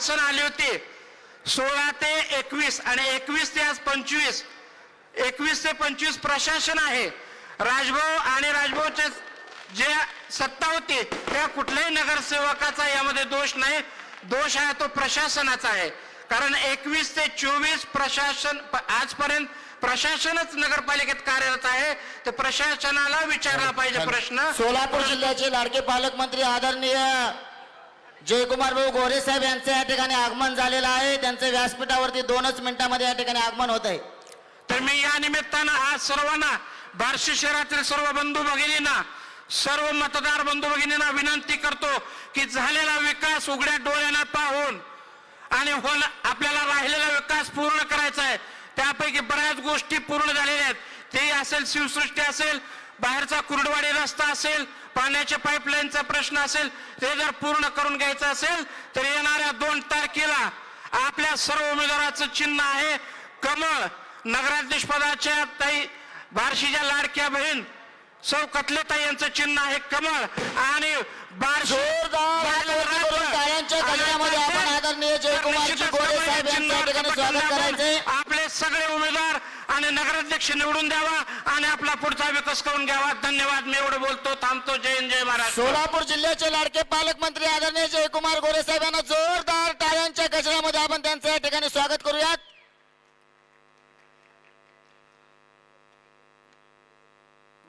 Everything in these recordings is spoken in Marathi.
अडचण आली होती 16 ते 21 आणि 21 ते आज 25, 21 ते 25 प्रशासन आहे. राजभाऊ आणि राजभाऊच्या जे सत्ता होती त्या कुठल्याही नगरसेवकाचा यामध्ये दोष नाही. दोष आहे तो प्रशासनाचा आहे. कारण 21 ते 24 प्रशासन आजपर्यंत प्रशासनच नगरपालिकेत कार्यरत आहे. तर प्रशासनाला विचारला पाहिजे प्रश्न. सोलापूर जिल्ह्याचे लाडके पालकमंत्री आदरणीय जयकुमार भाऊ गोरे साहेब यांचे या ठिकाणी आगमन झालेलं आहे. त्यांचे व्यासपीठावरती 2च मिनिटांमध्ये या ठिकाणी आगमन होत आहे. तर मी या निमित्तानं आज सर्वांना बार्शी शहरातील सर्व बंधू भगिनींना, सर्व मतदार बंधू भगिनींना विनंती करतो की झालेला विकास उघड्या डोळ्यानं पाहून आणि आपल्याला राहिलेला विकास पूर्ण करायचा आहे. त्यापैकी बऱ्याच गोष्टी पूर्ण झालेल्या आहेत. ते असेल शिवसृष्टी असेल, बाहेरचा कुर्डवाडी रस्ता असेल, पाण्याच्या पाईपलाईनचा प्रश्न असेल, ते जर पूर्ण करून घ्यायचं असेल तर येणाऱ्या 2 तारखेला आपल्या सर्व उमेदवाराचं चिन्ह आहे कमळ. नगराध्यक्ष पदाच्या ताई बार्शीच्या लाडक्या बहीण सौ कथलेताई यांचं चिन्ह आहे कमळ. आणि आदरणीय जयकुमारजी गोरे साहेब यांच्या ठिकाणी स्वागत करायचे. आपले सगळे उमेदवार आणि नगराध्यक्ष निवडून द्यावा आणि आपला पुढचा विकास करून घ्यावा. धन्यवाद. मी एवढं बोलतो, थांबतो. जय हिंद, जय महाराष्ट्र. सोलापूर जिल्ह्याचे लाडके पालकमंत्री आदरणीय जयकुमार गोरे साहेब यांना जोरदार टाळ्यांच्या गजरामध्ये आपण त्यांचं या ठिकाणी स्वागत करूयात.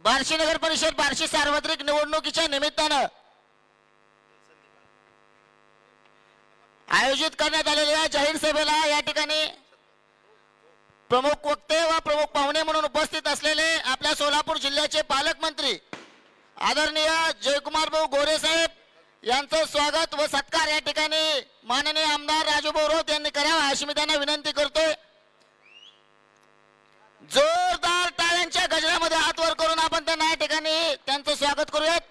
बार्शी नगर परिषद बार्शी सार्वत्रिक निवडणुकीच्या निमित्तानं आयोजित करण्यात आलेल्या जाहीर सभेला या ठिकाणी प्रमुख वक्ते व प्रमुख पाहुणे म्हणून उपस्थित असलेले आपल्या सोलापूर जिल्ह्याचे पालकमंत्री आदरणीय जयकुमार भाऊ गोरे साहेब यांचं स्वागत व सत्कार या ठिकाणी माननीय आमदार राजूभाऊ राऊत यांनी करावा अशी मी त्यांना विनंती करतोय. जोरदार टाळ्यांच्या गजरामध्ये हात वर करून आपण त्यांना या ठिकाणी त्यांचं स्वागत करूयात.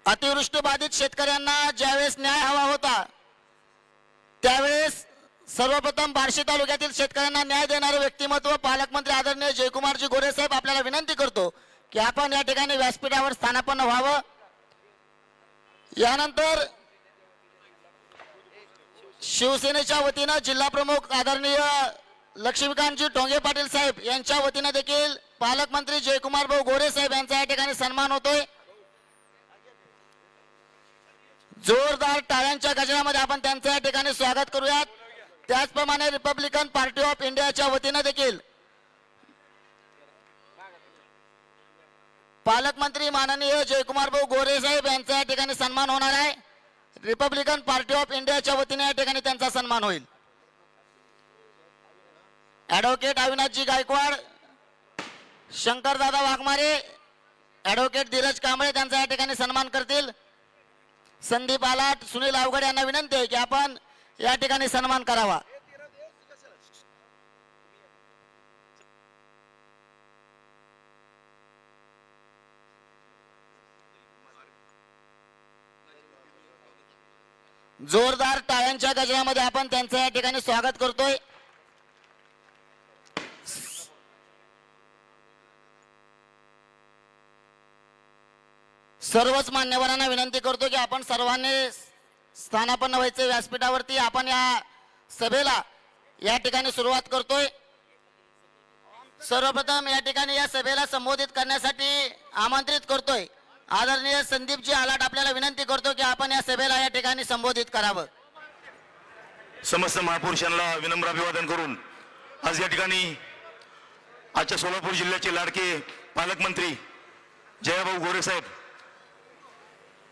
अतिवृष्टी बाधित शेतकऱ्यांना ज्यावेळेस न्याय हवा होता त्यावेळेस सर्वप्रथम बार्शी तालुक्यातील शेतकऱ्यांना न्याय देणारे व्यक्तिमत्व पालकमंत्री आदरणीय जयकुमारजी गोरे साहेब आपल्याला विनंती करतो की आपण या ठिकाणी व्यासपीठावर स्थानापन्न व्हावं. यानंतर शिवसेनेच्या वतीनं जिल्हा प्रमुख आदरणीय लक्ष्मीकांतजी टोंगे पाटील साहेब यांच्या वतीनं देखील पालकमंत्री जयकुमार भाऊ गोरे साहेब यांचा या ठिकाणी सन्मान होतोय. जोरदार टाळ्यांच्या गजरामध्ये आपण त्यांचं या ठिकाणी स्वागत करूयात. त्याचप्रमाणे रिपब्लिकन पार्टी ऑफ इंडियाच्या वतीनं देखील पालकमंत्री माननीय जयकुमार भाऊ गोरे साहेब यांचा या ठिकाणी सन्मान होणार आहे. रिपब्लिकन पार्टी ऑफ इंडियाच्या वतीने या ठिकाणी त्यांचा सन्मान होईल. ऍडव्होकेट अविनाशजी गायकवाड, शंकरदादा वाघमारे, ऍडव्होकेट धीरज कांबळे त्यांचा या ठिकाणी सन्मान करतील. संदीप आलाट, सुनील अवघड यांना विनंती आहे की आपण या ठिकाणी सन्मान करावा. जोरदार टाळ्यांच्या गजरामध्ये आपण त्यांचं या ठिकाणी स्वागत करतोय. सर्वच मान्यवरांना विनंती करतो की आपण सर्वांनी स्थानापन्न व्हायचे व्यासपीठावरती. आपण या सभेला या ठिकाणी सुरुवात करतोय. सर्वप्रथम या ठिकाणी या सभेला संबोधित करण्यासाठी आमंत्रित करतोय आदरणीय संदीपजी आलाट. आपल्याला विनंती करतो की आपण या सभेला या ठिकाणी संबोधित करावं. समस्त महापुरुषांना विनम्र अभिवादन करून आज या ठिकाणी आजच्या सोलापूर जिल्ह्याचे लाडके पालकमंत्री जयाभाऊ गोरे साहेब,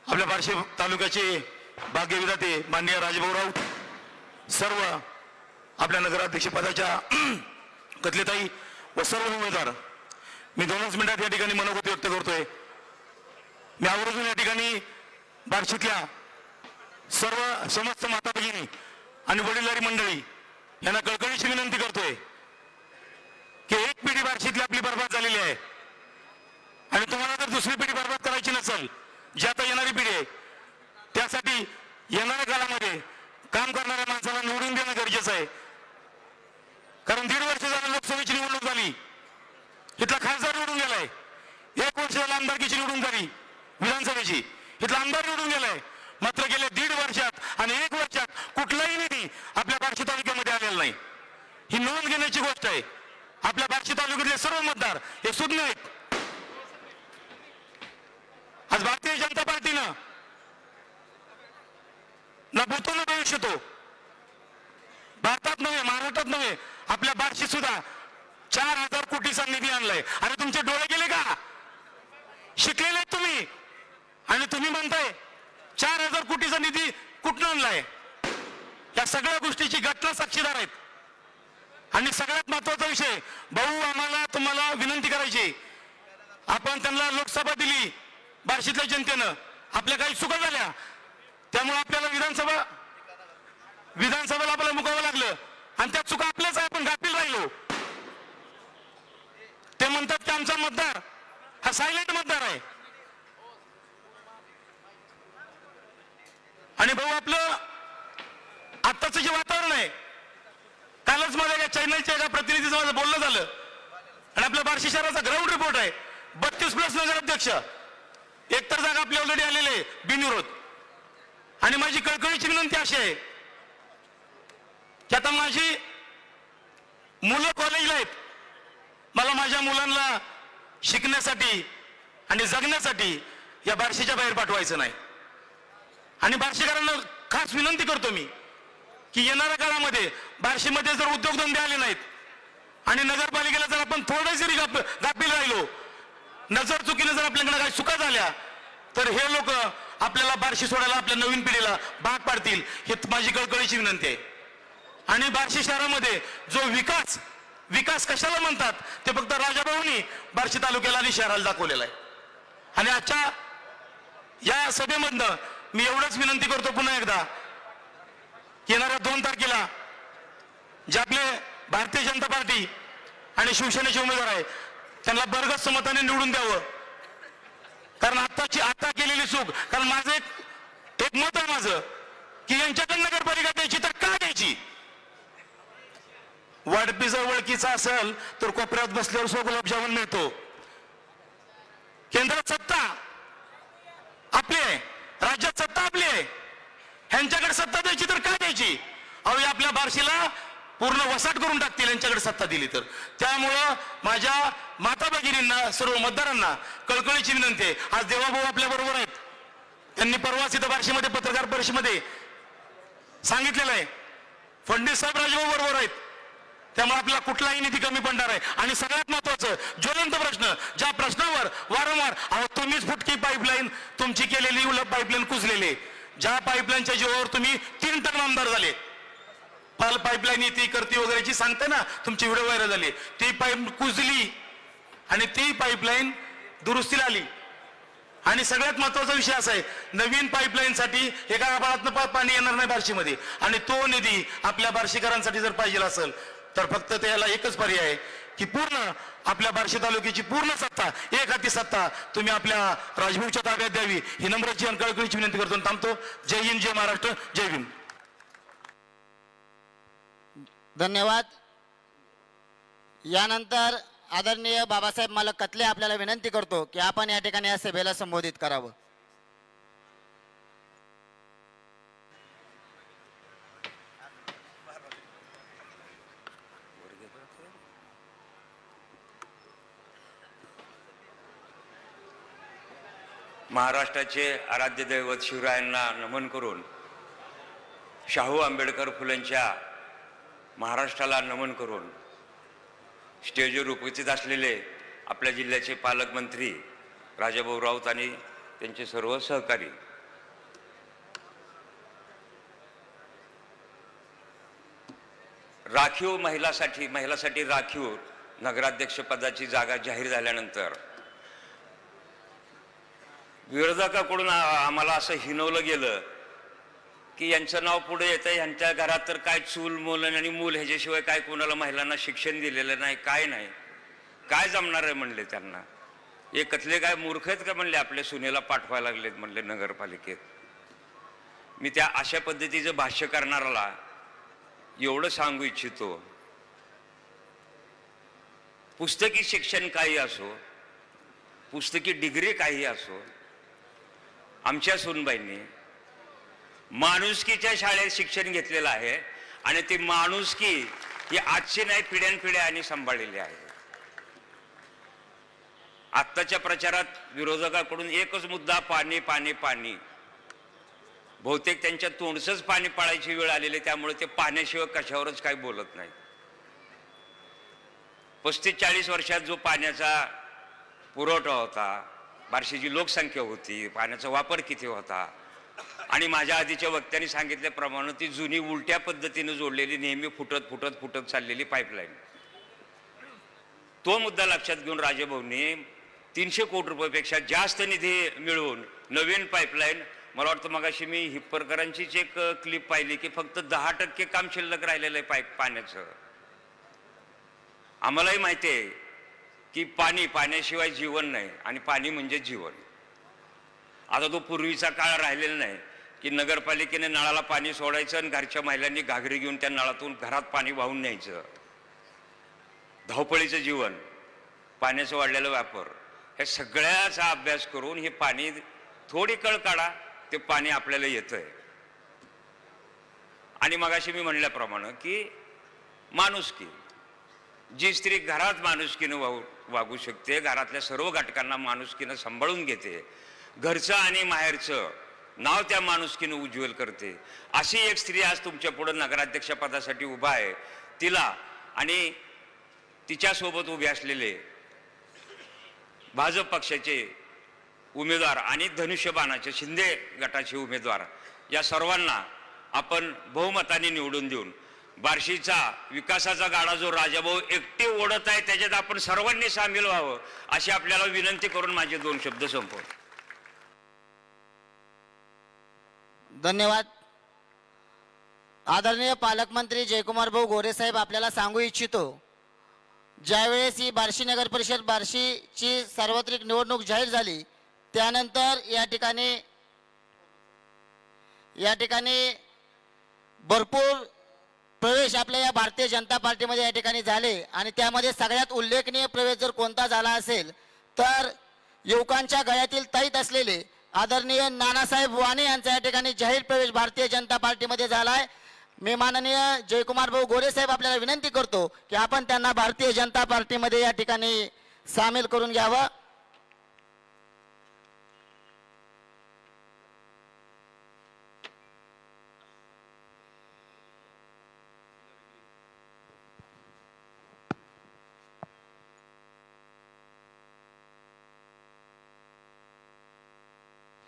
आपल्या बार्शी तालुक्याचे भाग्यविधाते माननीय राजभाऊ राऊत, सर्व आपल्या नगराध्यक्ष पदाच्या कथलेताई व सर्व उमेदवार, मी 2च मिनिटात या ठिकाणी मनोगत व्यक्त करतोय. मी आवर्जून या ठिकाणी बार्शीतल्या सर्व समस्त माता भगिनी आणि वडीलधारी मंडळी यांना कळकळीची विनंती करतोय की एक पिढी बार्शीतली आपली बर्बाद झालेली आहे आणि तुम्हाला जर दुसरी पिढी बर्बाद करायची नसेल, जी आता येणारी पिढी आहे, त्यासाठी येणाऱ्या काळामध्ये काम करणाऱ्या माणसाला निवडून देणं गरजेचं आहे. कारण 1.5 वर्ष झालं लोकसभेची निवडणूक झाली, इथला खासदार निवडून गेलाय, 1 वर्ष झालं आमदारकीची निवडून झाली विधानसभेची, इथला आमदार निवडून गेलाय. मात्र गेल्या 1.5 वर्षात आणि 1 वर्षात कुठलाही निधी आपल्या बार्शी तालुक्यामध्ये आलेला नाही. ही नोंद घेण्याची गोष्ट आहे. आपल्या बार्शी तालुक्यातले सर्व मतदार हे सुज्ञ आहेत. आज भारतीय जनता पार्टीनं ना भूतो ना भविष्यतो, भारतात नव्हे महाराष्ट्रात नव्हे आपल्या बार्शी सुद्धा 4,000 कोटीचा निधी आणलाय. अरे तुमचे डोळे गेले का? शिकलेले आहेत तुम्ही आणि तुम्ही म्हणताय 4,000 कोटीचा निधी कुठून आणलाय? या सगळ्या गोष्टीची घटना साक्षीदार आहेत. आणि सगळ्यात महत्वाचा विषय, भाऊ आम्हाला तुम्हाला विनंती करायची, आपण त्यांना लोकसभा दिली बार्शीतल्या जनतेनं, आपल्या काही चुका झाल्या त्यामुळे आपल्याला विधानसभेला आपल्याला मुकावं लागलं आणि त्या चुका आपल्याच आहे, आपण गाफील राहिलो. ते म्हणतात की आमचा मतदार हा सायलेंट मतदार आहे. आणि भाऊ आपलं आत्ताचं जे वातावरण आहे, कालच माझ्या एका चॅनलच्या एका प्रतिनिधीचं माझं बोलणं झालं आणि आपल्या बार्शी शहराचा ग्राउंड रिपोर्ट आहे, 32+ नगराध्यक्ष, एकतर जागा आपली ऑलरेडी आलेले आहे बिनविरोध. आणि माझी कळकळीची विनंती अशी आहे की आता माझी मुलं कॉलेजला आहेत, मला माझ्या मुलांना शिकण्यासाठी आणि जगण्यासाठी या बार्शीच्या बाहेर पाठवायचं नाही. आणि बार्शीकरांना खास विनंती करतो मी की येणाऱ्या काळामध्ये बार्शीमध्ये जर उद्योगधंदे आले नाहीत आणि नगरपालिकेला जर आपण थोडे जरी गाफील राहिलो, नजर चुकीने जर आपल्याकडे काही चुका झाल्या, तर हे लोक आपल्याला बार्शी सोडायला आपल्या नवीन पिढीला भाग पाडतील. ही माझी कळकळीची विनंती आहे. आणि बार्शी शहरामध्ये जो विकास कशाला म्हणतात ते फक्त राजाभाऊंनी बार्शी तालुक्याला आणि शहराला दाखवलेला आहे. आणि आजच्या या सभेमधनं मी एवढंच विनंती करतो पुन्हा एकदा, येणाऱ्या 2 तारखेला जे आपले भारतीय जनता पार्टी आणि शिवसेनेचे उमेदवार आहे त्यांना बरगस्त मताने निवडून द्यावं. कारण आता केलेली चूक, कारण माझं एक मत आहे माझं की यांच्याकडे नगरपालिका द्यायची तर का द्यायची? वाढपी जर ओळखीचा असेल तर कोपऱ्यात बसल्यावर सो गुलाबजामुन मिळतो. केंद्रात सत्ता आपली आहे, राज्यात सत्ता आपली आहे, ह्यांच्याकडे सत्ता द्यायची तर काय द्यायची? अहो आपल्या बार्शीला पूर्ण वसाट करून टाकतील यांच्याकडे सत्ता दिली तर. त्यामुळं माझ्या माता भगिनींना, सर्व मतदारांना कळकळीची विनंती आहे. आज देवाभाऊ आपल्या बरोबर आहेत, त्यांनी परवाच इथं बार्शीमध्ये पत्रकार परिषदेमध्ये सांगितलेलं आहे, फडणवीस साहेब राजभाऊ बरोबर आहेत, त्यामुळे आपल्याला कुठलाही निधी कमी पडणार आहे. आणि सगळ्यात महत्वाचं ज्वलंत प्रश्न, ज्या प्रश्नावर वारंवार अहो तुम्हीच फुटकी पाईपलाईन, तुमची केलेली पाईपलाईन कुजलेली, ज्या पाईपलाईनच्या जीवावर तुम्ही 3 टन आमदार झाले, पाईपलाईन येते करते वगैरेची सांगते ना, तुमची व्हिडिओ व्हायरल झाली, ती पाईप कुजली आणि ती पाईपलाईन दुरुस्तीला आली. आणि सगळ्यात महत्वाचा विषय असा आहे, नवीन पाईपलाईनसाठी एका गाभाळातनं पाणी येणार नाही बार्शीमध्ये. आणि तो निधी आपल्या बार्शीकरांसाठी जर पाहिजे असेल तर फक्त त्याला एकच पर्याय आहे की पूर्ण आपल्या बार्शी तालुक्याची पूर्ण सत्ता, एक हाती सत्ता तुम्ही आपल्या राजभाऊच्या ताब्यात द्यावी, ही नम्रची आणि कळकळीची विनंती करतो. थांबतो. जय हिंद, जय महाराष्ट्र, जय भीम. धन्यवाद. यानंतर आदरणीय बाबासाहेब मालक कतले आपल्याला विनंती करतो की आपण या ठिकाणी या सभेला संबोधित करावं. महाराष्ट्राचे आराध्य दैवत शिवरायांना नमन करून, शाहू आंबेडकर फुलेंच्या महाराष्ट्राला नमन करून स्टेजवर उपस्थित असलेले आपल्या जिल्ह्याचे पालकमंत्री राजाभाऊ राऊत आणि त्यांचे सर्व सहकारी, महिलासाठी राखीव नगराध्यक्ष पदाची जागा जाहीर झाल्यानंतर विरोधकाकडून आम्हाला असं हिनवलं गेलं की यांचं नाव पुढे येतं, यांच्या घरात तर काय चूल मूल आणि मूल ह्याच्याशिवाय काय कोणाला महिलांना शिक्षण दिलेलं नाही, काय नाही, काय जमणार आहे म्हणले त्यांना. हे कथले काय मूर्ख आहेत का म्हणले, आपल्या सुनेला पाठवायला लागलेत म्हणले नगरपालिकेत. मी त्या अशा पद्धतीचं भाष्य करणाऱ्याला एवढं सांगू इच्छितो, पुस्तकी शिक्षण काही असो, पुस्तकी डिग्री काही असो, आमच्या सूनबाईंनी माणुसकीच्या शाळेत शिक्षण घेतलेलं आहे आणि ती माणुसकी ही आजची नाही, पिढ्यानपिढ्या आणि सांभाळलेली आहे. आत्ताच्या प्रचारात विरोधकाकडून एकच मुद्दा, पाणी पाणी पाणी. बहुतेक त्यांच्या तोंडचंच पाणी पाळायची वेळ आलेली, त्यामुळे ते पाण्याशिवाय कशावरच काही बोलत नाही. 35-40 वर्षात जो पाण्याचा पुरवठा होता, बार्शीची लोकसंख्या होती, पाण्याचा वापर किती होता, आणि माझ्या आधीच्या वक्त्यांनी सांगितल्याप्रमाणे ती जुनी उलट्या पद्धतीने जोडलेली, नेहमी फुटत फुटत फुटत चाललेली पाईपलाईन, तो मुद्दा लक्षात घेऊन राजेभाऊंनी 300 कोटी रुपयापेक्षा जास्त निधी मिळवून नवीन पाईपलाईन, मला वाटतं मगाशी मी हिप्परकरांचीच एक क्लिप पाहिली की फक्त 10% काम शिल्लक राहिलेलं आहे पाण्याचं. आम्हालाही माहिती आहे की पाण्याशिवाय जीवन नाही आणि पाणी म्हणजे जीवन. आता तो पूर्वीचा काळ राहिलेला नाही की नगरपालिकेने नळाला पाणी सोडायचं आणि घरच्या महिलांनी घागरी घेऊन त्या नळातून घरात पाणी वाहून न्यायचं. धावपळीचं जीवन, पाण्याचा वाढलेला वापर, हे सगळ्याचा अभ्यास करून हे पाणी थोडी कळ काढा, ते पाणी आपल्याला येतंय. आणि मगाशी मी म्हणल्याप्रमाणे की माणुसकी, जी स्त्री घरात माणुसकीनं वागू शकते, घरातल्या सर्व घटकांना माणुसकीनं सांभाळून घेते, घरचं आणि माहेरचं नाव त्या माणुसकीनं उज्ज्वल करते, अशी एक स्त्री आज तुमच्या पुढे नगराध्यक्षपदासाठी उभा आहे. तिला आणि तिच्यासोबत उभे असलेले भाजप पक्षाचे उमेदवार आणि धनुष्यबाणाचे शिंदे गटाचे उमेदवार, या सर्वांना आपण बहुमताने निवडून देऊन बार्शीचा विकासाचा गाडा जो राजाभाऊ एकटे ओढत आहे त्याच्यात आपण सर्वांनी सामील व्हावं, अशी आपल्याला विनंती करून माझे 2 शब्द संपवतो. धन्यवाद. आदरणीय पालकमंत्री जयकुमार भाऊ गोरे साहेब, आपल्याला सांगू इच्छितो, ज्यावेळेस ही बार्शी नगर परिषद बार्शीची सार्वत्रिक निवडणूक जाहीर झाली, त्यानंतर या ठिकाणी भरपूर प्रवेश आपल्या या भारतीय जनता पार्टीमध्ये या ठिकाणी झाले आणि त्यामध्ये सगळ्यात उल्लेखनीय प्रवेश जर कोणता झाला असेल तर युवकांच्या गळ्यातील तैत असलेले आदरणीय नानासाहेब वाणी यांचा या ठिकाणी जाहीर प्रवेश भारतीय जनता पार्टीमध्ये झालाय. मी माननीय जयकुमार भाऊ गोरे साहेब आपल्याला विनंती करतो की आपण त्यांना भारतीय जनता पार्टीमध्ये या ठिकाणी सामील करून घ्यावं.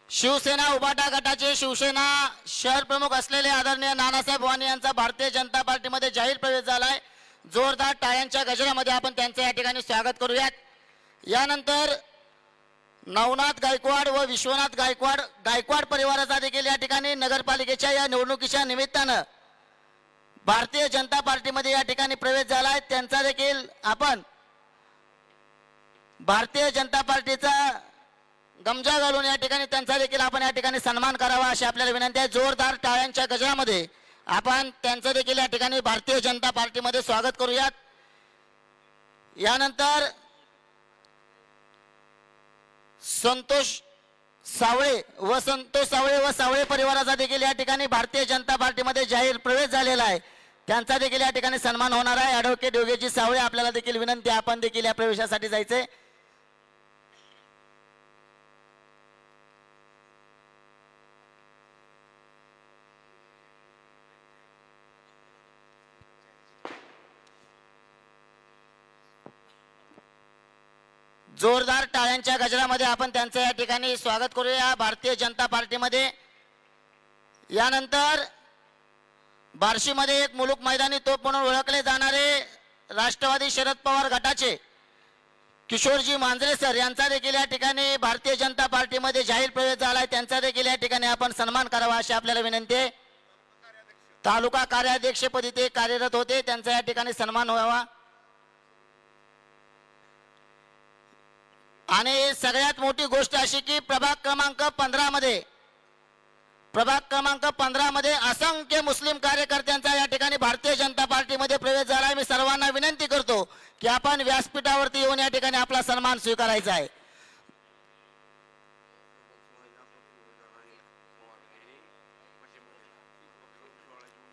शिवसेना उभाटा गटाचे शिवसेना शहर प्रमुख असलेले आदरणीय नानासाहेब वाणी यांचा भारतीय जनता पार्टीमध्ये जाहीर प्रवेश झालाय. जोरदार टाळ्यांच्या गजरामध्ये आपण त्यांचं या ठिकाणी स्वागत करूयात. यानंतर नवनाथ गायकवाड व विश्वनाथ गायकवाड परिवाराचा देखील या ठिकाणी नगरपालिकेच्या या निवडणुकीच्या निमित्तानं भारतीय जनता पार्टीमध्ये या ठिकाणी प्रवेश झालाय. त्यांचा देखील आपण भारतीय जनता पार्टीचा गमजा घालून या ठिकाणी त्यांचा देखील आपण या ठिकाणी सन्मान करावा अशी आपल्याला विनंती आहे. जोरदार टाळ्यांच्या गजरामध्ये आपण त्यांचं देखील या ठिकाणी भारतीय जनता पार्टीमध्ये स्वागत करूयात. यानंतर संतोष सावळे व सावळे परिवाराचा देखील या ठिकाणी भारतीय जनता पार्टीमध्ये जाहीर प्रवेश झालेला आहे. त्यांचा देखील या ठिकाणी सन्मान होणार आहे. ॲडव्होकेट योगेशजी सावळे, आपल्याला देखील विनंती, आपण देखील या प्रवेशासाठी जायचंय. जोरदार टाळ्यांच्या गजरामध्ये आपण त्यांचं या ठिकाणी स्वागत करूया भारतीय जनता पार्टीमध्ये. यानंतर बार्शीमध्ये एक मुलूक मैदानी तोप म्हणून ओळखले जाणारे राष्ट्रवादी शरद पवार गटाचे किशोरजी मांजरे सर यांचा देखील या ठिकाणी भारतीय जनता पार्टीमध्ये जाहीर प्रवेश झालाय. त्यांचा देखील या ठिकाणी आपण सन्मान करावा अशी आपल्याला विनंती आहे. तालुका कार्याध्यक्षपदी ते कार्यरत होते, त्यांचा या ठिकाणी सन्मान व्हावा. आणि सगळ्यात मोठी गोष्ट अशी की प्रभाग क्रमांक 15 मध्ये असंख्य मुस्लिम कार्यकर्त्यांचा या ठिकाणी भारतीय जनता पार्टीमध्ये प्रवेश झाला. मी सर्वांना विनंती करतो की आपण व्यासपीठावरती येऊन या ठिकाणी आपला सन्मान स्वीकारायचा आहे.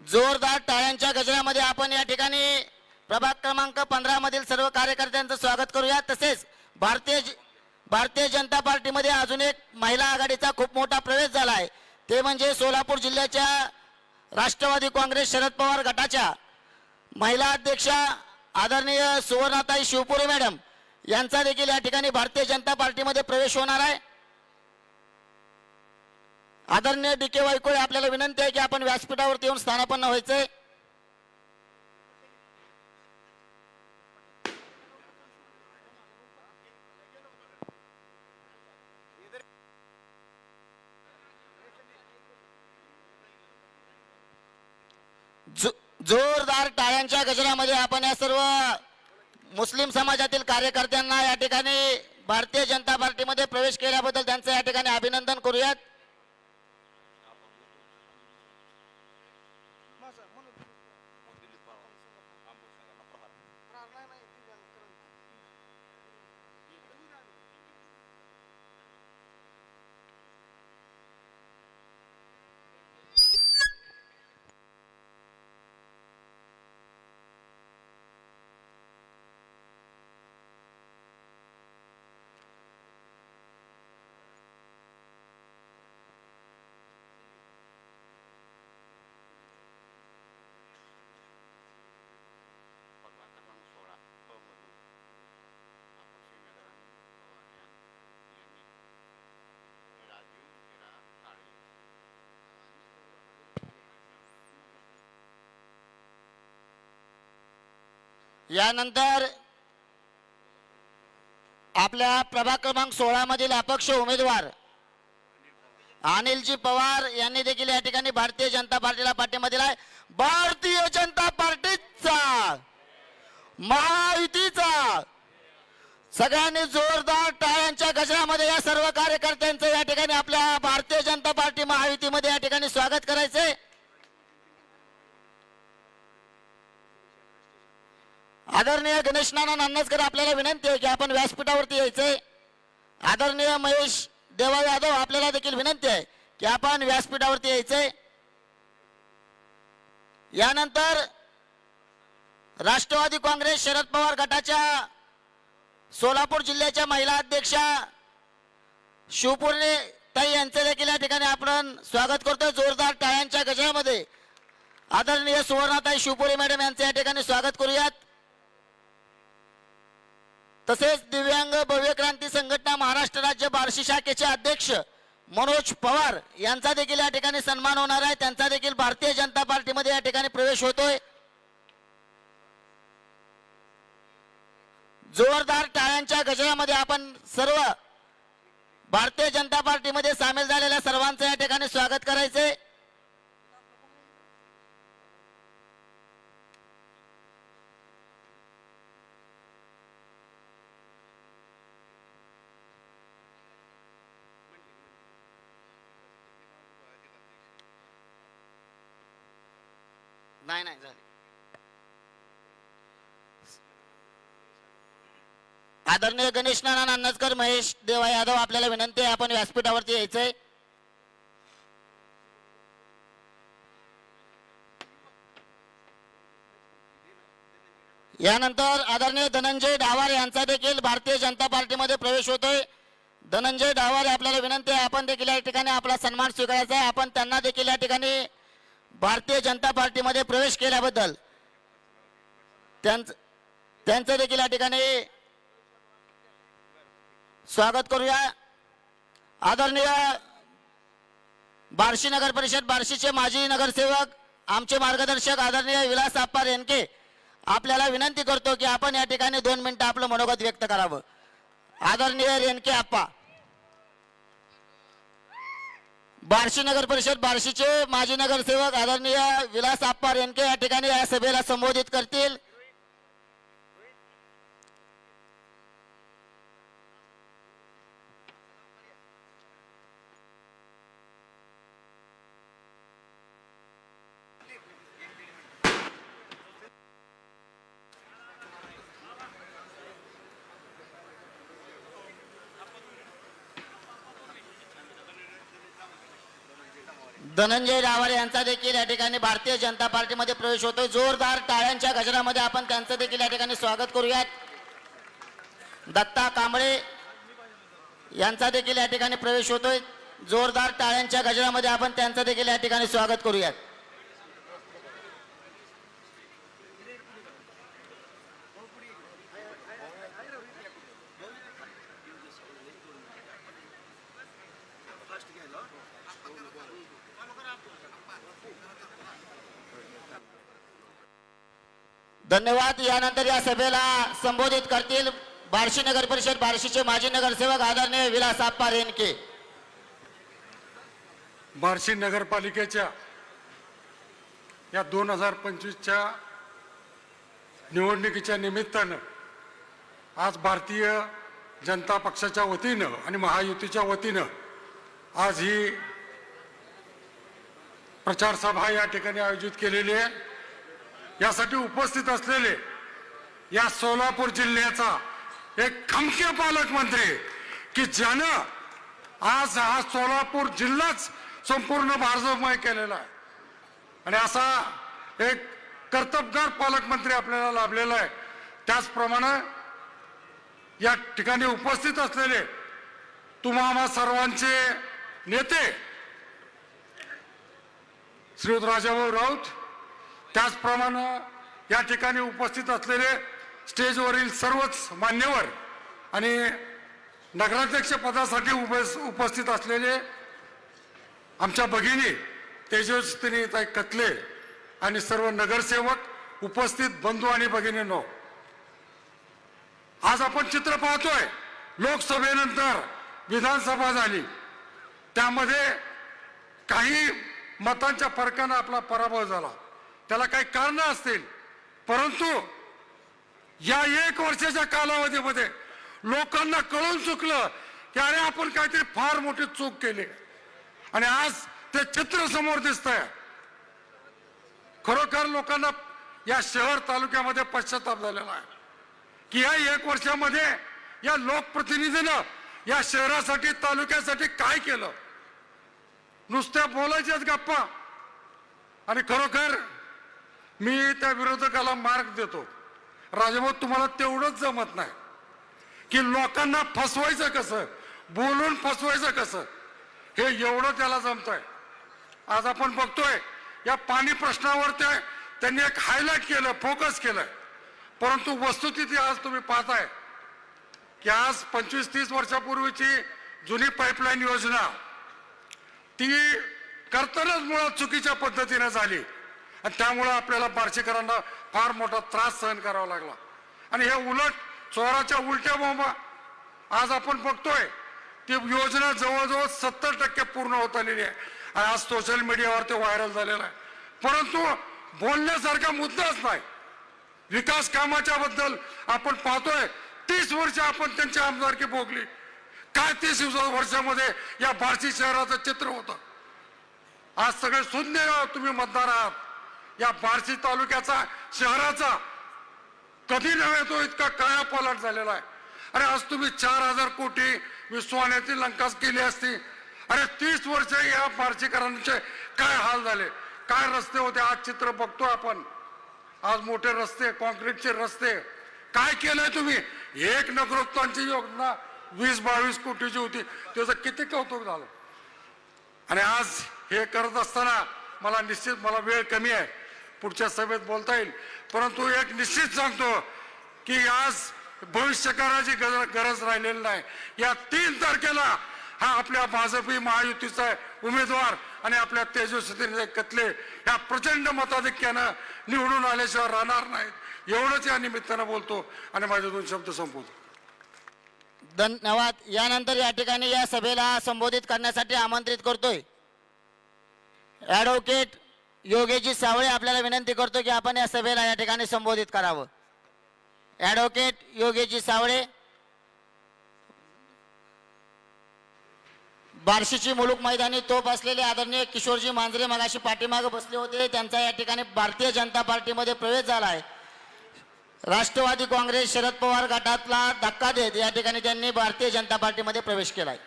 जोरदार टाळ्यांच्या गजरामध्ये आपण या ठिकाणी प्रभाग क्रमांक 15 मधील सर्व कार्यकर्त्यांचं स्वागत करूया. तसेच भारतीय जनता पार्टीमध्ये अजून एक महिला आघाडीचा खूप मोठा प्रवेश झाला आहे. ते म्हणजे सोलापूर जिल्ह्याच्या राष्ट्रवादी काँग्रेस शरद पवार गटाच्या महिला अध्यक्षा आदरणीय सुवर्णाताई शिवपुरे मॅडम यांचा देखील या ठिकाणी भारतीय जनता पार्टीमध्ये प्रवेश होणार आहे. आदरणीय डी.के. वायकोळे, आपल्याला विनंती आहे की आपण व्यासपीठावरती येऊन स्थानापन्न व्हायचंय. जोरदार टाळ्यांच्या गजरामध्ये आपण या सर्व मुस्लिम समाजातील कार्यकर्त्यांना या ठिकाणी भारतीय जनता पार्टीमध्ये प्रवेश केल्याबद्दल त्यांचं या ठिकाणी अभिनंदन करूयात. यानंतर आपल्या प्रभाग क्रमांक 16 मधील अपक्ष उमेदवार अनिलजी पवार यांनी देखील या ठिकाणी भारतीय जनता पार्टीला पाठिंबा दिलाय. भारतीय जनता पार्टीचा, महायुतीचा, सगळ्यांनी जोरदार टाळ्यांच्या गजरामध्ये या सर्व कार्यकर्त्यांचं या ठिकाणी आपल्या भारतीय जनता पार्टी महायुतीमध्ये या ठिकाणी स्वागत करायचंय. आदरणीय गणेश नाना नान्नजकर, आपल्याला विनंती आहे की आपण व्यासपीठावरती यायचंय. आदरणीय महेश देवा यादव, आपल्याला देखील विनंती आहे की आपण व्यासपीठावरती यायचंय. यानंतर राष्ट्रवादी काँग्रेस शरद पवार गटाच्या सोलापूर जिल्ह्याच्या महिला अध्यक्षा शिवपुरे ताई यांचे देखील या ठिकाणी आपण स्वागत करतोय जोरदार टाळ्यांच्या गजरामध्ये. आदरणीय सुवर्णाताई शिवपुरे मॅडम यांचे या ठिकाणी स्वागत करूयात. तसेच दिव्यांग भव्य क्रांती संघटना महाराष्ट्र राज्य बार्शी शाखेचे अध्यक्ष मनोज पवार यांचा देखील या ठिकाणी सन्मान होणार आहे. त्यांचा देखील भारतीय जनता पार्टीमध्ये या ठिकाणी प्रवेश होतोय. जोरदार टाळ्यांच्या गजरामध्ये आपण सर्व भारतीय जनता पार्टीमध्ये सामील झालेल्या सर्वांचं या ठिकाणी स्वागत करायचंय. नाही झाले. आदरणीय गणेश नाना नान्नजकर, महेश देवा यादव, आपल्याला विनंती आहे आपण व्यासपीठावरती यायचंय. यानंतर आदरणीय धनंजय डावार यांचा देखील भारतीय जनता पार्टीमध्ये प्रवेश होतोय. धनंजय डावार, आपल्याला विनंती आहे आपण देखील या ठिकाणी आपला सन्मान स्वीकारायचा आहे. आपण त्यांना देखील या ठिकाणी भारतीय जनता पार्टीमध्ये प्रवेश केल्याबद्दल त्यांचं देखील या ठिकाणी स्वागत करूया. आदरणीय बार्शी नगर परिषद बार्शीचे माजी नगरसेवक, आमचे मार्गदर्शक आदरणीय विलास आप्पा रेणके, आपल्याला विनंती करतो की आपण या ठिकाणी 2 मिनिटं आपलं मनोगत व्यक्त करावं. आदरणीय रेणके आप्पा, बार्शी नगर परिषद बार्शीचे माजी नगरसेवक आदरणीय विलास आप्पा रेणके या ठिकाणी या सभेला संबोधित करतील. धनंजय रावारे यांचा देखील या ठिकाणी भारतीय जनता पार्टीमध्ये प्रवेश होतोय. जोरदार टाळ्यांच्या गजरामध्ये आपण त्यांचं देखील या ठिकाणी स्वागत करूयात. दत्ता कांबळे यांचा देखील या ठिकाणी प्रवेश होतोय. जोरदार टाळ्यांच्या गजरामध्ये आपण त्यांचं देखील या ठिकाणी स्वागत करूयात. धन्यवाद. यानंतर या सभेला संबोधित करतील बार्शी नगर परिषद बार्शीचे माजी नगरसेवक आदरणीय विलास आप्पा रेणके. बार्शी नगरपालिकेच्या या 2025च्या निवडणुकीच्या निमित्तानं आज भारतीय जनता पक्षाच्या वतीनं आणि महायुतीच्या वतीनं आज ही प्रचार सभा या ठिकाणी आयोजित केलेली आहे. यासाठी उपस्थित असलेले या सोलापूर जिल्ह्याचा एक खमके पालकमंत्री की ज्यानं आज हा सोलापूर जिल्हाच संपूर्ण भाजपमय केलेला आहे आणि असा एक कर्तबगार पालकमंत्री आपल्याला लाभलेला आहे. त्याचप्रमाणे या ठिकाणी उपस्थित असलेले तुम्हा सर्वांचे नेते श्रीयुत राजाभाऊ राऊत, त्याचप्रमाणे या ठिकाणी उपस्थित असलेले स्टेजवरील सर्वच मान्यवर आणि नगराध्यक्ष पदासाठी उपस्थित असलेले आमच्या भगिनी तेजस्विनीताई कतले आणि सर्व नगरसेवक, उपस्थित बंधू आणि भगिनींनो, आज आपण चित्र पाहतोय. लोकसभेनंतर विधानसभा झाली, त्यामध्ये काही मतांच्या फरकानं आपला पराभव झाला. त्याला काही कारणं असतील, परंतु या 1 वर्षाच्या कालावधीमध्ये लोकांना कळून चुकलं की अरे आपण काहीतरी फार मोठी चूक केली आणि आज ते चित्र समोर दिसतंय. खरोखर लोकांना या शहर तालुक्यामध्ये पश्चाताप झालेला आहे की या 1 वर्षामध्ये या लोकप्रतिनिधीनं या शहरासाठी तालुक्यासाठी काय केलं. नुसत्या बोलायच्याच गप्पा. आणि खरोखर मी त्या विरोधकाला मार्ग देतो, राजाभाऊ तुम्हाला तेवढंच जमत नाही की लोकांना फसवायचं कसं, बोलून फसवायचं कसं, हे एवढं त्याला जमतंय. आज आपण बघतोय या पाणी प्रश्नावर त्यांनी एक हायलाइट केलं, फोकस केलं, परंतु वस्तुस्थिती आज तुम्ही पाहताय की आज 25-30 वर्षापूर्वीची जुनी पाईपलाईन योजना ती करतानाच मुळात चुकीच्या पद्धतीने झाली आणि त्यामुळे आपल्याला बार्शीकरांना फार मोठा त्रास सहन करावा लागला. आणि हे उलट चोराच्या उलट्या बोंबा आज आपण बघतोय ती योजना जवळजवळ 70% पूर्ण होत आलेली आहे आणि आज सोशल मीडियावर ते व्हायरल झालेलं आहे. परंतु बोलण्यासारखा मुद्दाच नाही. विकास कामाच्या बद्दल आपण पाहतोय 30 वर्ष आपण त्यांची आमदारकी भोगली. काय 30 वर्षामध्ये या बार्शी शहराचं चित्र होतं. आज सगळे शून्य तुम्ही मतदार आहात. या बार्शी तालुक्याचा शहराचा कधी नव्हे तो इतका काया पालट झालेला आहे. अरे आज तुम्ही 4000 कोटी मी सोन्याची लंकास केली असती. अरे 30 वर्ष या बार्शीकरांचे काय हाल झाले, काय रस्ते होते. आज चित्र बघतो आपण. आज मोठे रस्ते, कॉन्क्रीटचे रस्ते. काय केलंय तुम्ही. एक नगरोत्थानची योजना 20-22 कोटीची होती, त्याचं किती कौतुक झालं. आणि आज हे करत असताना मला वेळ कमी आहे, पुढच्या सभेत बोलता येईल, परंतु एक निश्चित सांगतो की आज भविष्यकाळाची गरज राहिलेली नाही. या 3 तारखेला हा आपल्या भाजपी महायुतीचा उमेदवार आणि आपल्या तेजस्वी कतले या प्रचंड मताधिक्यानं निवडून आल्याशिवाय राहणार नाहीत. एवढंच या निमित्तानं बोलतो आणि माझे 2 शब्द संपवतो. धन्यवाद. यानंतर या ठिकाणी या सभेला संबोधित करण्यासाठी आमंत्रित करतोय ॲडव्होकेट योगेशजी सावळे. आपल्याला विनंती करतो की आपण या सभेला या ठिकाणी संबोधित करावं. ॲडव्होकेट योगेशजी सावळे, बार्शीची मुलूक मैदानी तोप असलेले आदरणीय किशोरजी मांजरे मगाशी पाठीमागे बसले होते, त्यांचा या ठिकाणी भारतीय जनता पार्टीमध्ये प्रवेश झाला आहे. राष्ट्रवादी काँग्रेस शरद पवार गटातला धक्का देत या ठिकाणी त्यांनी भारतीय जनता पार्टीमध्ये प्रवेश केलाय.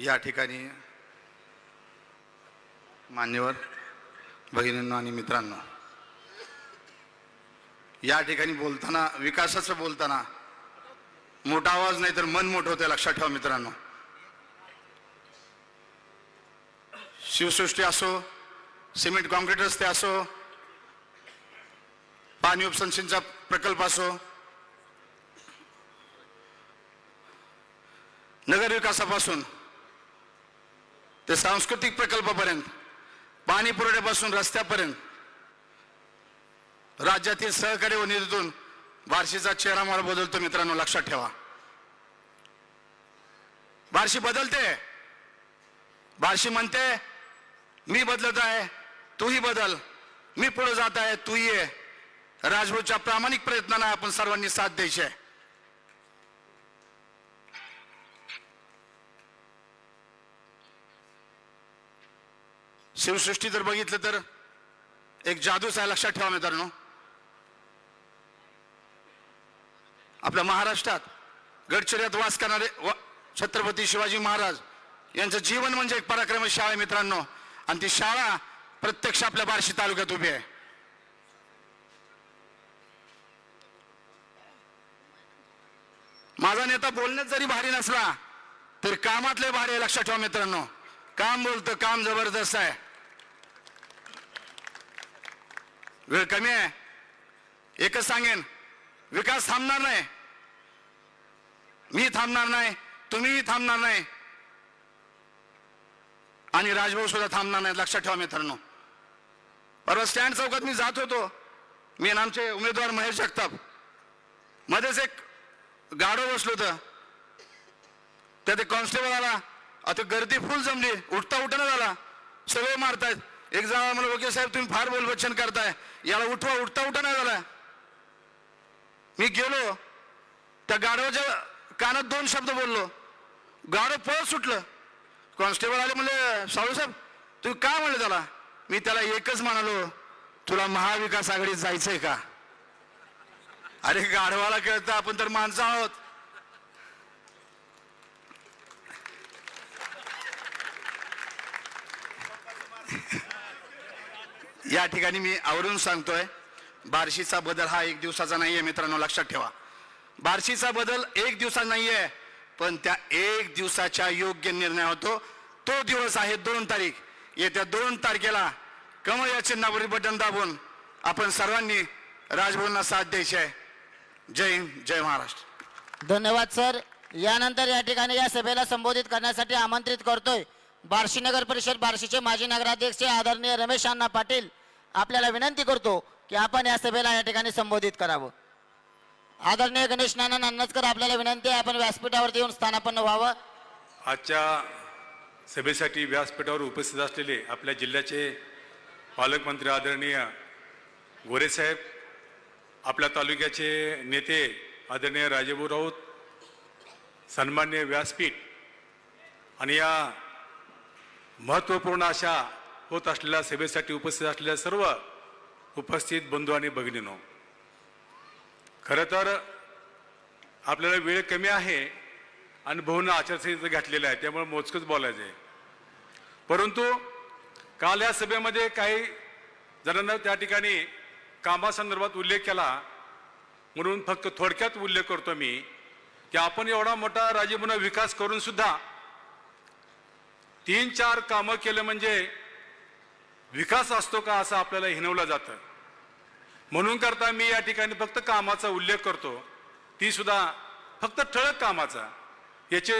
या ठिकाणी मान्यवर भगिनींनो आणि मित्रांनो, या ठिकाणी बोलताना, विकासाचं बोलताना मोठा आवाज नाही तर मन मोठं होतं, लक्षात ठेवा मित्रांनो. शिवसृष्टी असो, सिमेंट कॉन्क्रीट रस्ते असो, पाणी उपसंचनचा प्रकल्प असो, नगर विकासापासून ते सांस्कृतिक प्रकल्पापर्यंत, पाणी पुरवठ्यापासून रस्त्यापर्यंत राज्यातील सहकार्य व निधीतून बार्शीचा चेहरा मला बदलतो मित्रांनो, लक्षात ठेवा. बार्शी बदलते. बार्शी म्हणते मी बदलत आहे, तूही बदल, मी पुढे जात आहे, तूही ये. राजभाऊच्या प्रामाणिक प्रयत्नांना आपण सर्वांनी साथ द्यायची आहे. शिवसृष्टी जर बघितलं तर एक जादूच आहे, लक्षात ठेवा मित्रांनो. आपल्या महाराष्ट्रात गडचिरोलीत वास करणारे छत्रपती शिवाजी महाराज यांचं जीवन म्हणजे एक पराक्रमी शाळा आहे मित्रांनो, आणि ती शाळा प्रत्यक्ष आपल्या बार्शी तालुक्यात उभी आहे. माझा नेता बोलण्यात जरी भारी नसला तरी कामातले भारी आहे, लक्षात ठेवा मित्रांनो. काम बोलतं, काम जबरदस्त आहे. वेळ कमी आहे, एकच सांगेन, विकास थांबणार नाही, मी थांबणार नाही, तुम्हीही थांबणार नाही, आणि राजभाऊ सुद्धा थांबणार नाही, लक्षात ठेवा मित्रांनो. परवा स्टँड चौकात मी जात होतो, मी आणि आमचे उमेदवार महेश जगताप, मध्येच एक गाडो बसलो होतं, त्यात एक कॉन्स्टेबल आला, आता गर्दी फुल जमली, उठता उठणं झाला, सगळे मारतायत. एक जण मला, ओके साहेब तुम्ही फार बोलबच्चन करताय, याला उठवा, उठता उठणं झाला. मी गेलो, त्या गाढवाच्या कानात 2 शब्द बोललो, गाढव पळत सुटलं. कॉन्स्टेबल आले, म्हणले साळू साहेब तुम्ही काय म्हणले त्याला? मी त्याला एकच म्हणालो, तुला महाविकास आघाडीत जायचंय का? अरे गाढवाला कळतं, आपण तर माणसं आहोत. या ठिकाणी मी आवरून सांगतोय, बार्शीचा बदल हा 1 दिवसाचा नाहीये मित्रांनो, लक्षात ठेवा. बार्शीचा बदल 1 दिवसाचा नाहीये, पण त्या 1 दिवसाच्या योग्य निर्णय होतो. तो दिवस आहे 2 तारीख. येत्या 2 तारखेला कमळ या चिन्हावरील बटन दाबून आपण सर्वांनी राजभवनला साथ द्यायची आहे. जय हिंद, जय महाराष्ट्र. धन्यवाद सर. यानंतर या ठिकाणी या सभेला संबोधित करण्यासाठी आमंत्रित करतोय बार्शी नगर परिषद बार्शीचे माजी नगराध्यक्ष आदरणीय रमेश अण्णा पाटील. आपल्याला विनंती करतो की आपण या सभेला या ठिकाणी संबोधित करावं. आदरणीय गणेश नाना नान्नजकर, आपल्याला विनंती आहे आपण व्यासपीठावरती येऊन स्थानापन्न व्हावं. आजच्या सभेसाठी व्यासपीठावर उपस्थित असलेले आपल्या जिल्ह्याचे पालकमंत्री आदरणीय गोरेसाहेब, आपल्या तालुक्याचे नेते आदरणीय राजेभाऊ राऊत, सन्माननीय व्यासपीठ आणि या महत्त्वपूर्ण अशा होत असलेल्या सभेसाठी उपस्थित असलेल्या सर्व उपस्थित बंधू आणि भगिनींनो, खरं तर आपल्याला वेळ कमी आहे आणि बहुना आचारसंहिता घातलेलं आहे, त्यामुळे मोजकंच बोलायचं आहे. परंतु काल या सभेमध्ये काही जणांना त्या ठिकाणी कामासंदर्भात उल्लेख केला, म्हणून फक्त थोडक्यात उल्लेख करतो मी की आपण एवढा मोठा राज्यभर विकास करून सुद्धा 3-4 कामं केलं म्हणजे विकास असतो का असं आपल्याला हिणवलं जातं. म्हणून करता मी या ठिकाणी फक्त कामाचा उल्लेख करतो, ती सुद्धा फक्त ठळक कामाचा. याची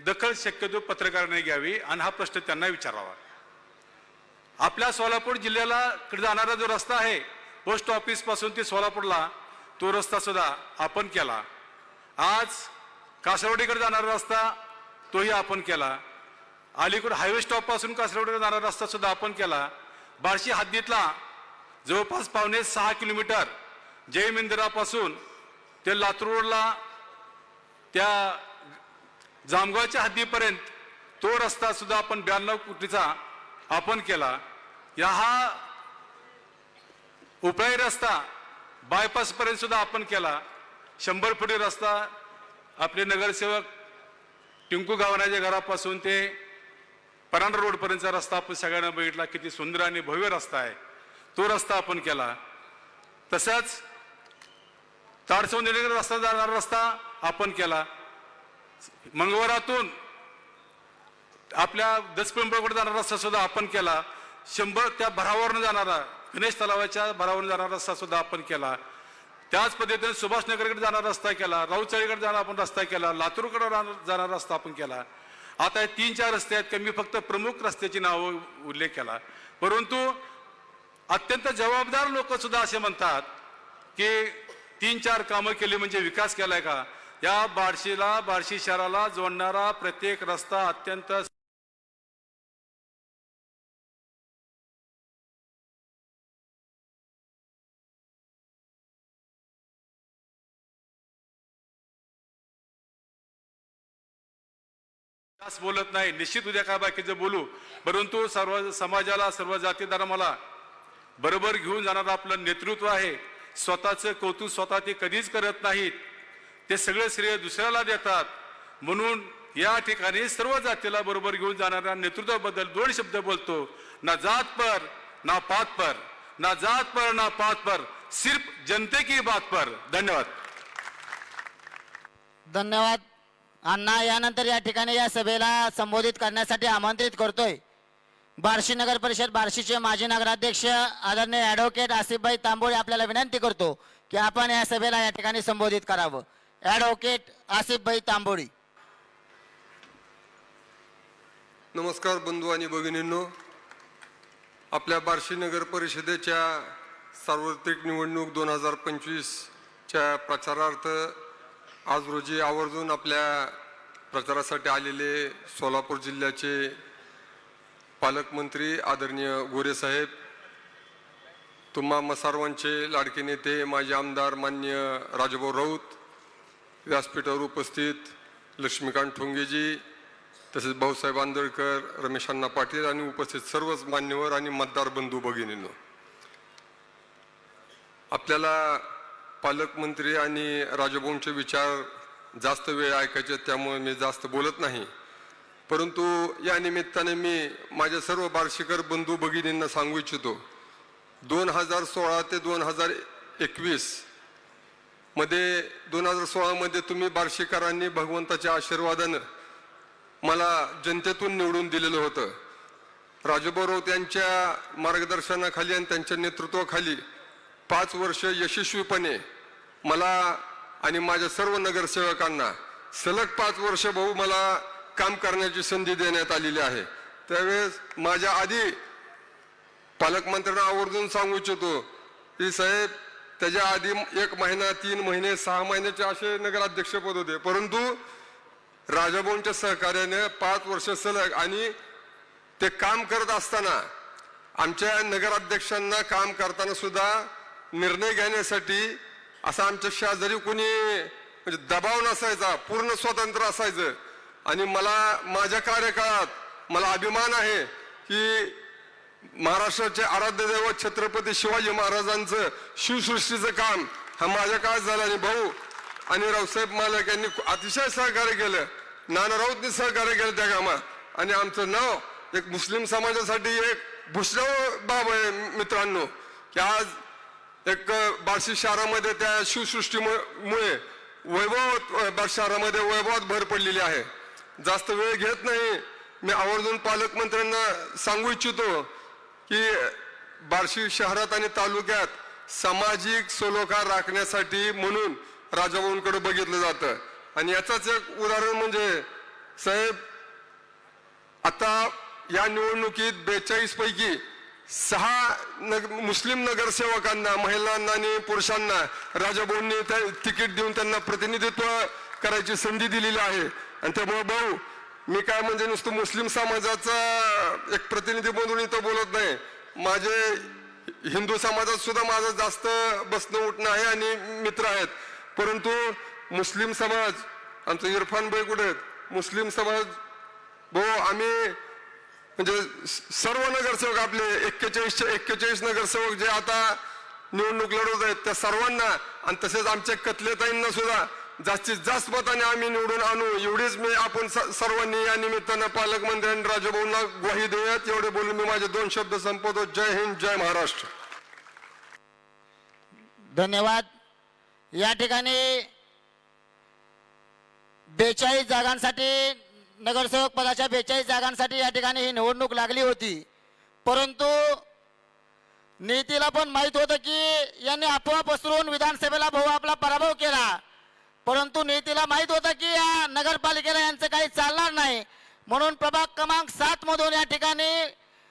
दखल शक्यतो पत्रकारांनी घ्यावी आणि हा प्रश्न त्यांना विचारावा. आपल्या सोलापूर जिल्ह्याला कडे जाणारा जो रस्ता आहे पोस्ट ऑफिस पासून ते सोलापूरला, तो रस्ता सुद्धा आपण केला. आज कासरवाडीकडे जाणारा रस्ता तोही आपण केला. अलीकडे हायवे स्टॉप पासून कासरवाडीकडे जाणारा रस्ता सुद्धा आपण केला. बार्शी हद्दीतला जवळपास 5.5 किलोमीटर जय मंदिरापासून ते लातूर रोडला त्या जामगावच्या हद्दीपर्यंत तो रस्ता सुद्धा आपण 92 कोटीचा आपण केला. या हा उपळाई रस्ता बायपास पर्यंत सुद्धा आपण केला. 100 फुटी रस्ता आपले नगरसेवक टिंकू गावण्याच्या घरापासून ते परांडा रोडपर्यंतचा रस्ता आपण सगळ्यांना बघितला, किती सुंदर आणि भव्य रस्ता आहे, तो रस्ता आपण केला. तसंच ताडसौंदर्य रस्ता जाणारा रस्ता आपण केला. मंगळवारातून आपल्या दसपिंपळकडे जाणारा रस्ता सुद्धा आपण केला. 100 त्या भरावरून जाणारा गणेश तलावाच्या भरावरून जाणारा रस्ता सुद्धा आपण केला. त्याच पद्धतीने सुभाषनगरकडे जाणारा रस्ता केला, राऊतचाळीकडे जाणारा आपण रस्ता केला, लातूरकडे जाणारा रस्ता आपण केला. आता हे 3-4 रस्ते आहेत की मी फक्त प्रमुख रस्त्याची नावं उल्लेख केला. परंतु अत्यंत जबाबदार लोक सुद्धा असे म्हणतात की 3-4 कामं केली म्हणजे विकास केलाय का? या बार्शी शहराला जोडणारा प्रत्येक रस्ता अत्यंत बोलत नाही. निश्चित उद्या काय बाकीचं बोलू, परंतु सर्व समाजाला, सर्व जाती धर्माला बरोबर घेऊन जाणारं आपलं नेतृत्व आहे. स्वतःचं कौतुक स्वतः ते कधीच करत नाहीत, ते सगळे श्रेय दुसऱ्याला देतात. म्हणून या ठिकाणी सर्व जातीला बरोबर घेऊन जाणाऱ्या नेतृत्वाबद्दल 2 शब्द बोलतो. ना जात पर ना पात पर, ना जात पर ना पात पर, सिर्फ जनते की बात पर. धन्यवाद. धन्यवाद अण्णा. यानंतर या ठिकाणी या सभेला संबोधित करण्यासाठी आमंत्रित करतोय बार्शी नगर परिषद बार्शीचे माजी नगराध्यक्ष आदरणीय ॲडव्होकेट आसिफभाई तांबोळी. आपल्याला विनंती करतो की आपण या सभेला या ठिकाणी संबोधित करावं. ॲडव्होकेट आसिफभाई तांबोळी. नमस्कार बंधू आणि भगिनींनो. आपल्या बार्शी नगर परिषदेच्या सार्वत्रिक निवडणूक 2025च्या प्रचारार्थ आज रोजी आवर्जून आपल्या प्रचारासाठी आलेले सोलापूर जिल्ह्याचे पालकमंत्री आदरणीय गोरे साहेब, तुम्हा सर्वांचे लाडके नेते माजी आमदार माननीय राजाभाऊ राऊत, व्यासपीठावर उपस्थित लक्ष्मीकांत ठोंगेजी, तसेच भाऊसाहेब आंदळकर, रमेश अण्णा पाटील आणि उपस्थित सर्वच मान्यवर आणि मतदार बंधू भगिनींनो, आपल्याला पालकमंत्री आणि राजाभाऊंचे विचार जास्त वेळ ऐकायचे, त्यामुळे मी जास्त बोलत नाही. परंतु या निमित्ताने मी माझ्या सर्व बार्शीकर बंधू भगिनींना सांगू इच्छितो, 2016 ते 2021 मध्ये 2016 मध्ये तुम्ही बार्शीकरांनी भगवंताच्या आशीर्वादानं मला जनतेतून निवडून दिलेलं होतं. राजाभाऊ राऊत यांच्या मार्गदर्शनाखाली आणि त्यांच्या नेतृत्वाखाली 5 वर्ष यशस्वीपणे मला आणि माझ्या सर्व नगरसेवकांना सलग 5 वर्ष भाऊ मला काम करण्याची संधी देण्यात आलेली आहे. त्यावेळेस माझ्या आधी पालकमंत्र्यांना आवर्जून सांगू इच्छितो की साहेब, त्याच्या आधी 1 महिना, 3 महिने, 6 महिन्याचे असे नगराध्यक्षपद होते, परंतु राजाभाऊंच्या सहकार्याने 5 वर्ष सलग आणि ते काम करत असताना आमच्या नगराध्यक्षांना काम करताना सुद्धा निर्णय घेण्यासाठी असा आमच्या शेजारी कोणी म्हणजे दबाव नसायचा, पूर्ण स्वतंत्र असायचं. आणि मला माझ्या कार्यकाळात मला अभिमान आहे की महाराष्ट्राचे आराध्य दैवत छत्रपती शिवाजी महाराजांचं शिवसृष्टीचं काम हा माझ्या काळात झालं. आणि भाऊ आणि रावसाहेब मालक यांनी अतिशय सहकार्य केलं, नाना राऊतनी सहकार्य केलं त्या कामात. आणि आमचं नाव एक मुस्लिम समाजासाठी एक भूषणाव बाब आहे मित्रांनो, की आज एक बार्शी शहरामध्ये त्या शिवसृष्टीमुळे वैभव शहरामध्ये वैभवात भर पडलेली आहे. जास्त वेळ घेत नाही, मी आवर्जून पालकमंत्र्यांना सांगू इच्छितो की बार्शी शहरात आणि तालुक्यात सामाजिक सलोखा राखण्यासाठी म्हणून राजाभाऊंकडे बघितलं जातं. आणि याचाच एक उदाहरण म्हणजे साहेब, आता या निवडणुकीत 42 पैकी 6 मुस्लिम नगरसेवकांना, महिलांना आणि पुरुषांना राजाभाऊंनी तिकीट देऊन त्यांना प्रतिनिधित्व करायची संधी दिलेली आहे. आणि त्यामुळे भाऊ, मी काय म्हणजे नुसतं मुस्लिम समाजाचा एक प्रतिनिधी म्हणून इथं बोलत नाही, माझे हिंदू समाजात सुद्धा माझं जास्त बसणं उठणं आहे आणि मित्र आहेत. परंतु मुस्लिम समाज, आमचं इरफान भाई कुठे आहेत, मुस्लिम समाज भाऊ, आम्ही म्हणजे सर्व नगरसेवक आपले 41 नगरसेवक जे आता निवडणूक लढवत आहेत त्या सर्वांना, आणि तसेच आमच्या कतलेताईंना सुद्धा जास्तीत जास्त मताने आम्ही निवडून आणू एवढीच मी आपण सर्वांनी या निमित्तानं पालकमंत्री आणि राजभवनला ग्वाही देऊयात. एवढे बोलून मी माझे 2 शब्द संपवतो. जय हिंद, जय महाराष्ट्र. धन्यवाद. या ठिकाणी 42 जागांसाठी नगरसेवक पदाच्या 42 जागांसाठी या ठिकाणी ही निवडणूक लागली होती. परंतु नीतीला पण माहित होतं की यांनी अफवा पसरवून विधानसभेला आपला पराभव केला. परंतु नीतीला माहित होतं की या नगरपालिकेला यांचं काही चालणार नाही. म्हणून प्रभाग क्रमांक 7 मधून या ठिकाणी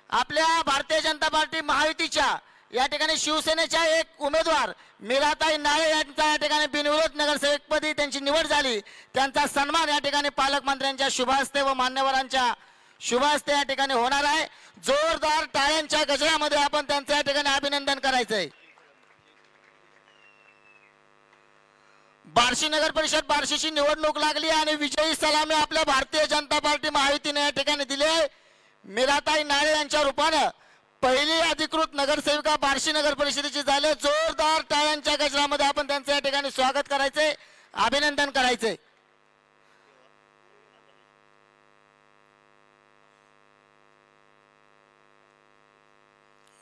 आपल्या भारतीय जनता पार्टी महायुतीच्या या ठिकाणी शिवसेनेच्या एक उमेदवार मीराताई नाळे यांचा या ठिकाणी बिनविरोध नगरसेवकपदी त्यांची निवड झाली. त्यांचा सन्मान या ठिकाणी पालकमंत्र्यांच्या शुभ हस्ते व मान्यवरांच्या शुभ हस्ते या ठिकाणी होणार आहे. जोरदार टाळ्यांच्या गजरामध्ये आपण त्यांचं या ठिकाणी अभिनंदन करायचंय. बार्शी नगर परिषद बार्शीची निवडणूक लागली आणि विजयी सलामी आपल्या भारतीय जनता पार्टी महायुतीने या ठिकाणी दिले. मीराताई नाळे यांच्या रूपानं पहिली अधिकृत नगरसेविका बार्शी नगर परिषदेची झाले. जोरदार टाळ्यांच्या गजरामध्ये आपण त्यांचं या ठिकाणी स्वागत करायचंय, अभिनंदन करायचंय.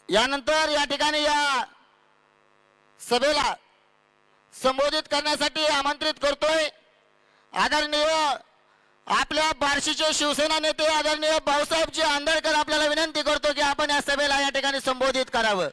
यानंतर या ठिकाणी या सभेला संबोधित करण्यासाठी आमंत्रित करतोय आदरणीय आपल्या बार्शीचे शिवसेना नेते आदरणीय भाऊसाहेबजी आंदळकर. आपल्याला विनंती करतो की आपण या सभेला या ठिकाणी संबोधित करावं.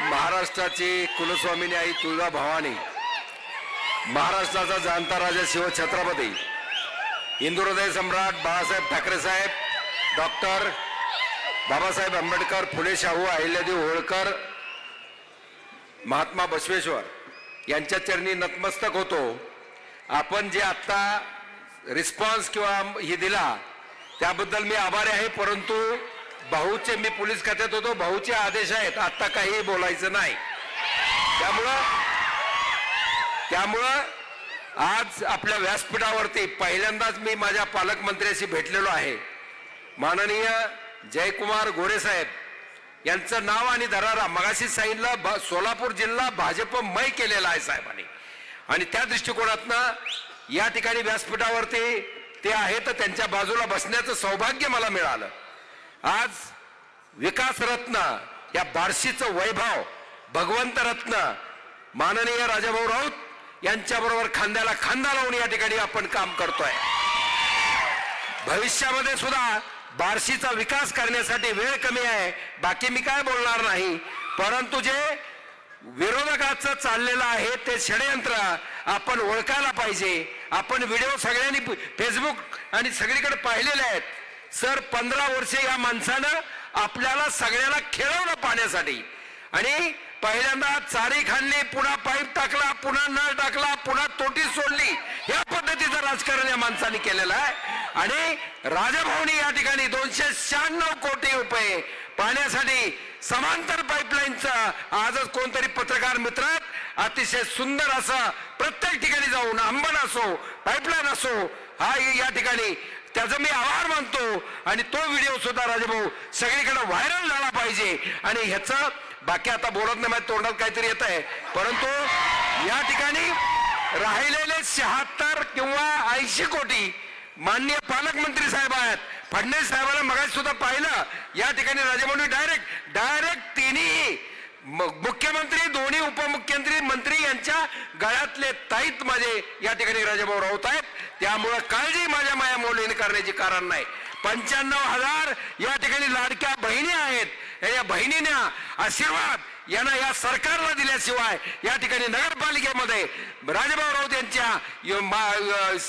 महाराष्ट्राची कुलस्वामिनी आई तुळजा भवानी, महाराष्ट्राचा जाणता राजा शिव छत्रपती, हिंदुहृदय सम्राट बाळासाहेब ठाकरे साहेब, डॉक्टर बाबासाहेब आंबेडकर, फुले शाहू अहिल्यादेवी होळकर, महात्मा बसवेश्वर यांच्या चरणी नतमस्तक होतो. आपण जे आत्ता रिस्पॉन्स किंवा हे दिला त्याबद्दल मी आभारी आहे. परंतु भाऊचे, मी पोलीस खात्यात होतो, भाऊचे आदेश आहेत आता काही बोलायचं नाही. त्यामुळं आज आपल्या व्यासपीठावरती पहिल्यांदाच मी माझ्या पालकमंत्र्याशी भेटलेलो आहे. माननीय जयकुमार गोरे साहेब यांचं नाव आणि दरारा मगाशी सांगितलं, सोलापूर जिल्हा भाजपमय केलेला आहे साहेबांनी, आणि त्या दृष्टिकोनातनं या ठिकाणी व्यासपीठावरती ते आहे तर त्यांच्या बाजूला बसण्याचं सौभाग्य मला मिळालं. आज विकास रत्न या बार्शीचं वैभव, भगवंत रत्न माननीय राजाभाऊ राऊत यांच्याबरोबर खांद्याला खांदा लावून या ठिकाणी आपण काम करतोय. भविष्यामध्ये सुद्धा बार्शीचा विकास करण्यासाठी वेळ कमी आहे, बाकी मी काय बोलणार नाही. परंतु जे विरोधकाचं चाललेलं आहे ते षडयंत्र आपण ओळखायला पाहिजे. आपण व्हिडिओ सगळ्यांनी फेसबुक आणि सगळीकडे पाहिलेले आहेत. सर 15 वर्षे या माणसानं आपल्याला सगळ्याला खेळवलं पाण्यासाठी, आणि पहिल्यांदा चारी खाल्ली, पुन्हा पाईप टाकला, पुन्हा नळ टाकला, पुन्हा तोटी सोडली, या पद्धतीचं राजकारण या माणसाने केलेलं आहे. आणि राजाभाऊनी या ठिकाणी 296 कोटी रुपये पाण्यासाठी समांतर पाईपलाईनचं, आजच कोणतरी पत्रकार मित्र अतिशय सुंदर असं प्रत्येक ठिकाणी जाऊन अंबन असो पाईपलाईन असो हा या ठिकाणी त्याचा मी आभार मानतो. आणि तो व्हिडिओ सुद्धा राजाभाऊ सगळीकडे व्हायरल झाला पाहिजे. आणि ह्याचं बाकी आता बोलत नाही, माझ्या तोंडात काहीतरी येत आहे, परंतु या ठिकाणी राहिलेले 76 किंवा 80 कोटी माननीय पालकमंत्री साहेब आहेत. फडणवीस साहेबांना मगाशी सुद्धा पाहिलं या ठिकाणी राजाभाऊंनी डायरेक्ट तिन्ही मुख्यमंत्री, दोन्ही उपमुख्यमंत्री, मंत्री यांच्या गळ्यातले ताईत माझे या ठिकाणी राजाभाऊ राऊत आहेत. त्यामुळं काळजी माझ्या माया मोलीने करण्याची कारण नाही. 95,000 या ठिकाणी लाडक्या बहिणी आहेत. या बहिणींना आशीर्वाद यांना या सरकारला दिल्याशिवाय या ठिकाणी नगरपालिकेमध्ये राजाभाऊ राऊत यांच्या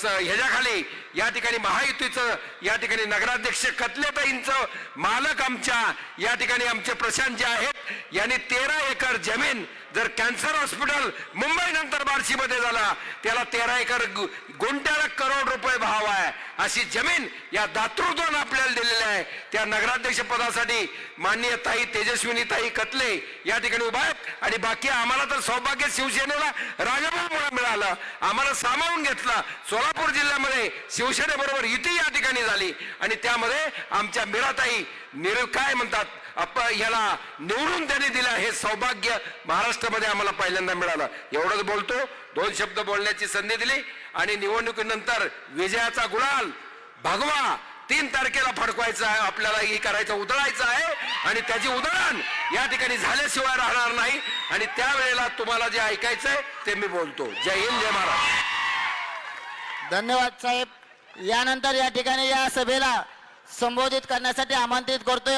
ह्याच्याखाली या ठिकाणी महायुतीचं या ठिकाणी नगराध्यक्ष कतलेताईंचं मालक आमच्या या ठिकाणी आमचे प्रशांत जे आहेत यांनी 13 एकर जमीन जर कॅन्सर हॉस्पिटल मुंबई नंतर बार्शीमध्ये झाला, त्याला 13 एकर गुंठ्याला करोड रुपये भाव आहे. अशी जमीन या दातृत्वानं आपल्याला दिलेली आहे. त्या नगराध्यक्ष पदासाठी माननीय ताई तेजस्विनी ताई कतले या ठिकाणी उभा आहेत आणि बाकी आम्हाला तर सौभाग्य शिवसेनेला राजाभाऊमुळे मिळालं. आम्हाला सामावून घेतलं. सोलापूर जिल्ह्यामध्ये शिवसेनेबरोबर युती या ठिकाणी झाली आणि त्यामध्ये आमच्या मीराताई काय म्हणतात याला निवडून त्यांनी दिलं. हे सौभाग्य महाराष्ट्रामध्ये आम्हाला पहिल्यांदा मिळालं. एवढंच बोलतो. 2 शब्द बोलण्याची संधी दिली आणि निवडणुकीनंतर विजयाचा गुलाल भगवा 3 तारखेला फडकवायचा आहे. आपल्याला हे करायचं, उधळायचं आहे आणि त्याची उधळण या ठिकाणी झाल्याशिवाय राहणार नाही. आणि त्यावेळेला तुम्हाला जे ऐकायचंय ते मी बोलतो. जय हिंद, जय महाराष्ट्र. धन्यवाद साहेब. यानंतर या ठिकाणी या सभेला संबोधित करण्यासाठी आमंत्रित करतोय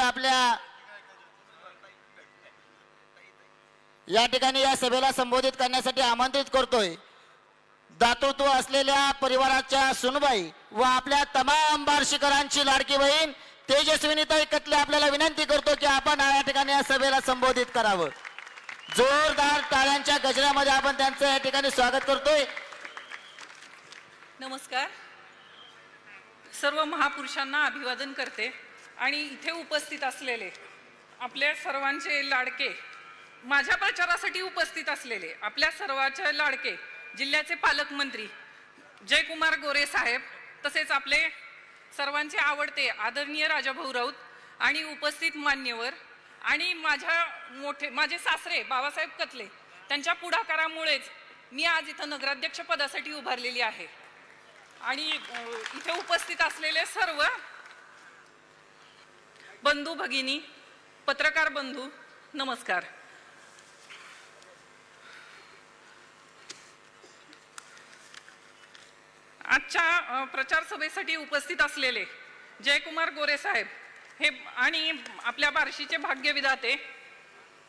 या सभेला संबोधित करण्यासाठी आमंत्रित करतोय दातृत्व असलेल्या परिवाराच्या सुनबाई व आपल्या तमाम बार्शीकरांची लाडकी बहीण तेजस्विनीताई कतले आपल्याला विनंती करतो की आपण या ठिकाणी या सभेला संबोधित करावं. जोरदार टाळ्यांच्या गजरामध्ये आपण त्यांचं या ठिकाणी स्वागत करतोय. नमस्कार. सर्व महापुरुषांना अभिवादन करते आणि इथे उपस्थित असलेले आपल्या सर्वांचे लाडके, माझ्या प्रचारासाठी उपस्थित असलेले आपल्या सर्वांचे लाडके जिल्ह्याचे पालकमंत्री जयकुमार गोरे साहेब, तसेच आपले सर्वांचे आवडते आदरणीय राजाभाऊ राऊत आणि उपस्थित मान्यवर आणि माझे सासरे बाबासाहेब कतले, त्यांच्या पुढाकारामुळेच मी आज इथं नगराध्यक्ष पदासाठी उभारलेली आहे. आणि इथे उपस्थित असलेले सर्व बंधू भगिनी, पत्रकार बंधू, नमस्कार. आजच्या प्रचार सभेसाठी उपस्थित असलेले जयकुमार गोरे साहेब हे आणि आपल्या बार्शीचे भाग्यविधाते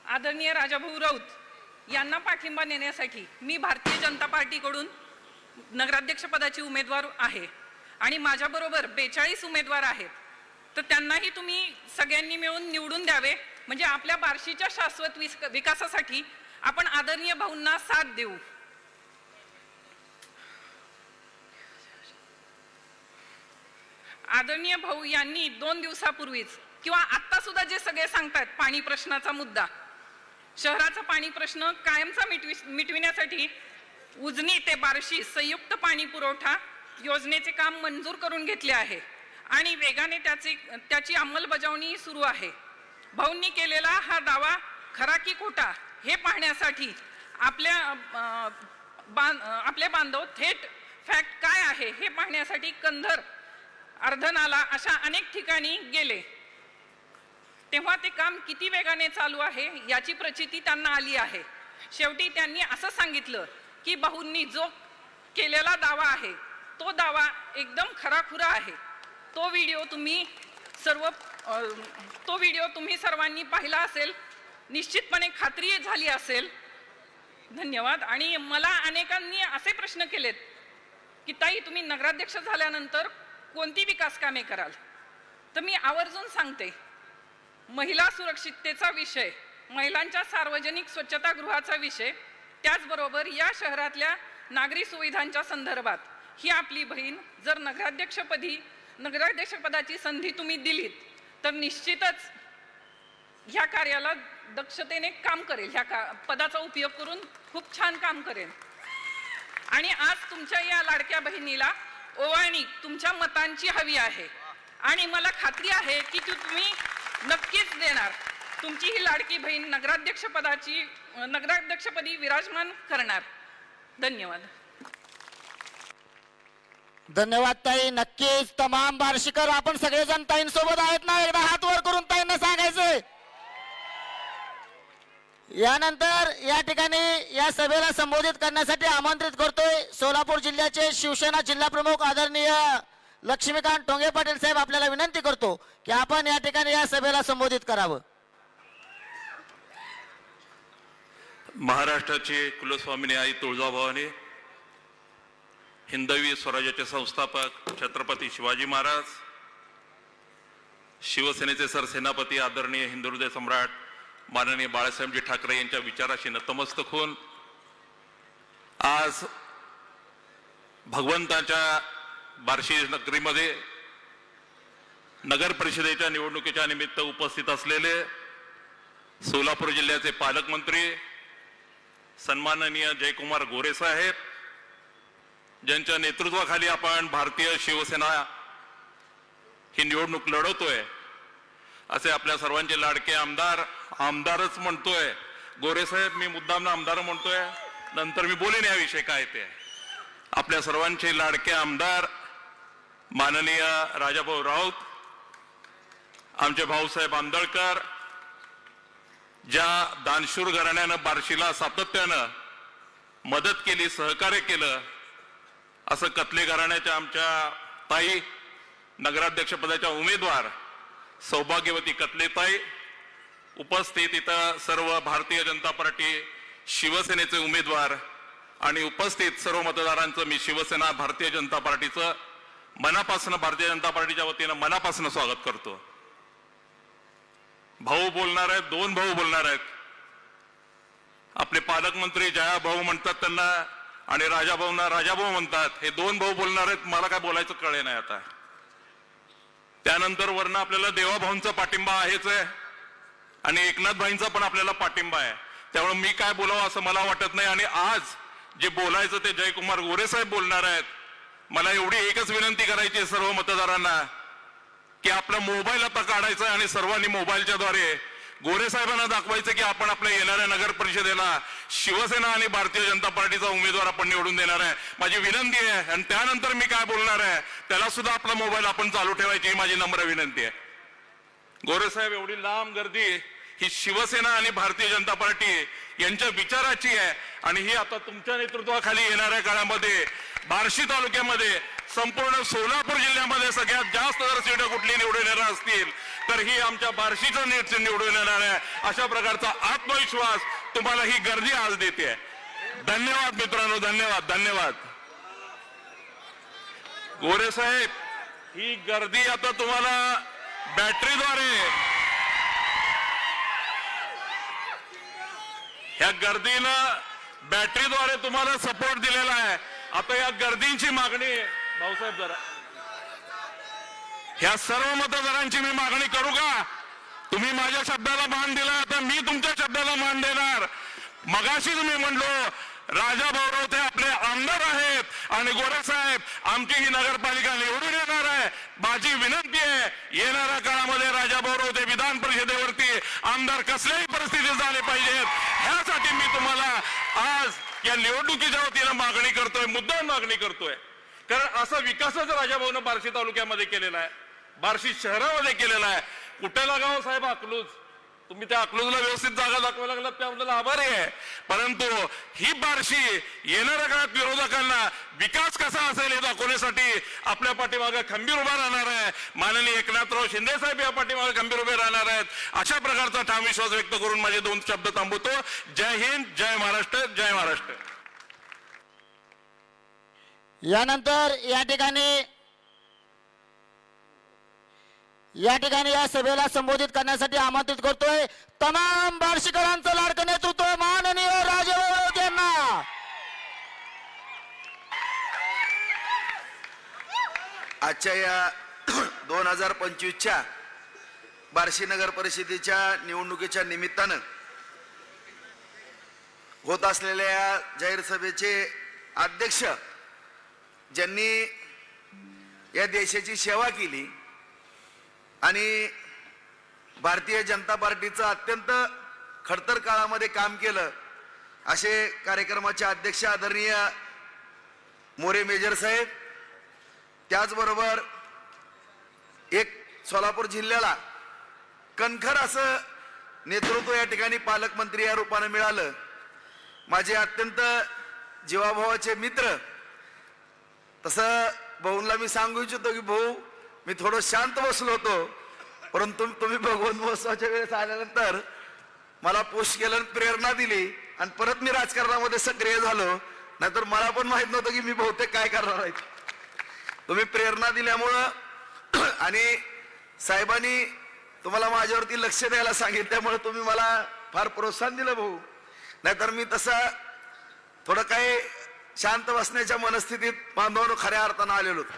आदरणीय राजाभाऊ राऊत यांना पाठिंबा देण्यासाठी मी भारतीय जनता पार्टीकडून नगराध्यक्ष पदाची उमेदवार आहे आणि माझ्याबरोबर 42 उमेदवार आहेत. तर त्यांनाही तुम्ही सगळ्यांनी मिळून निवडून द्यावे, म्हणजे आपल्या बार्शीच्या शाश्वत विकासासाठी आपण आदरणीय भाऊंना साथ देऊ. आदरणीय भाऊ यांनी 2 दिवसापूर्वीच किंवा आता सुद्धा जे सगळे सांगतात पाणी प्रश्नाचा मुद्दा, शहराचा पाणी प्रश्न कायमचा मिटविण्यासाठी उजनी ते बार्शी संयुक्त पाणी पुरवठा योजनेचे काम मंजूर करून घेतले आहे आणि वेगाने त्याची अंमलबजावणी सुरू आहे. भाऊंनी केलेला हा दावा खरा की खोटा हे पाहण्यासाठी आपले बांधव थेट फॅक्ट काय आहे हे पाहण्यासाठी कंधर, अर्धनाला अशा अनेक ठिकाणी गेले. तेव्हा ते काम किती वेगाने चालू आहे याची प्रचिती त्यांना आली आहे. शेवटी त्यांनी असं सांगितलं की भाऊंनी जो केलेला दावा आहे तो दावा एकदम खराखुरा आहे. तो व्हिडिओ तुम्ही सर्वांनी पाहिला असेल, निश्चितपणे खात्री झाली असेल. धन्यवाद. आणि मला अनेकांनी असे प्रश्न केलेत की ताई तुम्ही नगराध्यक्ष झाल्यानंतर कोणती विकास कामे कराल? तर मी आवर्जून सांगते, महिला सुरक्षिततेचा विषय, महिलांच्या सार्वजनिक स्वच्छतागृहाचा विषय, त्याचबरोबर या शहरातल्या नागरी सुविधांच्या संदर्भात ही आपली बहीण जर नगराध्यक्ष पदाची संधी तुम्ही दिलीत तर निश्चितच ह्या कार्याला दक्षतेने काम करेल, ह्या पदाचा उपयोग करून खूप छान काम करेल. आणि आज तुमच्या या लाडक्या बहिणीला ओवाळणी तुमच्या मतांची हवी आहे आणि मला खात्री आहे की तुम्ही नक्कीच देणार. तुमची ही लाडकी बहीण नगराध्यक्षपदी विराजमान करणार. धन्यवाद. धन्यवाद ताई. नक्कीच तमाम बार्शीकर आपण सगळेजण ताईंसोबत आहेत ना? एकदा हात वर करून ताईंना सांगायचंय. यानंतर या ठिकाणी या सभेला संबोधित करण्यासाठी आमंत्रित करतोय सोलापूर जिल्ह्याचे शिवसेना जिल्हा प्रमुख आदरणीय लक्ष्मीकांत टोंगे पाटील साहेब. आपल्याला विनंती करतो की आपण या ठिकाणी या सभेला संबोधित करावं. महाराष्ट्राचे कुलस्वामिनी आई तुळजाभवानी, हिंदवी स्वराज्याचे संस्थापक छत्रपती शिवाजी महाराज, शिवसेनेचे सरसेनापती आदरणीय हिंदुहृदय सम्राट माननीय बाळासाहेबजी ठाकरे यांच्या विचाराशी नतमस्तक होऊन आज भगवंताच्या बार्शी नगरीमध्ये नगर परिषदेच्या निवडणुकीच्या निमित्त उपस्थित असलेले सोलापूर जिल्ह्याचे पालकमंत्री सन्माननीय जयकुमार गोरे साहेब, ज्यांच्या नेतृत्वाखाली आपण भारतीय शिवसेना ही निवडणूक लढवतोय, असे आपल्या सर्वांचे लाडके आमदारच म्हणतोय गोरे साहेब, मी मुद्दाम आमदार म्हणतोय, नंतर मी बोलेन याविषयी काय ते. आपल्या सर्वांचे लाडके आमदार माननीय राजाभाऊ राऊत, आमचे भाऊसाहेब आंदळकर, ज्या दानशूर घराण्यानं बार्शीला सातत्यानं मदत केली, सहकार्य केलं, असं कतले घराण्याच्या आमच्या ताई, नगराध्यक्षपदाच्या उमेदवार सौभाग्यवती कतलेताई, उपस्थित इथं सर्व भारतीय जनता पार्टी शिवसेनेचे उमेदवार आणि उपस्थित सर्व मतदारांचं मी शिवसेना भारतीय जनता पार्टीचं मनापासून, भारतीय जनता पार्टीच्या वतीनं मनापासून स्वागत करतो. भाऊ बोलणार आहेत, दोन भाऊ बोलणार आहेत. आपले पालकमंत्री जया भाऊ म्हणतात त्यांना आणि राजाभाऊंना राजाभाऊ म्हणतात. हे दोन भाऊ बोलणार आहेत. मला काय बोलायचं कळे नाही आता. त्यानंतर वरनं आपल्याला देवाभाऊंचा पाठिंबा आहेच आहे आणि एकनाथ भाईंचा पण आपल्याला पाठिंबा आहे. त्यामुळे मी काय बोलावं असं मला वाटत नाही. आणि आज जे बोलायचं ते जयकुमार गोरे साहेब बोलणार आहेत. मला एवढी एकच विनंती करायची आहे सर्व मतदारांना की आपला मोबाईल आता काढायचा आणि सर्वांनी मोबाईलच्या द्वारे गोरे साहेबांना दाखवायचं की आपण आपल्या येणाऱ्या नगर परिषदेला शिवसेना आणि भारतीय जनता पार्टीचा उमेदवार आपण निवडून देणार आहे. माझी विनंती आहे. आणि त्यानंतर मी काय बोलणार आहे त्याला सुद्धा आपला मोबाईल आपण चालू ठेवायची ही माझी नम्र विनंती आहे. गोरे साहेब, एवढी लांब गर्दी ही शिवसेना आणि भारतीय जनता पार्टी यांच्या विचाराची आहे आणि ही आता तुमच्या नेतृत्वाखाली येणाऱ्या काळामध्ये बार्शी तालुक्यामध्ये संपूर्ण सोलापूर जिल्ह्यामध्ये सगळ्यात जास्त जर सीट कुठली निवडून येणार असतील तर ही आमच्या बार्शीचं नीट निवडून येणार आहे. अशा प्रकारचा आत्मविश्वास तुम्हाला ही गर्दी आज देते. धन्यवाद मित्रांनो, धन्यवाद धन्यवाद. गोरे साहेब, ही गर्दी आता तुम्हाला बॅटरीद्वारे, ह्या गर्दीनं बॅटरीद्वारे तुम्हाला सपोर्ट दिलेला आहे. आता या गर्दींची मागणी, भाऊसाहेब जरा, ह्या सर्व मतदारांची मी मागणी करू का? तुम्ही माझ्या शब्दाला मान दिला, आता मी तुमच्या शब्दाला मान देणार. मगाशीच मी म्हणलो राजाभाऊ राऊत हे आपले आमदार आहेत आणि गोरे साहेब आमची ही नगरपालिका निवडून येणार आहे. माझी विनंती आहे, येणाऱ्या काळामध्ये राजाभाऊ राऊत हे विधान परिषदेवरती आमदार कसल्याही परिस्थितीत झाले पाहिजेत. ह्यासाठी मी तुम्हाला आज या निवडणुकीच्या वतीनं मागणी करतोय, मुद्दाम मागणी करतोय. कारण असा विकासच राजाभाऊनं बार्शी तालुक्यामध्ये केलेला आहे, बार्शी शहरामध्ये केलेला आहे. कुठे लागावं साहेब? अकलूज. तुम्ही त्या अकलूजला व्यवस्थित जागा दाखवायला लागलात त्याबद्दल आभारी आहे. परंतु ही बार्शी येणाऱ्या काळात विरोधकांना विकास कसा असेल हे दाखवण्यासाठी आपल्या पाठीमागे खंबीर उभा राहणार आहे. माननीय एकनाथराव शिंदे साहेब या पाठीमागे खंबीर उभे राहणार आहेत. अशा प्रकारचा ठाम विश्वास व्यक्त करून माझे दोन शब्द थांबवतो. जय हिंद, जय महाराष्ट्र, जय महाराष्ट्र. यानंतर या ठिकाणी या सभेला संबोधित करण्यासाठी आमंत्रित करतोय तमाम बार्शीकरांचं लाडकं नेतृत्व माननीय राजाभाऊ राऊत यांना. आजच्या या 2025च्या बार्शी नगर परिषदेच्या निवडणुकीच्या निमित्तानं होत असलेल्या या जाहीर सभेचे अध्यक्ष, ज्यांनी या देशाची सेवा केली आणि भारतीय जनता पार्टीचं अत्यंत खडतर काळामध्ये काम केलं, असे कार्यक्रमाचे अध्यक्ष आदरणीय मोरे मेजर साहेब, त्याचबरोबर एक सोलापूर जिल्ह्याला कणखर असं नेतृत्व या ठिकाणी पालकमंत्री या रूपाने मिळालं. माझे अत्यंत जीवाभावाचे मित्र. तसं भाऊंना मी सांगू इच्छितो की भाऊ, मी थोडं शांत बसलो होतो, परंतु तुम्ही भगवंत महोत्सवाच्या वेळेस आल्यानंतर मला पुश केलं, प्रेरणा दिली आणि परत मी राजकारणामध्ये सक्रिय झालो. नाहीतर मला पण माहित नव्हतं की मी बहुतेक काय करणार आहे. तुम्ही प्रेरणा दिल्यामुळं आणि साहेबांनी तुम्हाला माझ्यावरती लक्ष द्यायला सांगितल्यामुळे तुम्ही मला फार प्रोत्साहन दिलं भाऊ, नाहीतर मी तसं थोडं काही शांत बसण्याच्या मनस्थितीत बांधवांनो खऱ्या अर्थानं आलेलो होतो.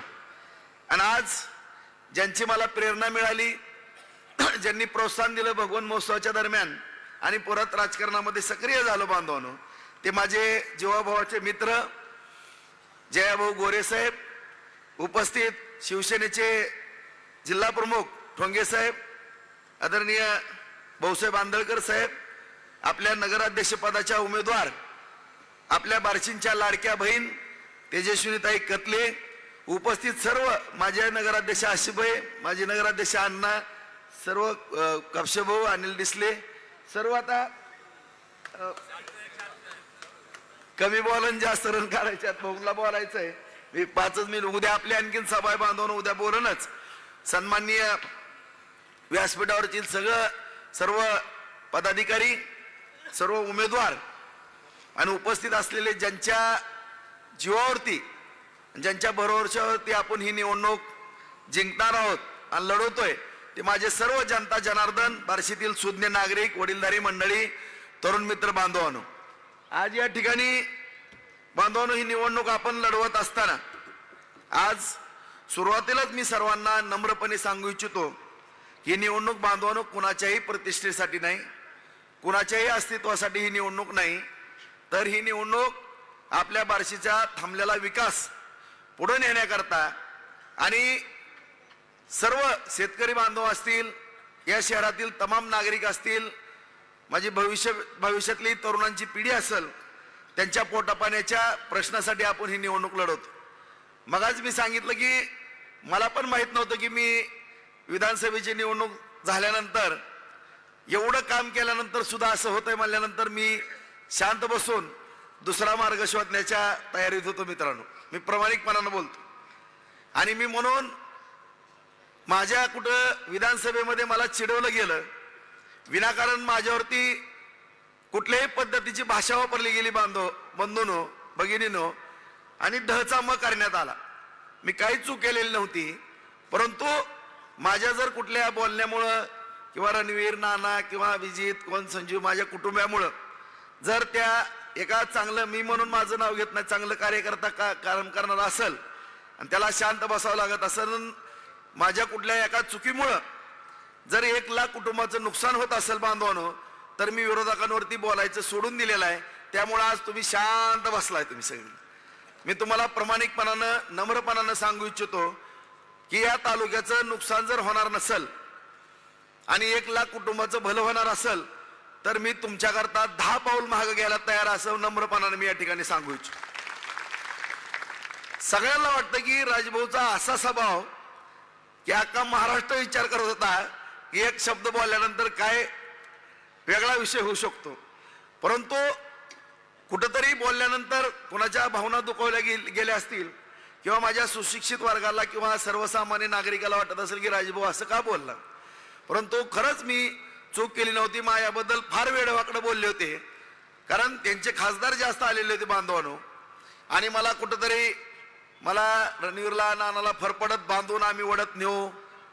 आणि आज ज्यांची मला प्रेरणा मिळाली, ज्यांनी प्रोत्साहन दिलं भगवान महोत्सवाच्या दरम्यान आणि परत राजकारणामध्ये सक्रिय झालो बांधवांनो, ते माझे जीवाभावाचे मित्र जयाभाऊ गोरे साहेब, उपस्थित शिवसेनेचे जिल्हा प्रमुख ठोंगे साहेब, आदरणीय भाऊसाहेब आंदळकर साहेब, आपल्या नगराध्यक्ष पदाच्या उमेदवार, आपल्या बार्शींच्या लाडक्या बहीण तेजस्विनीताई कतले, उपस्थित सर्व माझे नगराध्यक्ष आशिफभाई, माझे नगराध्यक्ष अण्णा, सर्व कापशेभाऊ, अनिल डिसले, सर्व. आता कमी बॉलन जास्त रन काढायच्यात, भाऊला बोलायचंय, मी 5 मिनिट. उद्या आपल्या आणखीन सभा बांधवून उद्या बोलणच. सन्माननीय व्यासपीठावरची सर्व पदाधिकारी, सर्व उमेदवार आणि उपस्थित असलेले ज्यांच्या जीवावरती, ज्यांच्या भरोश्यावरती आपण ही निवडणूक जिंकणार आहोत आणि लढवतोय, ते माझे सर्व जनता जनार्दन, बार्शीतील सुज्ञ नागरिक, वडीलधारी मंडळी, तरुण मित्र बांधवांनो, आज या ठिकाणी बांधवांनो ही निवडणूक आपण लढवत असताना आज सुरुवातीलाच मी सर्वांना नम्रपणे सांगू इच्छितो की ही निवडणूक बांधवांनो कुणाच्याही प्रतिष्ठेसाठी नाही, कुणाच्याही अस्तित्वासाठी ही निवडणूक नाही, तर ही निवडणूक आपल्या बार्शीचा थांबलेला विकास पुढे नेण्याकरता आणि सर्व शेतकरी बांधव असतील, या शहरातील तमाम नागरिक असतील, माझी भविष्यातली तरुणांची पिढी असेल, त्यांच्या पोटापाण्याच्या प्रश्नासाठी आपण ही निवडणूक लढवतो. मगाच मी सांगितलं की मला पण माहित नव्हतं की मी विधानसभेची निवडणूक झाल्यानंतर एवढं काम केल्यानंतर सुद्धा असं होतंय म्हणल्यानंतर मी शांत बसून दुसरा मार्ग शोधण्याच्या तयारीत होतो. मित्रांनो, मी प्रामाणिकपणानं बोलतो. आणि मी म्हणून माझ्या कुठं विधानसभेमध्ये मला चिडवलं गेलं, विनाकारण माझ्यावरती कुठल्याही पद्धतीची भाषा वापरली गेली बंधूंनो, भगिनीनो, आणि ढहचाम करण्यात आला. मी काही चूक केलेली नव्हती, परंतु माझ्या जर कुठल्या बोलण्यामुळं किंवा रणवीर, नाना किंवा विजित, कोण संजीव, माझ्या कुटुंबामुळं जर त्या एका चांगलं, मी म्हणून माझं नाव घेत नाही, चांगलं कार्यकर्ता काम करणारा असेल आणि त्याला शांत बसावं लागत असेल, माझ्या कुठल्या एका चुकीमुळं जर 1 लाख कुटुंबाचं नुकसान होत असेल बांधवानो, तर मी विरोधकांवरती बोलायचं सोडून दिलेलं आहे. त्यामुळे आज तुम्ही शांत बसलाय. तुम्ही सगळी, मी तुम्हाला प्रामाणिकपणानं, नम्रपणानं सांगू इच्छितो की या तालुक्याचं नुकसान जर होणार नसेल आणि 1 लाख कुटुंबाचं भलं होणार असेल, तर मी तुमच्याकरता 10 पाऊल मागे घ्यायला तयार, असं नम्रपणानं मी या ठिकाणी सांगू इच्छितो. सगळ्यांना वाटतं की राजभाऊचा असा स्वभाव की अख्खा महाराष्ट्र विचार करत होता की एक शब्द बोलल्यानंतर काय वेगळा विषय होऊ शकतो, परंतु कुठंतरी बोलल्यानंतर कोणाच्या भावना दुखावल्या गेल्या असतील किंवा माझ्या सुशिक्षित वर्गाला किंवा सर्वसामान्य नागरिकाला वाटत असेल की राजभाऊ असं का बोलला, परंतु खरंच मी चूक केली नव्हती. माझ्याबद्दल फार वेडवाकडं बोलले होते, कारण त्यांचे खासदार जास्त आलेले होते बांधवानो, आणि मला कुठंतरी रणवीरला, नानाला फरफडत बांधून आम्ही ओढत नेऊ,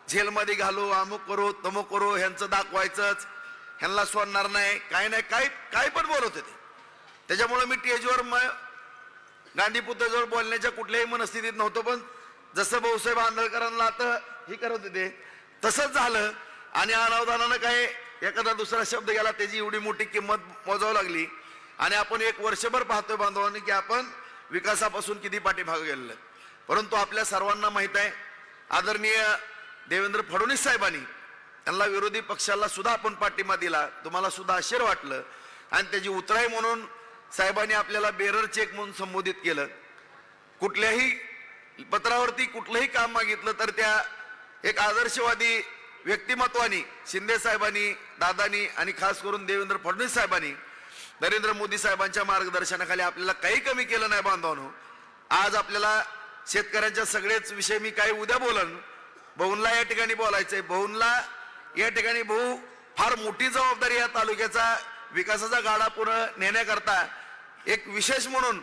जेलमध्ये घालू, अमुक करू, तमुक करू, ह्यांचं दाखवायचंच, ह्यांना सोडणार नाही, काय पण बोलत होते. त्याच्यामुळे मी स्टेजवर गांधी पुतळ्याजवळ बोलण्याच्या कुठल्याही मनस्थितीत नव्हतो. पण जसं भाऊसाहेब आंदळकरांना आता हे करत होते तसंच झालं, आणि अनावधानानं काय एखादा दुसरा शब्द गेला, त्याची एवढी मोठी किंमत मोजावं लागली. आणि आपण 1 वर्षभर पाहतोय बांधवांनी की आपण विकासापासून किती पाठीमागे गेलेलं. परंतु आपल्या सर्वांना माहित आहे, आदरणीय देवेंद्र फडणवीस साहेबांनी, त्यांना विरोधी पक्षाला सुद्धा आपण पाठिंबा दिला, तुम्हाला सुद्धा आश्चर्य वाटलं, आणि त्याची उतराई म्हणून साहेबांनी आपल्याला बेरर चेक म्हणून संबोधित केलं. कुठल्याही पत्रावरती कुठलंही काम मागितलं तर त्या एक आदर्शवादी व्यक्तिमत्वानी, शिंदे साहेबांनी, दादानी आणि खास करून देवेंद्र फडणवीस साहेबांनी, नरेंद्र मोदी साहेबांच्या मार्गदर्शनाखाली आपल्याला काही कमी केलं नाही बांधवांनो. आज आपल्याला शेतकऱ्यांच्या सगळेच विषय मी काही उद्या बोलन, भाऊंला या ठिकाणी बोलायचंय. भाऊंला या ठिकाणी भाऊ फार मोठी जबाबदारी या तालुक्याचा विकासाचा गाडा पुढे नेण्याकरता एक विशेष म्हणून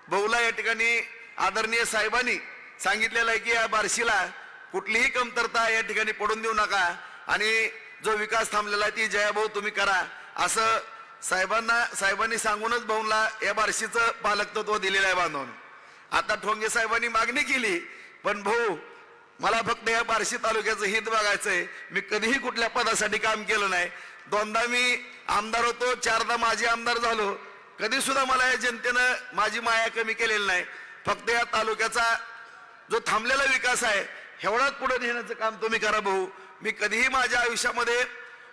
भाऊला या ठिकाणी आदरणीय साहेबांनी सांगितलेलं आहे की या बार्शीला कुठलीही कमतरता या ठिकाणी पडून देऊ नका, आणि जो विकास थांबलेला आहे ती जयाभाऊ तुम्ही करा, असं साहेबांनी सांगूनच भाऊला या बार्शीचं पालकत्व दिलेलं आहे बांधवून. आता ठोंगे साहेबांनी मागणी केली, पण भाऊ मला फक्त या बार्शी तालुक्याचं हित बघायचंय. मी कधीही कुठल्या पदासाठी काम केलं नाही. 2दा मी आमदार होतो, 4दा माजी आमदार झालो. कधी सुद्धा मला या जनतेनं माझी माया कमी केलेली नाही. फक्त या तालुक्याचा जो थांबलेला विकास आहे एवढाच पुढे नेण्याचं काम तुम्ही करा भाऊ. मी कधीही माझ्या आयुष्यामध्ये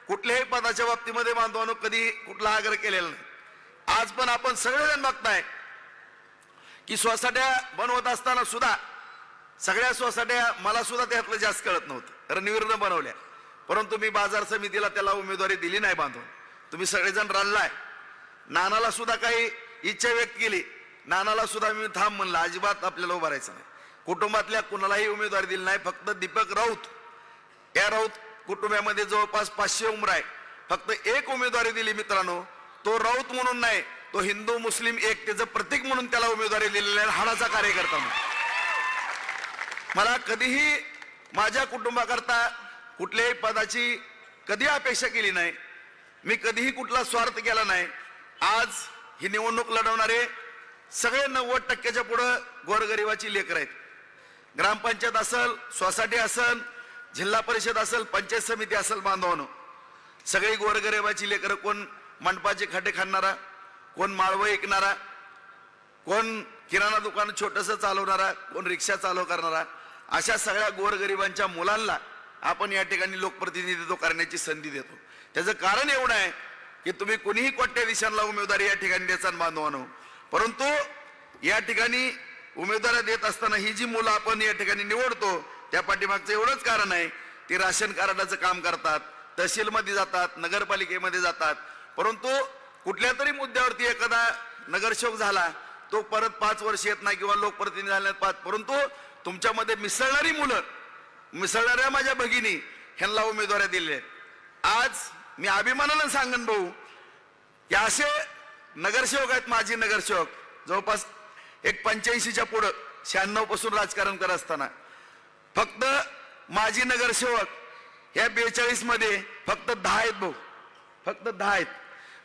कुठल्याही पदाच्या बाबतीमध्ये बांधवानो कधी कुठला आग्रह केलेला नाही. आज पण आपण सगळेजण बघताय की सोसाट्या बनवत असताना सुद्धा सगळ्या सोसाट्या मला सुद्धा त्यातलं जास्त कळत नव्हतं, रणवीरनं बनवल्या. परंतु मी बाजार समितीला त्याला उमेदवारी दिली नाही बांधून. तुम्ही सगळेजण रडलाय. नानाला सुद्धा काही इच्छा व्यक्त केली. नानाला सुद्धा मी थांब म्हणलं, अजिबात आपल्याला उभारायचं नाही. कुटुंबातल्या कुणालाही उमेदवारी दिली नाही. फक्त दीपक राऊत, या राऊत कुटुंबामध्ये जवळपास 500 उमरा आहे. फक्त एक उमेदवारी दिली मित्रांनो. तो राऊत म्हणून नाही, तो हिंदू मुस्लिम एकतेचं प्रतीक म्हणून त्याला उमेदवारी दिलेली आहे. हाडाचा कार्यकर्ता म्हणून. मला कधीही माझ्या कुटुंबाकरता कुठल्याही पदाची कधी अपेक्षा केली नाही. मी कधीही कुठला स्वार्थ केला नाही. आज ही निवडणूक लढवणारे सगळे 90% पुढं गोरगरिबाची लेकरं आहेत. ग्रामपंचायत असेल, सोसायटी असेल, जिल्हा परिषद असेल, पंचायत समिती असेल, बांधवानो सगळी गोरगरिबाची लेकरं. कोण मंडपाचे खड्डे खाणारा, कोण माळवं ऐकणारा, कोण किराणा दुकान छोटंसं चालवणारा, कोण रिक्षा चालव करणारा, अशा सगळ्या गोरगरिबांच्या मुलांना आपण या ठिकाणी लोकप्रतिनिधित्व करण्याची संधी देतो. त्याचं कारण एवढं आहे की तुम्ही कुणीही कोट्याधीशांना उमेदवारी या ठिकाणी द्यायचा बांधवानो. परंतु या ठिकाणी उमेदवारी देत असताना ही जी मुलं आपण या ठिकाणी निवडतो त्या पाठीमागचं एवढंच कारण आहे, ती राशन कार्डाचं काम करतात, तहसीलमध्ये जातात, नगरपालिकेमध्ये जातात. परंतु कुठल्या तरी मुद्द्यावरती एखादा नगरसेवक झाला तो परत 5 वर्ष येत नाही किंवा लोकप्रतिनिधी झाले 5. परंतु तुमच्यामध्ये मिसळणारी मुलं, मिसळणाऱ्या माझ्या भगिनी ह्यांना उमेदवाऱ्या दिल्या. आज मी अभिमानानं सांगन भाऊ की असे नगरसेवक आहेत, माजी नगरसेवक जवळपास एक 85च्या पुढं, 96 पासून राजकारण करत असताना फक्त माजी नगरसेवक या 42 मध्ये फक्त 10 आहेत भाऊ, फक्त 10 आहेत.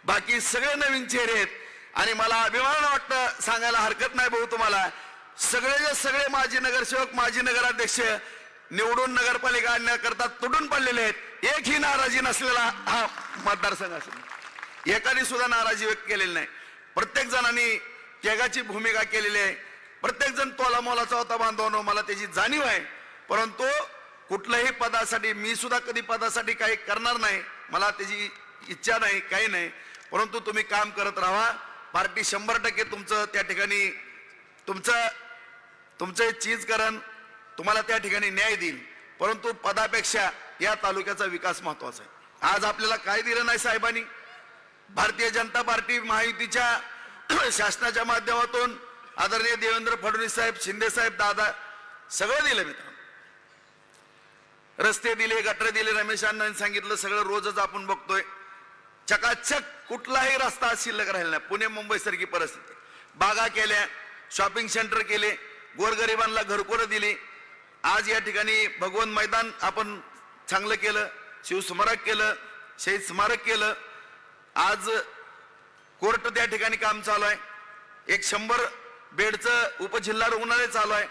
बाकी सगळे नवीन चेहरे आहेत. आणि मला अभिमान वाटतं, सांगायला हरकत नाही भाऊ तुम्हाला, सगळे माजी नगरसेवक, माजी नगराध्यक्ष निवडून नगरपालिका आणण्याकरता तुटून पडलेले आहेत. एकही नाराजी नसलेला हा मतदारसंघ असेल. एकाने सुद्धा नाराजी व्यक्त केलेली नाही. प्रत्येक जणांनी त्यागाची भूमिका केलेली आहे. प्रत्येक जण तोला मोलाचा होता बांधवानो, मला त्याची जाणीव आहे. परंतु कुठल्याही पदासाठी मी सुद्धा कधी पदासाठी काही करणार नाही, मला त्याची इच्छा नाही, काही नाही. परंतु तुम्ही काम करत राहा. पार्टी 100% तुमचं त्या ठिकाणी तुमचं चीज करण, तुम्हाला त्या ठिकाणी न्याय देईल. परंतु पदापेक्षा या तालुक्याचा विकास महत्वाचा आहे. आज आपल्याला काय दिलं नाही साहेबांनी? भारतीय जनता पार्टी महायुतीच्या शासनाच्या माध्यमातून आदरणीय देवेंद्र फडणवीस साहेब, शिंदे साहेब, दादा सगळं दिलं मित्रांनो. रस्ते दिले, गटर दिले, रमेश अण्णांनी सांगितलं, सगळं रोजच आपण बघतोय. चकाचक कुठलाही रस्ता शिल्लक राहिला नाही. पुणे मुंबई सारखी परिस्थिती. बागा केल्या, शॉपिंग सेंटर केले, गोरगरिबांना घरकुलं दिली. आज या ठिकाणी भगवान मैदान आपण चांगलं केलं, शिवस्मारक केलं, शहीद स्मारक केलं. आज कोर्ट त्या ठिकाणी काम चालू आहे. एक 100 बेडचं उपजिल्हा रुग्णालय चालू आहे.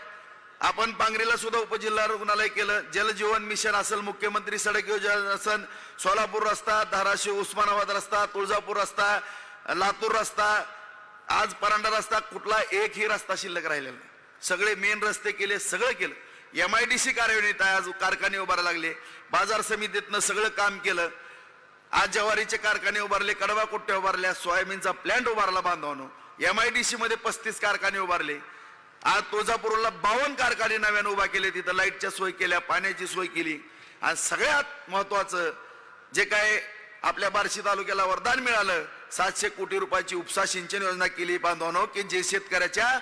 आपण पांगरीला सुद्धा उपजिल्हा रुग्णालय केलं. जलजीवन मिशन असेल, मुख्यमंत्री सडक योजना असेल, सोलापूर रस्ता, धाराशिव उस्मानाबाद रस्ता, तुळजापूर रस्ता, लातूर रस्ता, आज परांडा रस्ता, कुठला एकही रस्ता शिल्लक राहिलेला नाही. सगळे मेन रस्ते केले, सगळं केलं. MIDC कार्यान्वित आहे. आज कारखाने उभारायला लागले. बाजार समितीतनं सगळं काम केलं. आज ज्वारीचे कारखाने उभारले, कडवा कुट्ट्या उभारल्या, सोयाबीनचा प्लॅन्ट उभारला बांधवानो. MIDC मध्ये 35 कारखाने उभारले. आज तुळजापूरला 52 कारखाने नव्याने उभा केले. तिथं लाईटच्या सोय केल्या, पाण्याची सोय केली. आणि सगळ्यात महत्वाचं जे काय आपल्या बार्शी तालुक्याला वरदान मिळालं, 700 कोटी रुपयाची उपसा सिंचन योजना केली बांधवानो, की जे शेतकऱ्याच्या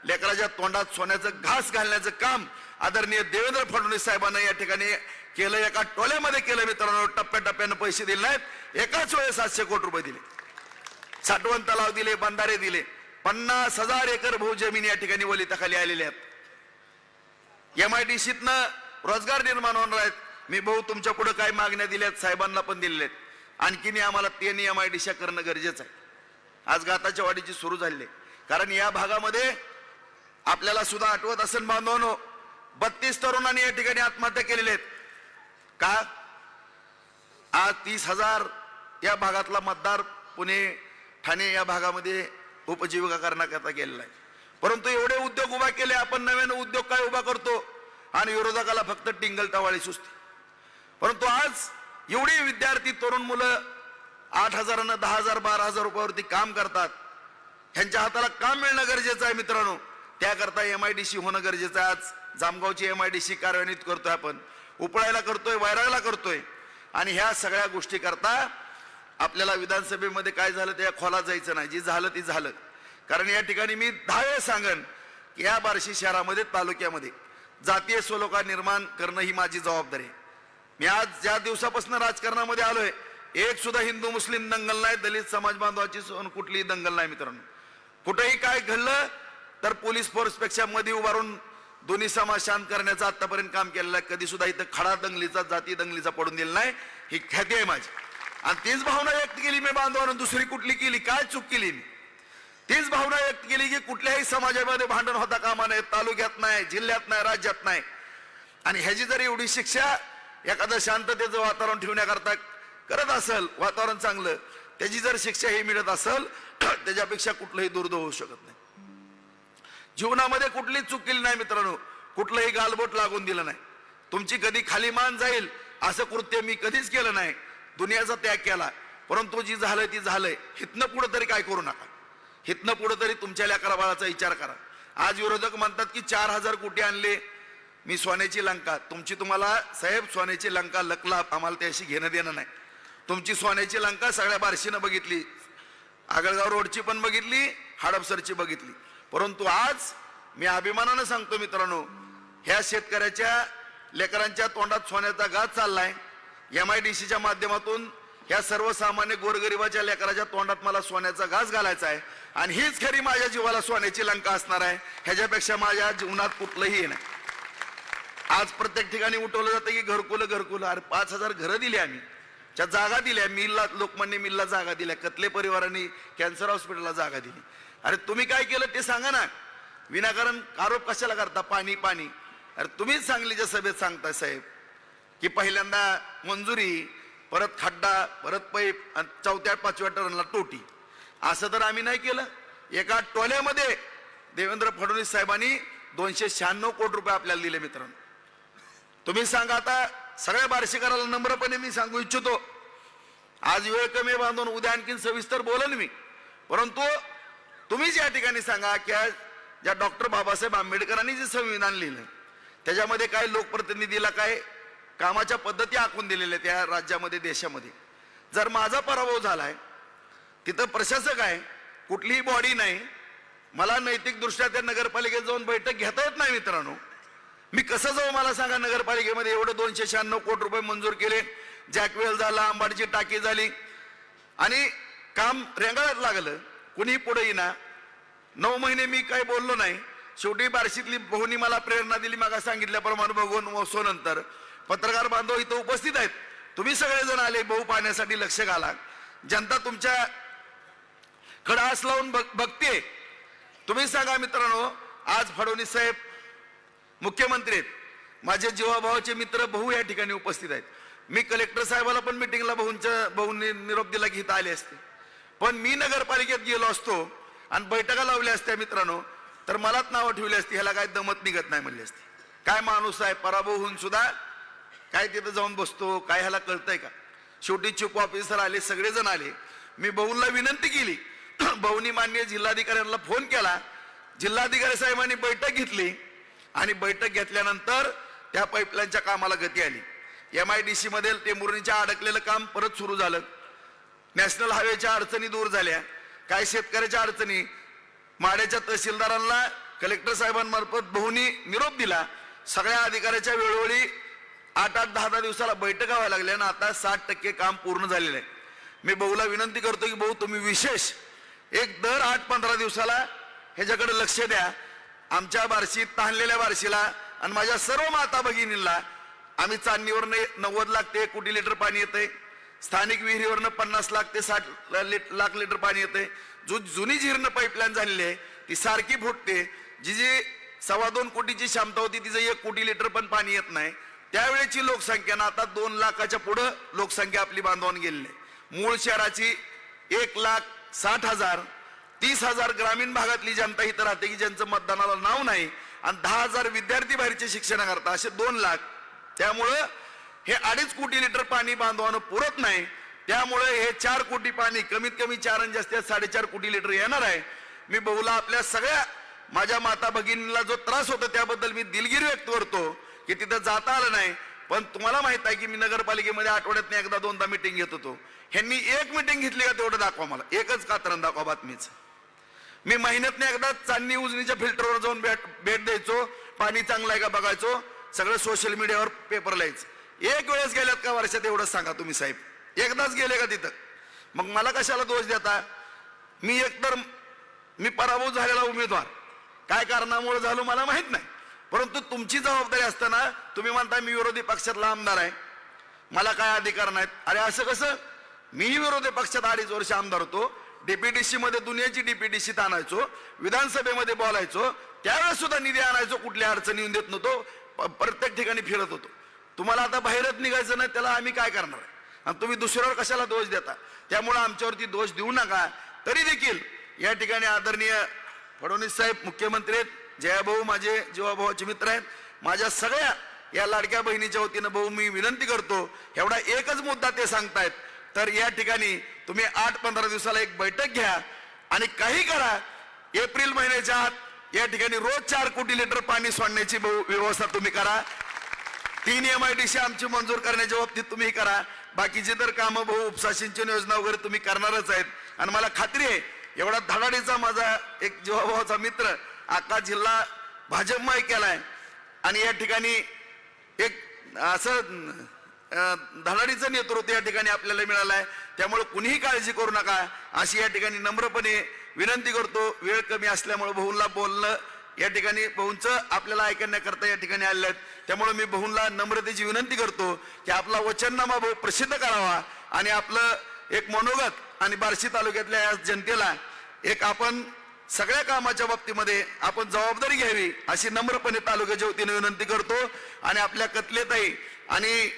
लेकराच्या तोंडात सोन्याचं घास घालण्याचं काम आदरणीय देवेंद्र फडणवीस साहेबांना या ठिकाणी केलं. एका टोल्यामध्ये केलं मित्रांनो. टप्प्याटप्प्यानं पैसे दिले नाहीत, एकाच वेळेस 700 कोटी रुपये दिले. साठवण तलाव दिले, बंधारे दिले. 50,000 एकर भूजमीन या ठिकाणी वलिताखाली आलेल्या आहेत. MIDCतनं रोजगार निर्माण होणार आहेत. मी भाऊ तुमच्या पुढे काय मागण्या दिल्यात साहेबांना पण दिलेल्या आहेत. आणखीन आम्हाला 3 MIDC करणं गरजेचं आहे. आज गाताच्या वाडीची सुरू झालेली आहे. कारण या भागामध्ये आपल्याला सुद्धा आठवत असेल बांधवांनो, 32 तरुणांनी या ठिकाणी आत्महत्या केलेल्या आहेत. का? आज 30,000 या भागातला मतदार पुणे ठाणे या भागामध्ये उपजीविका करण्याकरता गेलेला आहे. परंतु एवढे उद्योग उभा केले आपण, नव्यानं उद्योग काय उभा करतो आणि विरोधकाला फक्त टिंगल टवाळी सुचते. परंतु आज एवढी विद्यार्थी तरुण मुलं 8,000, 10,000, 12,000 रुपयावरती काम करतात. ह्यांच्या हाताला काम मिळणं गरजेचं आहे मित्रांनो. त्याकरता MIDC होणं गरजेचं आहे. आज जामगावची MIDC कार्यान्वित करतोय आपण, उपळायला करतोय, वैरागला करतोय. आणि ह्या सगळ्या गोष्टी करता आपल्याला विधानसभेमध्ये काय झालं त्या खोलात जायचं नाही. जे झालं ते झालं. कारण या ठिकाणी मी 10 वेळा सांगन की या बार्शी शहरामध्ये तालुक्यामध्ये जातीय सलोखा निर्माण करणं ही माझी जबाबदारी आहे. मी आज ज्या दिवसापासून राजकारणामध्ये आलोय, एक सुद्धा हिंदू मुस्लिम दंगल नाही, दलित समाज बांधवाची कुठलीही दंगल नाही मित्रांनो. कुठेही काय घडलं तर पोलीस फोर्सपेक्षा मध्ये उभारून दोन्ही समाज शांत करण्याचं आतापर्यंत काम केलेलं आहे. कधी सुद्धा इथं खडा दंगलीचा, जाती दंगलीचा पडून दिला नाही. ही ख्याती आहे माझी. आणि तीच भावना व्यक्त केली मी बांधवांनो. दुसरी कुठली केली? काय चूक केली मी? तीच भावना व्यक्त केली की कुठल्याही समाजामध्ये भांडण होता कामा नये, तालुक्यात नाही, जिल्ह्यात नाही, राज्यात नाही. आणि ह्याची जर एवढी शिक्षा एखादं शांततेचं वातावरण ठेवण्याकरता करत असेल, वातावरण चांगलं, त्याची जर शिक्षा ही मिळत असेल त्याच्यापेक्षा कुठलंही दुर्दैव होऊ शकत नाही. जीवनामध्ये कुठलीच चूक केली नाही मित्रांनो, कुठलंही गालबोट लागून दिलं नाही. तुमची कधी खाली मान जाईल असं कृत्य मी कधीच केलं नाही. दुनियाचा त्याग केला. परंतु जी झालंय ती झालंय. हितनं पुढे तरी काय करू नका. हितनं पुढे तरी तुमच्या लेकरा बाळाचा विचार करा. आज विरोधक म्हणतात की 4,000 कोटी आणले मी सोन्याची लंका. तुम्हाला साहेब सोन्याची लंका लकला, आम्हाला त्याशी घेणं देणं नाही. तुमची सोन्याची लंका सगळ्या बार्शीनं बघितली, आगळगाव रोडची पण बघितली, हडपसरची बघितली. परंतु आज मी अभिमानानं सांगतो मित्रांनो, ह्या शेतकऱ्याच्या लेकरांच्या तोंडात सोन्याचा घास चाललाय. MIDCच्या माध्यमातून ह्या सर्वसामान्य गोरगरिबाच्या लेकराच्या तोंडात मला सोन्याचा घास घालायचा आहे. आणि हीच खरी माझ्या जीवाला सोन्याची लंका असणार आहे. ह्याच्यापेक्षा माझ्या जीवनात कुठलंही नाही. आज प्रत्येक ठिकाणी उठवलं जातं की घरकुलं. अरे 5,000 घरं दिली आम्ही, त्या जागा दिल्या, मिलला, लोकमान्य मिलला जागा दिल्या, कतले परिवारांनी कॅन्सर हॉस्पिटलला जागा दिली. अरे तुम्ही काय केलं ते सांगा ना. विनाकारण आरोप कशाला करता? पाणी पाणी. अरे तुम्हीच सांगलीच्या सभेत सांगताय साहेब की पहिल्यांदा मंजुरी, परत खड्डा, परत पैप, आणि 4थ्या 5व्या टर्नला टोटी. असं तर आम्ही नाही केलं. एका टोल्यामध्ये देवेंद्र फडणवीस साहेबांनी 296 कोटी रुपये आपल्याला दिले मित्रांनो. तुम्ही सांगा. आता सगळ्या बार्शीकराला नम्रपणे मी सांगू इच्छितो, आज वेळ कमी बांधून उद्या आणखीन सविस्तर बोलन मी. परंतु तुम्हीच या ठिकाणी सांगा की ज्या डॉक्टर बाबासाहेब आंबेडकरांनी जे संविधान लिहिलं त्याच्यामध्ये काय लोकप्रतिनिधीला काय कामाच्या पद्धती आखून दिलेल्या त्या राज्यामध्ये, देशामध्ये. जर माझा पराभव झालाय, तिथं प्रशासक आहे, कुठलीही बॉडी नाही, मला नैतिक दृष्ट्या त्या नगरपालिकेत जाऊन बैठक घेता येत नाही मित्रांनो. मी कसं जाऊ मला सांगा नगरपालिकेमध्ये? एवढे 296 कोटी रुपये मंजूर केले, जॅकवेल झाला, आंबाडीची टाकी झाली आणि काम रेंगाळत लागलं. कुणी पुढे येईना. 9 महिने मी काही बोललो नाही. शेवटी बार्शीतली बहुनी मला प्रेरणा दिली. मागा सांगितल्याप्रमाणे भगवान महोत्सवानंतर पत्रकार बांधव इथं उपस्थित आहेत. तुम्ही सगळेजण आले, बहु पाहण्यासाठी लक्ष घाला. जनता तुमच्या कडे आस लावून बघते. तुम्ही सांगा मित्रांनो, आज फडणवीस साहेब मुख्यमंत्री आहेत, माझे जीवाभावाचे मित्र बहु या ठिकाणी उपस्थित आहेत. मी कलेक्टर साहेबाला पण मिटिंगला बहुंनी निरोप दिला की इथं आले असते. पण मी नगरपालिकेत गेलो असतो आणि बैठका लावल्या असत्या मित्रांनो, तर मलाच नावं ठेवली असती, ह्याला काय दमत निघत नाही म्हणली असती. काय माणूस आहे, पराभव होऊन सुद्धा काय तिथं जाऊन बसतो, काय ह्याला कळतंय का? शेवटी चीफ ऑफिसर आले, सगळेजण आले. मी बहुंना विनंती केली, बहुंनी माननीय जिल्हाधिकाऱ्यांना फोन केला. जिल्हाधिकारी साहेबांनी बैठक घेतली आणि बैठक घेतल्यानंतर त्या पाईपलाईनच्या कामाला गती आली. MIDC मध्ये टेंभुर्णीच्या अडकलेलं काम परत सुरू झालं. नॅशनल हायवेच्या अडचणी दूर झाल्या. काही शेतकऱ्याच्या अडचणी माड्याच्या तहसीलदारांना कलेक्टर साहेबांमार्फत बहुनी निरोप दिला. सगळ्या अधिकाऱ्याच्या वेळोवेळी 8-8, 10-10 दिवसाला बैठका व्हायला लागल्या आणि आता 60% काम पूर्ण झालेलं आहे. मी बहुला विनंती करतो की बहु तुम्ही विशेष एक दर 8-15 दिवसाला ह्याच्याकडे लक्ष द्या. आमच्या बार्शीत, ताणलेल्या बार्शीला आणि माझ्या सर्व माता भगिनींना आम्ही चांदणीवर 90 लाख ते 1 कोटी लिटर पाणी येतंय. स्थानिक विहिरीवरनं 50 लाख ते 60 लाख लिटर पाणी येते. जुनी जीर्ण पाईपलाईन झालेली आहे ती सारखी फुटते. जी 2.25 कोटीची क्षमता होती तिचं 1 कोटी लिटर पण पाणी येत नाही. त्यावेळेची लोकसंख्या ना आता 2 लाखाच्या पुढं लोकसंख्या आपली बांधवून गेलेली आहे. मूळ शहराची 1,60,000 30,000 ग्रामीण भागातली जनता इथं राहते की ज्यांचं मतदानाला नाव नाही आणि 10,000 विद्यार्थी बाहेरचे शिक्षण करतात असे 2 लाख. त्यामुळं हे 2.5 कोटी लिटर पाणी बांधवानं पुरत नाही. त्यामुळे हे 4 कोटी पाणी कमीत कमी 4 आणि जास्तीत 4.5 कोटी लिटर येणार आहे. मी बहुला आपल्या सगळ्या माझ्या माता भगिनीला जो त्रास होता त्याबद्दल मी दिलगिरी व्यक्त करतो की तिथं जाता आलं नाही. पण तुम्हाला माहित आहे की मी नगरपालिकेमध्ये आठवड्यातनं एकदा 2दा मीटिंग घेत होतो. ह्यांनी 1 मीटिंग घेतली का तेवढं दाखवा मला, एकच कात्रण दाखवा बातमीच. मी महिन्यातनं एकदा चांदणी उजनीच्या फिल्टरवर जाऊन भेट द्यायचो, पाणी चांगलं आहे का बघायचो, सगळं सोशल मीडियावर पेपर लिहायचं. 1 वेळेस गेल्यात का वर्षात एवढंच सांगा तुम्ही साहेब, एकदाच गेले का तिथं? मग मला कशाला दोष देता? मी पराभूत झालेला उमेदवार, काय कारणामुळे झालो मला माहित नाही, परंतु तुमची जबाबदारी असताना तुम्ही म्हणता मी विरोधी पक्षातला आमदार आहे, मला काय अधिकार नाहीत. अरे असं कसं? मीही विरोधी पक्षात 2.5 वर्ष आमदार होतो. डीपीडीसी मध्ये दुनियाची डीपीडीसीत आणायचो, विधानसभेमध्ये बोलायचो, त्यावेळेस सुद्धा निधी आणायचो, कुठल्या अडचणी येऊन देत नव्हतो, प्रत्येक ठिकाणी फिरत होतो. तुम्हाला आता बाहेरच निघायचं नाही, त्याला आम्ही काय करणार आहे? आणि तुम्ही दुसऱ्यावर कशाला दोष देता? त्यामुळे आमच्यावरती दोष देऊ नका. तरी देखील या ठिकाणी आदरणीय फडणवीस साहेब मुख्यमंत्री आहेत, जयाभाऊ माझे जीवाभावाचे मित्र आहेत, माझ्या सगळ्या या लाडक्या बहिणीच्या वतीनं भाऊ मी विनंती करतो, एवढा एकच मुद्दा ते सांगतायत तर या ठिकाणी तुम्ही 8-15 दिवसाला एक बैठक घ्या आणि काही करा. एप्रिल महिन्याच्या आत या ठिकाणी रोज 4 कोटी लिटर पाणी सोडण्याची व्यवस्था तुम्ही करा. 3 MIDC आमची मंजूर करण्याच्या बाबतीत तुम्ही करा. बाकीचे तर कामं भाऊ उपसा सिंचन योजना वगैरे तुम्ही करणारच आहेत. आणि मला खात्री आहे एवढा धडाडीचा माझा एक जीवाभावाचा मित्र अख्खा जिल्हा भाजपमय केलाय आणि या ठिकाणी एक असं धडाडीचं नेतृत्व या ठिकाणी आपल्याला मिळालं आहे. त्यामुळे कुणीही काळजी करू नका अशी या ठिकाणी नम्रपणे विनंती करतो. वेळ कमी असल्यामुळे भाऊंला बोलणं या ठिकाणी भाऊंचं आपल्याला ऐकण्याकरता या ठिकाणी आलेले आहेत. त्यामुळे मी भाऊंला नम्रतेची विनंती करतो की आपला वचननामा भाऊ प्रसिद्ध करावा आणि आपलं एक मनोगत आणि बार्शी तालुक्यातल्या या जनतेला एक आपण सगळ्या कामाच्या बाबतीमध्ये आपण जबाबदारी घ्यावी अशी नम्रपणे तालुक्याच्या वतीने विनंती करतो. आणि आपल्या कतलेताई आणि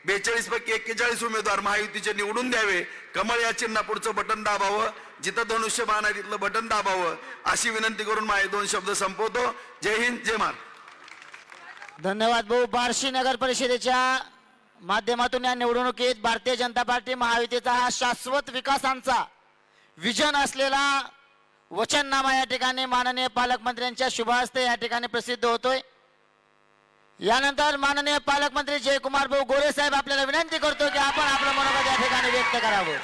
42 पैकी 41 उमेदवार महायुतीचे निवडून द्यावे. कमळ या चिन्हापुढचं बटन दाबावं, जिथं धनुष्यबाण आहे तिथलं बटन दाबावं अशी विनंती करून माझे 2 शब्द संपवतो. जय हिंद, जय महाराष्ट्र. धन्यवाद भाऊ. बार्शी नगर परिषदेच्या माध्यमातून या निवडणुकीत भारतीय जनता पार्टी महायुतीचा हा शाश्वत विकासांचा विजन असलेला वचननामा या ठिकाणी माननीय पालकमंत्र्यांच्या शुभ हस्ते या ठिकाणी प्रसिद्ध होतोय. यानंतर माननीय पालकमंत्री जयकुमार भाऊ गोरे साहेब आपल्याला विनंती करतो की आपण आपलं मनोगत या ठिकाणी व्यक्त करावं.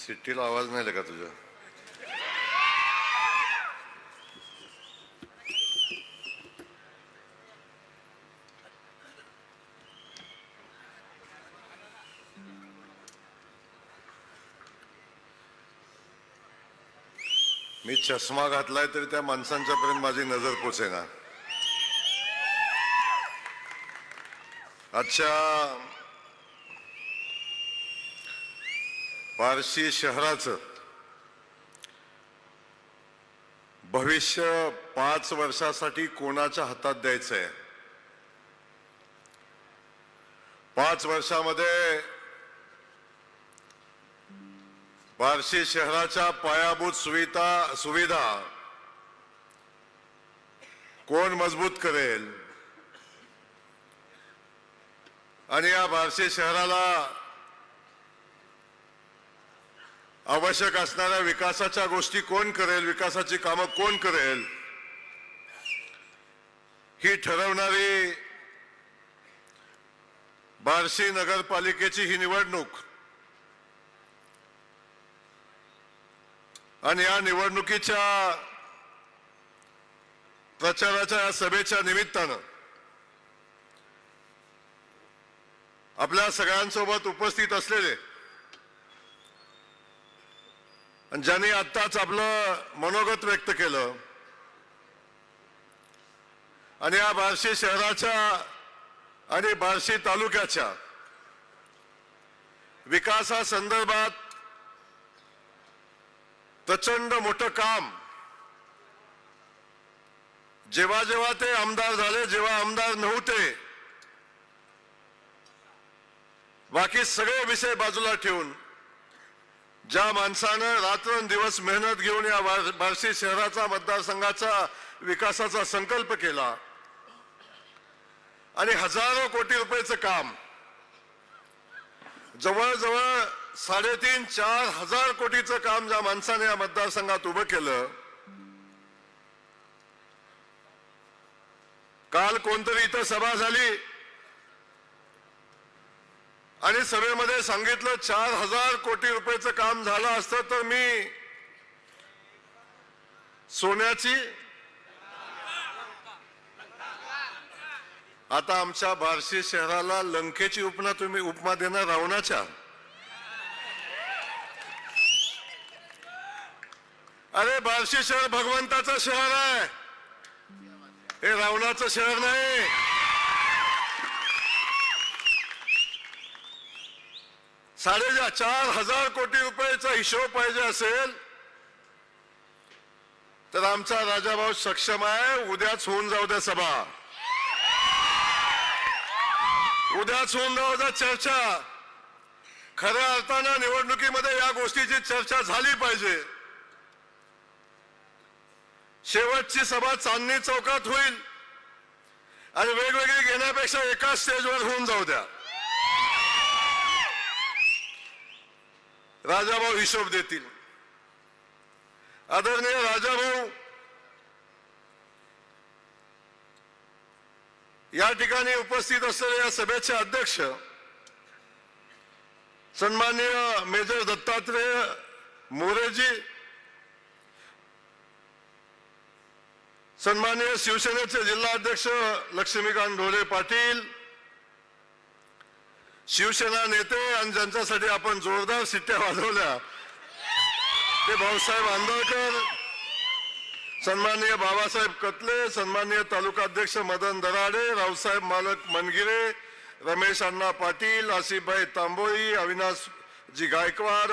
सिट्टीला आवाज नाही का तुझा? मी चष्मा घातलाय तरी त्या माणसांच्या पर्यंत माझी नजर पोचेना. आजच्या बार्शी शहराचं भविष्य 5 वर्षासाठी कोणाच्या हातात द्यायचंय? 5 वर्षामध्ये बार्शी शहराच्या पायाभूत सुविधा कोण मजबूत करेल आणि या बार्शी शहराला आवश्यक असणाऱ्या विकासाच्या गोष्टी कोण करेल, विकासाची कामं कोण करेल, ही ठरवणारी बार्शी नगरपालिकेची ही निवडणूक. आणि या निवडणुकीच्या प्रचाराच्या या सभेच्या निमित्तानं आपल्या सगळ्यांसोबत उपस्थित असलेले आणि ज्यांनी आत्ताच आपलं मनोगत व्यक्त केलं आणि या बार्शी शहराच्या आणि बार्शी तालुक्याच्या विकासासंदर्भात प्रचंड मोठं काम जेव्हा जेव्हा ते आमदार झाले, जेव्हा आमदार नव्हते, बाकी सगळे विषय बाजूला ठेवून ज्या माणसानं रात्रंदिवस मेहनत घेऊन या बार्शी शहराचा मतदारसंघाचा विकासाचा संकल्प केला आणि हजारो कोटी रुपयाचं काम, जवळजवळ 3.5-4 हजार कोटीचं काम ज्या माणसाने या मतदारसंघात उभं केलं, काल कोणतरी इथं सभा झाली आणि सभेमध्ये सांगितलं 4,000 कोटी रुपयाचं काम झालं असतं तर मी सोन्याची, आता आमच्या बार्शी शहराला लंकेची उपमा देणार रावणाच्या. अरे बार्शी शहर भगवंताचं शहर आहे, हे रावणाचं शहर नाही. 4,500 कोटी रुपयाचा हिशोब पाहिजे असेल तर आमचा राजाभाऊ सक्षम आहे. उद्याच होऊन जाऊ द्या सभा, उद्याच होऊन जाऊ द्या चर्चा. खऱ्या अर्थानं निवडणुकीमध्ये या गोष्टीची चर्चा झाली पाहिजे. शेवटची सभा चांदणी चौकात होईल आणि वेगवेगळी घेण्यापेक्षा एकाच स्टेजवर होऊन जाऊ द्या. राजाभाऊ हिशोब देतील. आदरणीय राजाभाऊ या ठिकाणी उपस्थित असलेले या सभेचे अध्यक्ष सन्माननीय मेजर दत्तात्रेय मोरेजी, सन्माननीय शिवसेनेचे जिल्हाध्यक्ष लक्ष्मीकांत ढोले पाटील, शिवसेना नेते आणि ज्यांच्यासाठी आपण जोरदार शिट्ट्या वाजवल्या ते भाऊसाहेब आंदळकर, सन्माननीय बाबासाहेब कतले, सन्माननीय तालुकाध्यक्ष मदन दराडे, रावसाहेब मालक मनगिरे, रमेश अण्णा पाटील, आसिफभाई तांबोळी, अविनाशजी गायकवाड,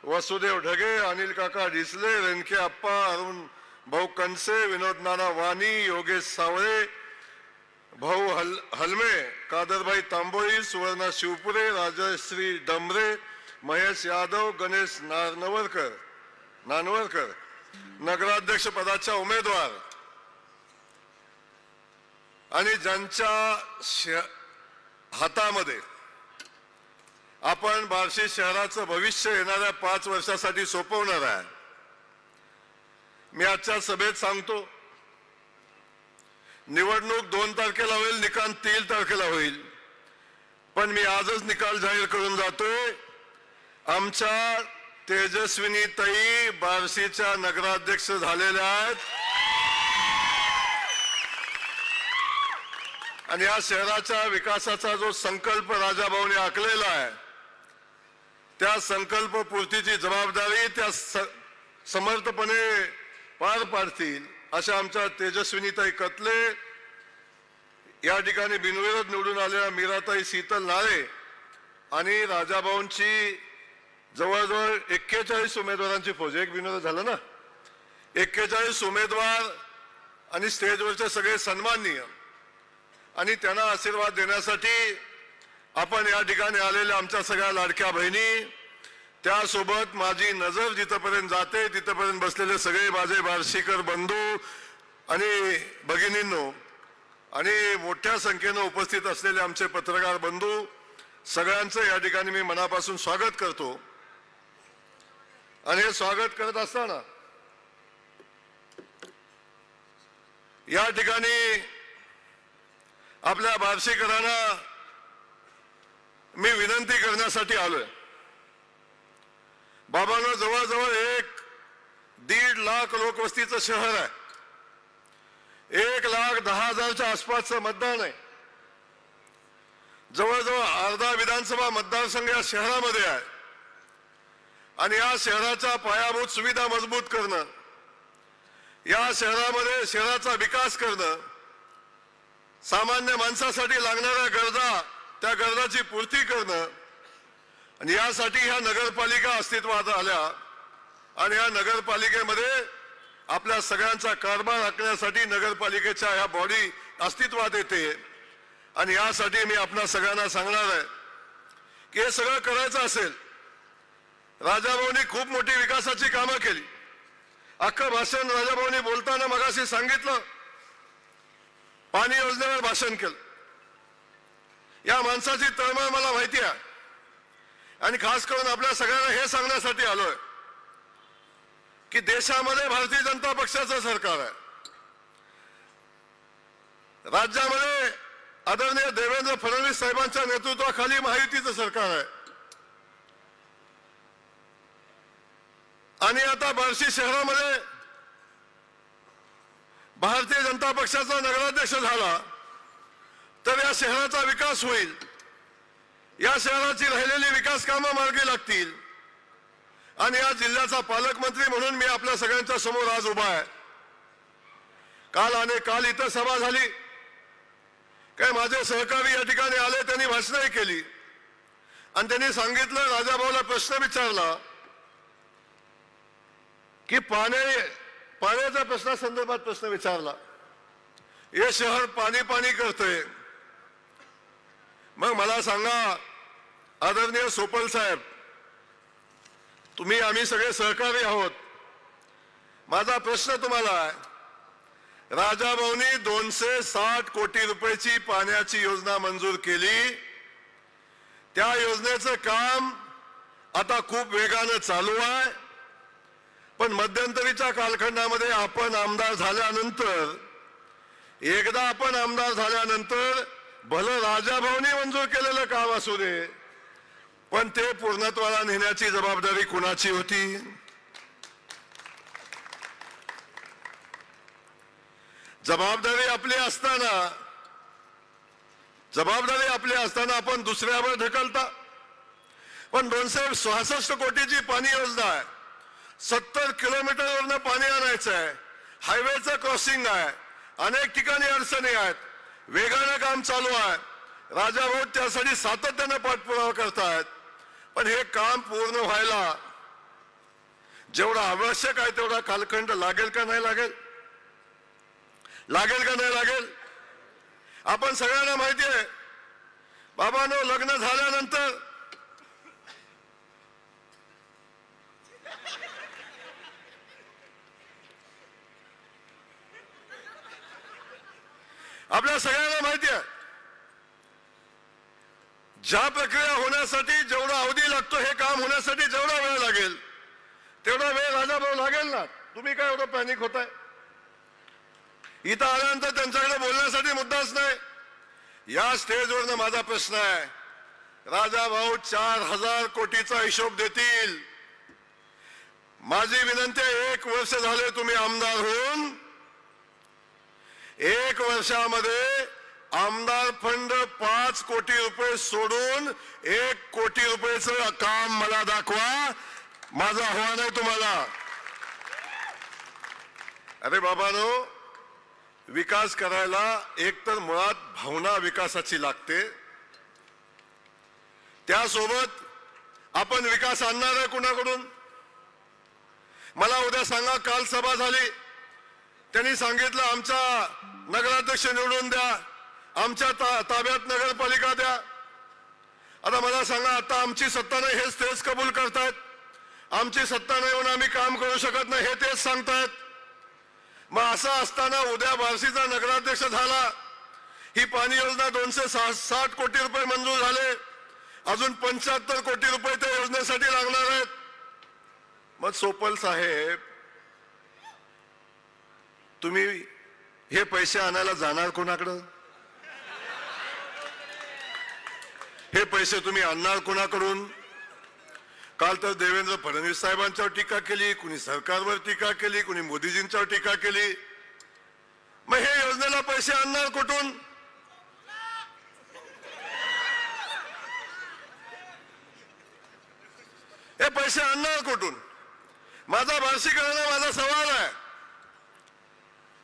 वसुदेव ढगे, अनिल काका डिसले, रेणके आप्पा, अरुण भाऊ कनसे, विनोद नाना वाणी, योगेश सावळे, भाऊ हलमे, कादरभाई तांबोळी, सुवर्णा शिवपुरे, राजश्री डंबरे, महेश यादव, गणेश नानवरकर, नगराध्यक्ष पदाच्या उमेदवार आणि ज्यांच्या हातामध्ये आपण बार्शी शहराचं भविष्य येणाऱ्या 5 वर्षासाठी सोपवणार आहे. मी आजच्या सभेत सांगतो, निवडणूक 2 तारखेला होईल, निकाल 3 तारखेला होईल, पण मी आजच निकाल जाहीर करून जातोय. आमच्या तेजस्विनीताई बार्शीच्या नगराध्यक्ष झालेल्या आहेत आणि या शहराच्या विकासाचा जो संकल्प राजाभाऊने आखलेला आहे त्या संकल्प पूर्तीची जबाबदारी त्या समर्थपणे पार पाडतील अशा आमच्या तेजस्विनीताई कतले, या ठिकाणी बिनविरोध निवडून आलेल्या मीराताई शीतल नाळे आणि राजाभाऊंची जवळजवळ 41 उमेदवारांची फौज, एक बिनविरोध झालं ना, 41 उमेदवार आणि स्टेजवरचे सगळे सन्माननीय आणि त्यांना आशीर्वाद देण्यासाठी आपण या ठिकाणी आलेल्या आमच्या सगळ्या लाडक्या बहिणी, त्यासोबत माझी नजर जिथपर्यंत जाते तिथपर्यंत बसलेले सगळे माझे बार्शीकर बंधू आणि भगिनींनो आणि मोठ्या संख्येनं उपस्थित असलेले आमचे पत्रकार बंधू, सगळ्यांचं या ठिकाणी मी मनापासून स्वागत करतो. आणि हे स्वागत करत असताना या ठिकाणी आपल्या बार्शीकरांना मी विनंती करण्यासाठी आलोय. बाबांनो, जवळजवळ 1.5 लाख लोकवस्तीचं शहर आहे, 1,10,000च्या आसपासचं मतदान आहे, जवळजवळ अर्धा विधानसभा मतदारसंघ या शहरामध्ये आहे आणि या शहराच्या पायाभूत सुविधा मजबूत करणं, या शहरामध्ये शहराचा विकास करणं सामान्य माणसासाठी लागणाऱ्या गरजा, त्या गरजाची पूर्ती करणं, आणि यासाठी ह्या नगरपालिका अस्तित्वात आल्या आणि या नगरपालिकेमध्ये आपल्या सगळ्यांचा कारभार राखण्यासाठी नगरपालिकेच्या ह्या बॉडी अस्तित्वात येते. आणि यासाठी मी आपल्या सगळ्यांना सांगणार आहे की हे सगळं करायचं असेल, राजाभाऊंनी खूप मोठी विकासाची कामं केली. अख्खं भाषण राजाभाऊंनी बोलताना मगाशी सांगितलं, पाणी योजनेवर भाषण केलं. या माणसाची तळमळ मला माहिती आहे आणि खास करून आपल्या सगळ्यांना हे सांगण्यासाठी आलोय की देशामध्ये भारतीय जनता पक्षाचं सरकार आहे. राज्यामध्ये आदरणीय देवेंद्र फडणवीस साहेबांच्या नेतृत्वाखाली महायुतीचं सरकार आहे. आणि आता बार्शी शहरामध्ये भारतीय जनता पक्षाचा नगराध्यक्ष झाला तर या शहराचा विकास होईल, या शहराची राहिलेली विकास कामं मार्गी लागतील. आणि या जिल्ह्याचा पालकमंत्री म्हणून मी आपल्या सगळ्यांच्या समोर आज उभा आहे. काल इथं सभा झाली, काय माझे सहकारी या ठिकाणी आले, त्यांनी भाषणही केली आणि त्यांनी सांगितलं, राजाभाऊला प्रश्न विचारला की पाण्याच्या प्रश्नासंदर्भात प्रश्न विचारला. हे शहर पाणी पाणी करतंय. मग मला सांगा आदरणीय सोपल साहेब, आम्ही सगळे सहकारी आहोत. माझा प्रश्न तुम्हाला आहे, राजाभाऊंनी 260 कोटी रुपयाची पाण्याची योजना मंजूर केली. त्या योजनेचं काम आता खूप वेगानं चालू आहे. पण मध्यंतरीच्या कालखंडामध्ये आपण आमदार झाल्यानंतर, एकदा आपण आमदार झाल्यानंतर भलं राजाभाऊंनी मंजूर केलेलं काम असू दे, पण ते पूर्णत्वाला नेण्याची जबाबदारी कुणाची होती? जबाबदारी आपली असताना आपण दुसऱ्यावर ढकलता. पण 266 कोटीची पाणी योजना आहे, 70 किलोमीटरवरनं पाणी आणायचं आहे, हायवेचं क्रॉसिंग आहे, अनेक ठिकाणी अडचणी आहेत, वेगानं काम चालू आहे. राजाभाऊ त्यासाठी सातत्यानं पाठपुरावा करतायत. पण हे काम पूर्ण व्हायला जेवढं आवश्यक आहे तेवढा कालखंड लागेल का नाही लागेल? लागेल का नाही लागेल? आपण सगळ्यांना माहिती आहे, बाबांनो, लग्न झाल्यानंतर आपल्या सगळ्यांना माहिती आहे, ज्या प्रक्रिया होण्यासाठी जेवढा अवधी लागतो, हे काम होण्यासाठी जेवढा वेळ लागेल तेवढा वेळ राजाभाऊ लागेल ना. तुम्ही काय एवढं पॅनिक होताय? इथं आल्यानंतर त्यांच्याकडे बोलण्यासाठी मुद्दाच नाही. या स्टेजवरनं माझा प्रश्न आहे, राजाभाऊ 4000 कोटीचा हिशोब देतील. माझी विनंती आहे, 1 वर्ष झाले तुम्ही आमदार होऊन, 1 वर्षामध्ये आमदार फंड 5 कोटी रुपये सोडून 1 कोटी रुपयेचं काम मला दाखवा. माझं आव्हान आहे तुम्हाला. अरे बाबांनो, विकास करायला एकतर मुळात भावना विकासाची लागते, त्यासोबत आपण विकास आणणार आहे कुणाकडून? मला उद्या सांगा, काल सभा झाली, त्यांनी सांगितलं आमचा नगराध्यक्ष निवडून द्या, आमच्या ताब्यात नगरपालिका द्या. आता मला सांगा, आता आमची सत्ता नाही हेच तेच कबूल करतायत, आमची सत्ता नाही म्हणून आम्ही काम करू शकत नाही हे तेच सांगतायत. मग असं असताना उद्या बार्शीचा नगराध्यक्ष झाला, ही पाणी योजना 260 कोटी रुपये मंजूर झाले, अजून 75 कोटी रुपये त्या योजनेसाठी लागणार आहेत. मग सोपल साहेब, तुम्ही हे पैसे आणायला जाणार कोणाकडं? हे पैसे तुम्ही आणणार कोणाकडून? काल तर देवेंद्र फडणवीस साहेबांच्यावर टीका केली, कुणी सरकारवर टीका केली, कुणी मोदीजींच्यावर टीका केली. मग हे योजनेला पैसे आणणार कुठून? हे पैसे आणणार कुठून? माझा बार्शीकरांना माझा सवाल आहे.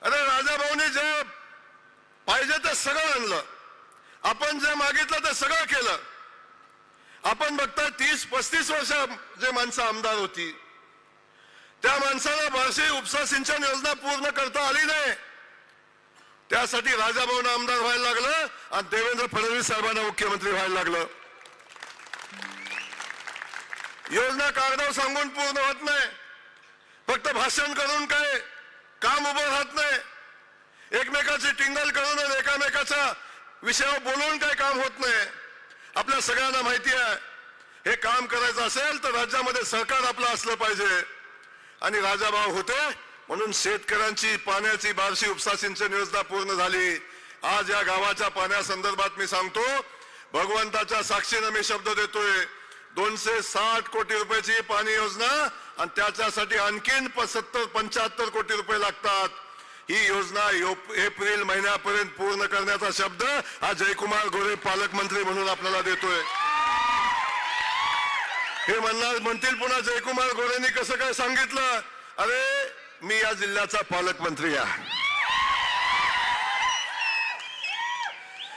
अरे राजाभाऊने जे पाहिजे ते सगळं आणलं. आपण जे मागितलं ते सगळं केलं. आपण बघताय 30-35 वर्ष जे माणसं आमदार होती त्या माणसाला बार्शी उपसा सिंचन योजना पूर्ण करता आली नाही. त्यासाठी राजाभाऊंना आमदार व्हायला लागलं आणि देवेंद्र फडणवीस साहेबांना मुख्यमंत्री व्हायला लागलं. योजना कागदावर सांगून पूर्ण होत नाही. फक्त भाषण करून काय काम उभं राहत नाही. एकमेकाची टिंगल करून आणि एकामेकाच्या विषयावर बोलून काय काम होत नाही. आपल्या सगळ्यांना माहिती आहे हे काम करायचं असेल तर राज्यामध्ये सरकार आपलं असलं पाहिजे. आणि राजाभाऊ होते म्हणून शेतकऱ्यांची पाण्याची बार्शी उपसा सिंचन योजना पूर्ण झाली. आज या गावाच्या पाण्यासंदर्भात मी सांगतो, भगवंताच्या साक्षीनं मी शब्द देतोय, 260 कोटी रुपयाची पाणी योजना आणि त्याच्यासाठी आणखीन 70-75 कोटी रुपये लागतात. ही योजना एप्रिल महिन्यापर्यंत पूर्ण करण्याचा शब्द हा जयकुमार गोरे पालकमंत्री म्हणून आपल्याला देतोय. हे म्हणतील पुन्हा जयकुमार गोरेंनी कसं काय सांगितलं. अरे मी या जिल्ह्याचा पालकमंत्री आहे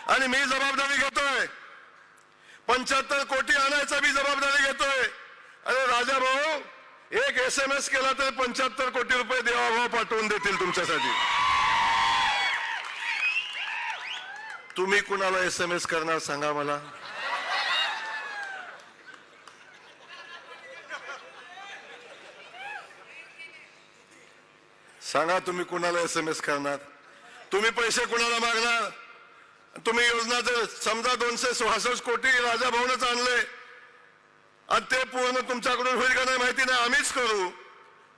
आणि मी जबाबदारी घेतोय. 75 कोटी आणायचा मी जबाबदारी घेतोय. अरे राजा भाऊ, एक SMS केला तर 75 कोटी रुपये देवाभाऊ पाठवून देतील तुमच्यासाठी. तुम्ही कुणाला SMS करणार सांगा मला. सांगा तुम्ही कुणाला SMS करणार. तुम्ही पैसे कुणाला मागणार. तुम्ही योजना जर समजा 266 कोटी राजाभाऊनच आणले आणि ते पूर्ण तुमच्याकडून होईल का नाही माहिती नाही, आम्हीच करू.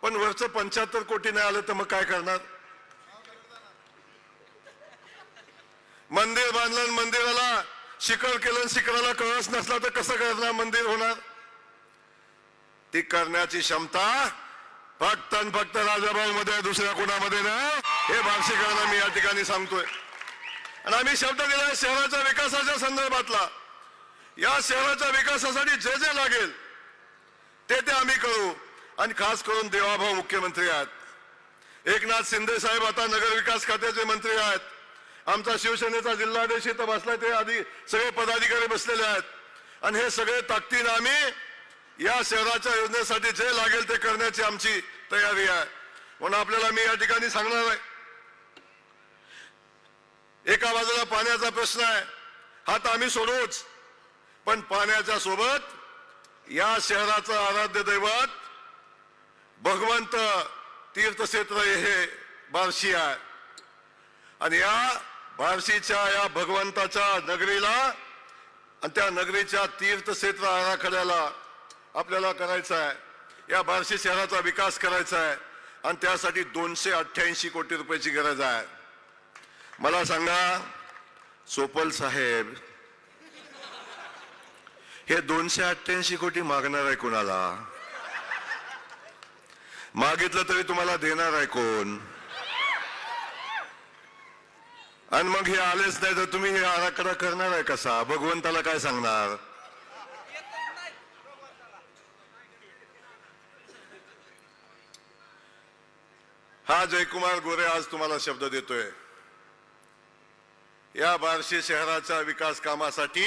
पण वरचं 75 कोटी नाही आलं तर मग काय करणार. मंदिर बांधलं, मंदिराला शिखर केलं, शिखराला कळस नसला तर कसं करणार मंदिर होणार. ती करण्याची क्षमता फक्त आणि फक्त राजाभाऊ मध्ये, दुसऱ्या कोणामध्ये नाही. हे बार्शीकरांना मी या ठिकाणी सांगतोय. आणि आम्ही शब्द दिलाय शहराच्या विकासाच्या संदर्भातला. या शहराच्या विकासासाठी जे जे लागेल ते आम्ही करू. आणि खास करून देवाभाऊ मुख्यमंत्री आहेत. एकनाथ शिंदे साहेब आता नगर विकास खात्याचे मंत्री आहेत. आमचा शिवसेनेचा जिल्हाध्यक्ष इथं बसलाय, ते आधी सगळे पदाधिकारी बसलेले आहेत. आणि हे सगळे ताकदीने आम्ही या शहराच्या योजनेसाठी जे लागेल ते करण्याची आमची तयारी आहे. म्हणून आपल्याला मी या ठिकाणी सांगणार आहे, एका बाजूला पाण्याचा प्रश्न आहे, हा तर आम्ही सोडवूच. पण पाण्याच्या सोबत या शहराचं आराध्य दैवत भगवंत तीर्थक्षेत्र हे बार्शी आहे. आणि या बार्शीच्या या भगवंताच्या नगरीला आणि त्या नगरीच्या तीर्थक्षेत्र आराखड्याला आपल्याला करायचं आहे. या बार्शी शहराचा विकास करायचा आहे आणि त्यासाठी 288 कोटी रुपयाची गरज आहे. मला सांगा सोपल साहेब, हे 288 कोटी मागणार आहे कोणाला. मागितलं तरी तुम्हाला देणार आहे कोण. आणि मग हे आलेच नाही तर तुम्ही हे आराखडा करणार आहे कसा. भगवंताला काय सांगणार. हा जयकुमार गोरे आज तुम्हाला शब्द देतोय, या बार्शी शहराच्या विकास कामासाठी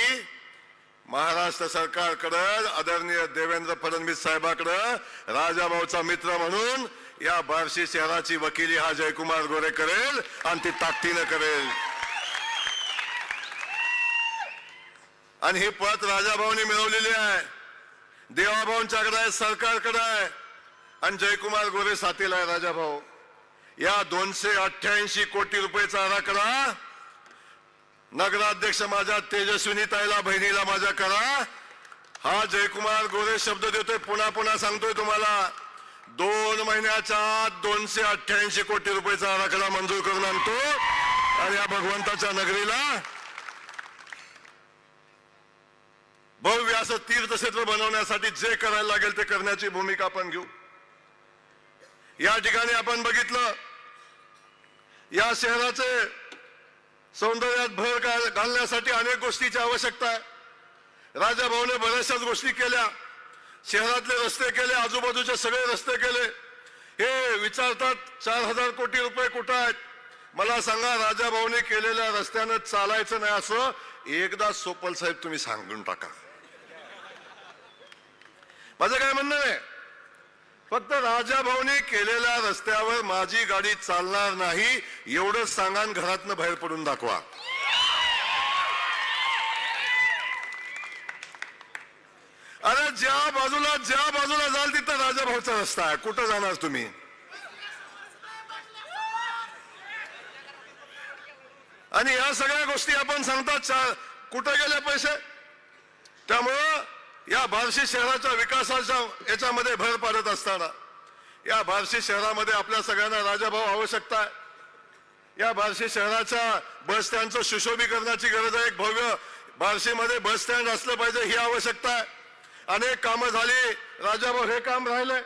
महाराष्ट्र सरकारकडे, आदरणीय देवेंद्र फडणवीस साहेबांकडे राजाभाऊचा मित्र म्हणून या बार्शी शहराची वकिली हा जयकुमार गोरे करेल आणि ती ताकदीनं करेल. आणि हे पद राजाभाऊनी मिळवलेली आहे, देवाभाऊंच्याकडे आहे, सरकारकडे आहे आणि जयकुमार गोरे साथीला आहे राजाभाऊ. या 288 कोटी रुपयाचा आराखडा नगराध्यक्ष माझ्या तेजस्विनी ताईला, बहिणीला माझ्या करा. हा जयकुमार गोरे शब्द देतोय, पुन्हा पुन्हा सांगतोय तुम्हाला, 2 महिन्याच्या आत 288 कोटी रुपयाचा आराखडा मंजूर करून आणतो आणि या भगवंताच्या नगरीला भव्य असं तीर्थक्षेत्र बनवण्यासाठी जे करायला लागेल ते करण्याची भूमिका आपण घेऊ. या ठिकाणी आपण बघितलं, या शहराचे सौंदर्यात भर घालण्यासाठी अनेक गोष्टीची आवश्यकता आहे. राजाभाऊने बऱ्याचशाच गोष्टी केल्या. शहरातले रस्ते केले, आजूबाजूचे सगळे रस्ते केले. हे विचारतात 4000 कोटी रुपये कुठं आहेत. मला सांगा, राजाभाऊने केलेल्या रस्त्यानं चालायचं नाही असं एकदा सोपल साहेब तुम्ही सांगून टाका. माझं काय म्हणणं आहे, फक्त राजाभाऊने केलेल्या रस्त्यावर माझी गाडी चालणार नाही एवढंच सांगा आणि घरातनं बाहेर पडून दाखवा. अरे ज्या बाजूला जाल तिथं राजाभाऊचा रस्ता आहे, कुठं जाणार तुम्ही? आणि या सगळ्या गोष्टी आपण सांगतात, कुठे गेले पैसे? त्यामुळं या बार्शी शहराच्या विकासाच्या याच्यामध्ये भर पाडत असताना या बार्शी शहरामध्ये आपल्या सगळ्यांना राजाभाऊ आवश्यकता आहे. या बार्शी शहराच्या बस स्टँडचं सुशोभीकरणाची गरज आहे. एक भव्य बार्शीमध्ये बस स्टँड असलं पाहिजे ही आवश्यकता आहे. अनेक कामं झाली, राजाभाऊ हे काम राहिलंय.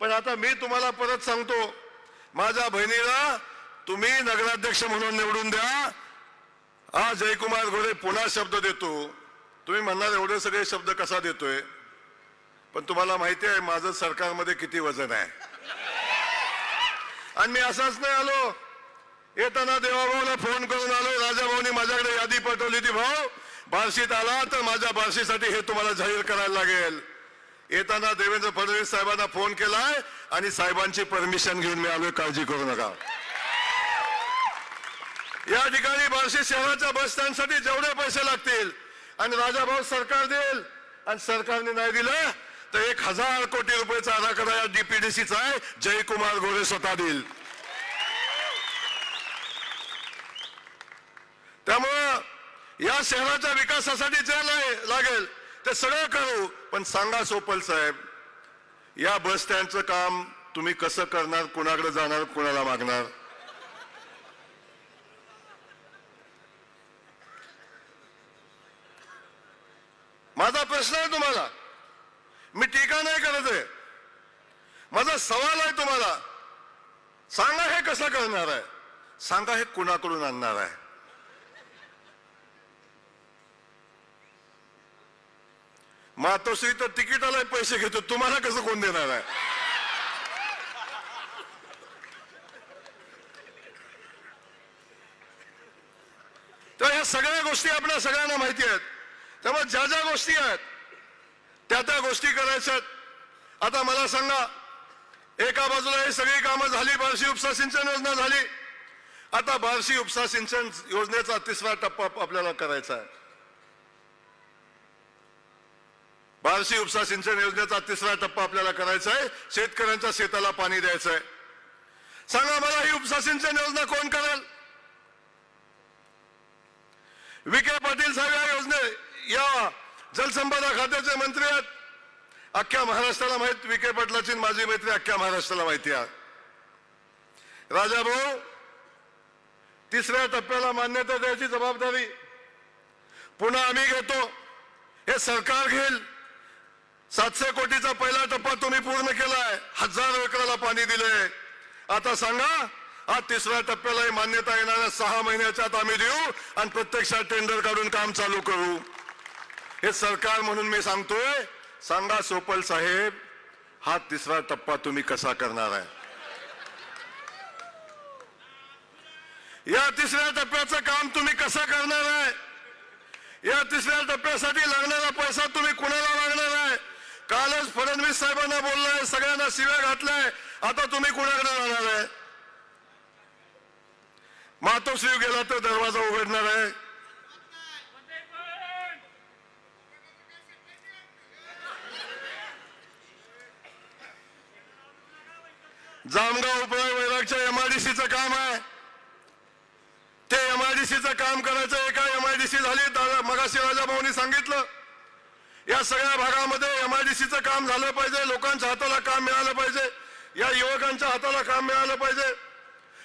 पण आता मी तुम्हाला परत सांगतो, माझ्या बहिणीला तुम्ही नगराध्यक्ष म्हणून निवडून द्या. हा जयकुमार गोरे पुन्हा शब्द देतो. तुम्ही म्हणणार एवढे सगळे शब्द कसा देतोय, पण तुम्हाला माहिती आहे माझं सरकारमध्ये किती वजन आहे. आणि मी असाच नाही आलो, येताना देवाभाऊला फोन करून आलो. राजाभाऊनी माझ्याकडे यादी पाठवली ती, भाऊ बार्शीत आला तर माझ्या बार्शीसाठी हे तुम्हाला जाहीर करायला लागेल. येताना देवेंद्र फडणवीस साहेबांना फोन केलाय आणि साहेबांची परमिशन घेऊन मी आलोय, काळजी करू नका. या ठिकाणी बार्शी शहराच्या बस स्टँडसाठी जेवढे पैसे लागतील आणि राजाभाऊ सरकार देईल, आणि सरकारने नाही दिलं तर 1000 कोटी रुपयाचा आराखडा या डीपीडीसीचा आहे, जयकुमार गोरे स्वतः देईल. त्यामुळं या शहराच्या विकासासाठी जे लागेल ते सगळं करू. पण सांगा सोपल साहेब, या बस स्टँडचं काम तुम्ही कसं करणार? कुणाकडे जाणार? कुणाला मागणार? माझा प्रश्न आहे तुम्हाला, मी टीका नाही करत आहे, माझा सवाल आहे तुम्हाला. सांगा हे कसं करणार आहे, सांगा हे कुणाकडून आणणार आहे. मातोश्री तर तिकिटाला पैसे घेतो, तुम्हाला कसं कोण देणार आहे? तर ह्या सगळ्या गोष्टी आपल्या सगळ्यांना माहिती आहेत. त्यामुळे ज्या ज्या गोष्टी आहेत त्या गोष्टी करायच्यात. आता मला सांगा, एका बाजूला ही सगळी कामं झाली, बार्शी उपसा सिंचन योजना झाली. आता बार्शी उपसा सिंचन योजनेचा 3रा टप्पा आपल्याला करायचा आहे. बार्शी उपसा सिंचन योजनेचा 3रा टप्पा आपल्याला करायचा आहे. शेतकऱ्यांच्या शेताला पाणी द्यायचं आहे. सांगा मला, ही उपसा सिंचन योजना कोण करेल? विखे पाटील साहेब या या जलसंपदा खात्याचे मंत्री आहेत. अख्ख्या महाराष्ट्राला माहित, विखे पाटलाची माझी मैत्री अख्ख्या महाराष्ट्राला माहिती आहे. राजाभाऊ, 3ऱ्या टप्प्याला मान्यता द्यायची जबाबदारी पुन्हा आम्ही घेतो, हे सरकार घेईल. 700 कोटीचा पहिला टप्पा तुम्ही पूर्ण केलाय, 1000 एकराला पाणी दिलंय. आता सांगा, हा 3ऱ्या टप्प्यालाही मान्यता येणाऱ्या 6 महिन्याच्या आत आम्ही देऊ आणि प्रत्यक्षात टेंडर काढून काम चालू करू. हे सरकार म्हणून मी सांगतोय. सांगा सोपल साहेब, हा 3रा टप्पा तुम्ही कसा करणार आहे? या 3ऱ्या टप्प्याचं काम तुम्ही कसं करणार आहे? या 3ऱ्या टप्प्यासाठी लागणारा पैसा तुम्ही कुणाला लागणार आहे? कालच फडणवीस साहेबांना बोललाय, सगळ्यांना शिव्या घातलाय, आता तुम्ही कुणाकडे जाणार आहे? मातोश्री गेला तर दरवाजा उघडणार आहे. जामगाव उपळा वैरागच्या MIDCचं काम आहे, ते MIDCचं काम करायचं. एका MIDC झाली, मगाशी राजाभाऊनी सांगितलं. या सगळ्या भागामध्ये MIDCचं काम झालं पाहिजे, लोकांच्या हाताला काम मिळालं पाहिजे, या युवकांच्या हाताला काम मिळालं पाहिजे.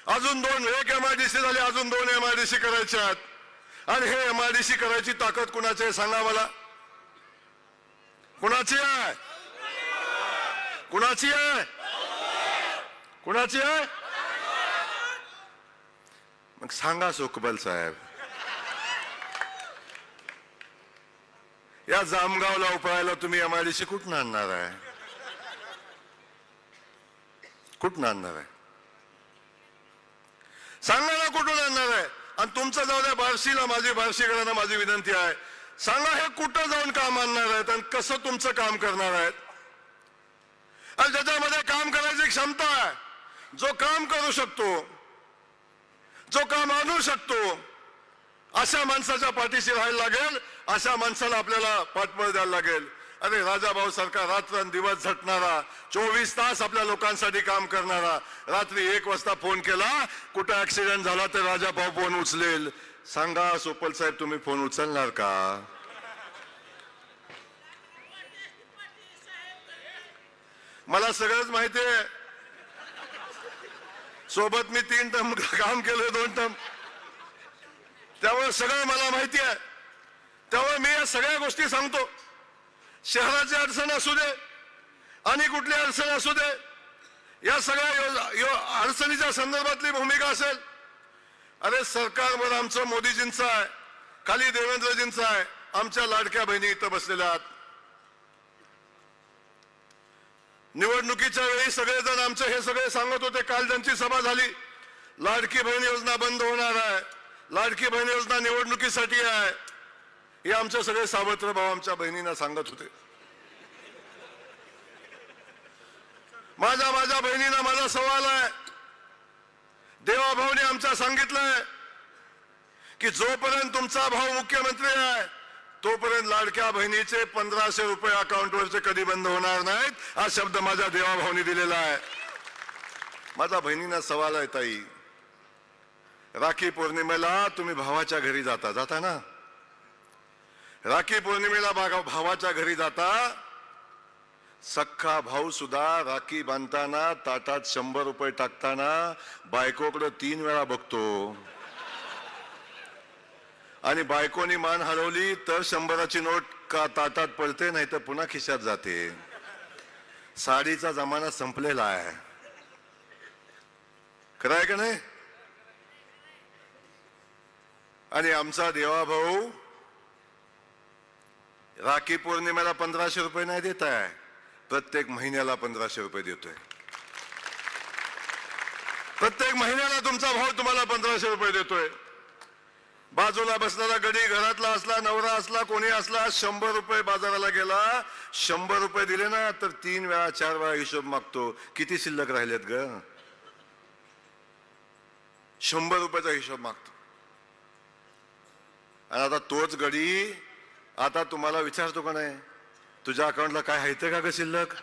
अजून 2, एक MIDC झाली, अजून 2 MIDC करायचे आहेत. आणि हे MIDC करायची ताकद कुणाची आहे सांगा मला? कुणाची आहे? कुणाची आहे? कुणाची आहे? मग सांगा सुकबल साहेब, या जामगावला उपळायला तुम्ही MIDC कुठून आणणार आहे? कुठून आणणार आहे? सांगा ना कुठून आणणार आहे? आणि तुमचं जाऊ द्या, बार्शीला बार्शीकरांना माझी विनंती आहे, सांगा हे कुठं जाऊन काम आणणार आहेत आणि कसं तुमचं काम करणार आहेत? आणि ज्याच्यामध्ये काम करायची क्षमता आहे, जो काम करू शकतो, जो काम आणू शकतो, अशा माणसाच्या पाठीशी राहायला लागेल. अशा माणसाला आपल्याला पाठबळ द्यायला लागेल. अरे राजाभाऊ सारखा रात्रंदिवस झटणारा, 24 तास आपल्या लोकांसाठी काम करणारा, रात्री 1 वाजता फोन केला, कुठं ऍक्सिडेंट झाला तर राजाभाऊ फोन उचलेल. सांगा सोपल साहेब, तुम्ही फोन उचलणार का? मला सगळंच माहिती आहे. सोबत मी 3 टर्म काम केलं, 2 टर्म, त्यामुळे सगळं मला माहिती आहे. त्यामुळे मी या सगळ्या गोष्टी सांगतो. शहराची अडचण असू दे आणि कुठली अडचण असू दे, या सगळ्या अडचणीच्या संदर्भातली भूमिका असेल. अरे सरकारवर आमचं मोदीजींचं आहे, खाली देवेंद्रजींचं आहे, आमच्या लाडक्या बहिणी इथं बसलेल्या आहात. निवडणुकीच्या वेळी सगळेजण आमचे हे सगळे सांगत होते. काल त्यांची सभा झाली, लाडकी बहीण योजना बंद होणार आहे, लाडकी बहीण योजना निवडणुकीसाठी आहे, हे आमचे सगळे सावत्र भाऊ आमच्या बहिणींना सांगत होते. माझ्या बहिणींना माझा सवाल आहे. देवाभाऊने आमच्या सांगितलंय की जोपर्यंत तुमचा भाऊ मुख्यमंत्री आहे तोपर्यंत लाडक्या बहिणीचे 1500 रुपये अकाउंटवरचे कधी बंद होणार नाहीत, हा शब्द माझ्या देवाभाऊने दिलेला आहे. माझ्या बहिणींना सवाल आहे, ताई, राखी पौर्णिमेला तुम्ही भावाच्या घरी जाता ना? राखी पौर्णिमेला भावाच्या घरी जाता, सख्खा भाऊ सुद्धा राखी बांधताना ताटात 100 रुपये टाकताना बायकोकडे 3 वेळा बघतो. आणि बायकोनी मान हलवली तर 100ची नोट का ताटात पडते, नाही तर पुन्हा खिशात जाते. साडीचा जमाना संपलेला आहे. खरं आहे का नाही? आणि आमचा देवाभाऊ राखी पौर्णिमेला 1500 रुपये नाही देत आहे, प्रत्येक महिन्याला 1500 रुपये देतोय. प्रत्येक महिन्याला तुमचा भाऊ तुम्हाला 1500 रुपये देतोय. बाजूला बसलेला गडी, घरातला असला, नवरा असला, कोणी असला, 100 रुपये बाजाराला गेला, 100 रुपये दिले ना तर 3 वेळा 4 वेळा हिशोब मागतो. किती शिल्लक राहिलेत ग? 100 रुपयाचा हिशोब मागतो. आणि आता तोच गडी आता तुम्हाला विचारतो का नाही, तुझ्या अकाउंटला काय आहे का ग शिल्लक?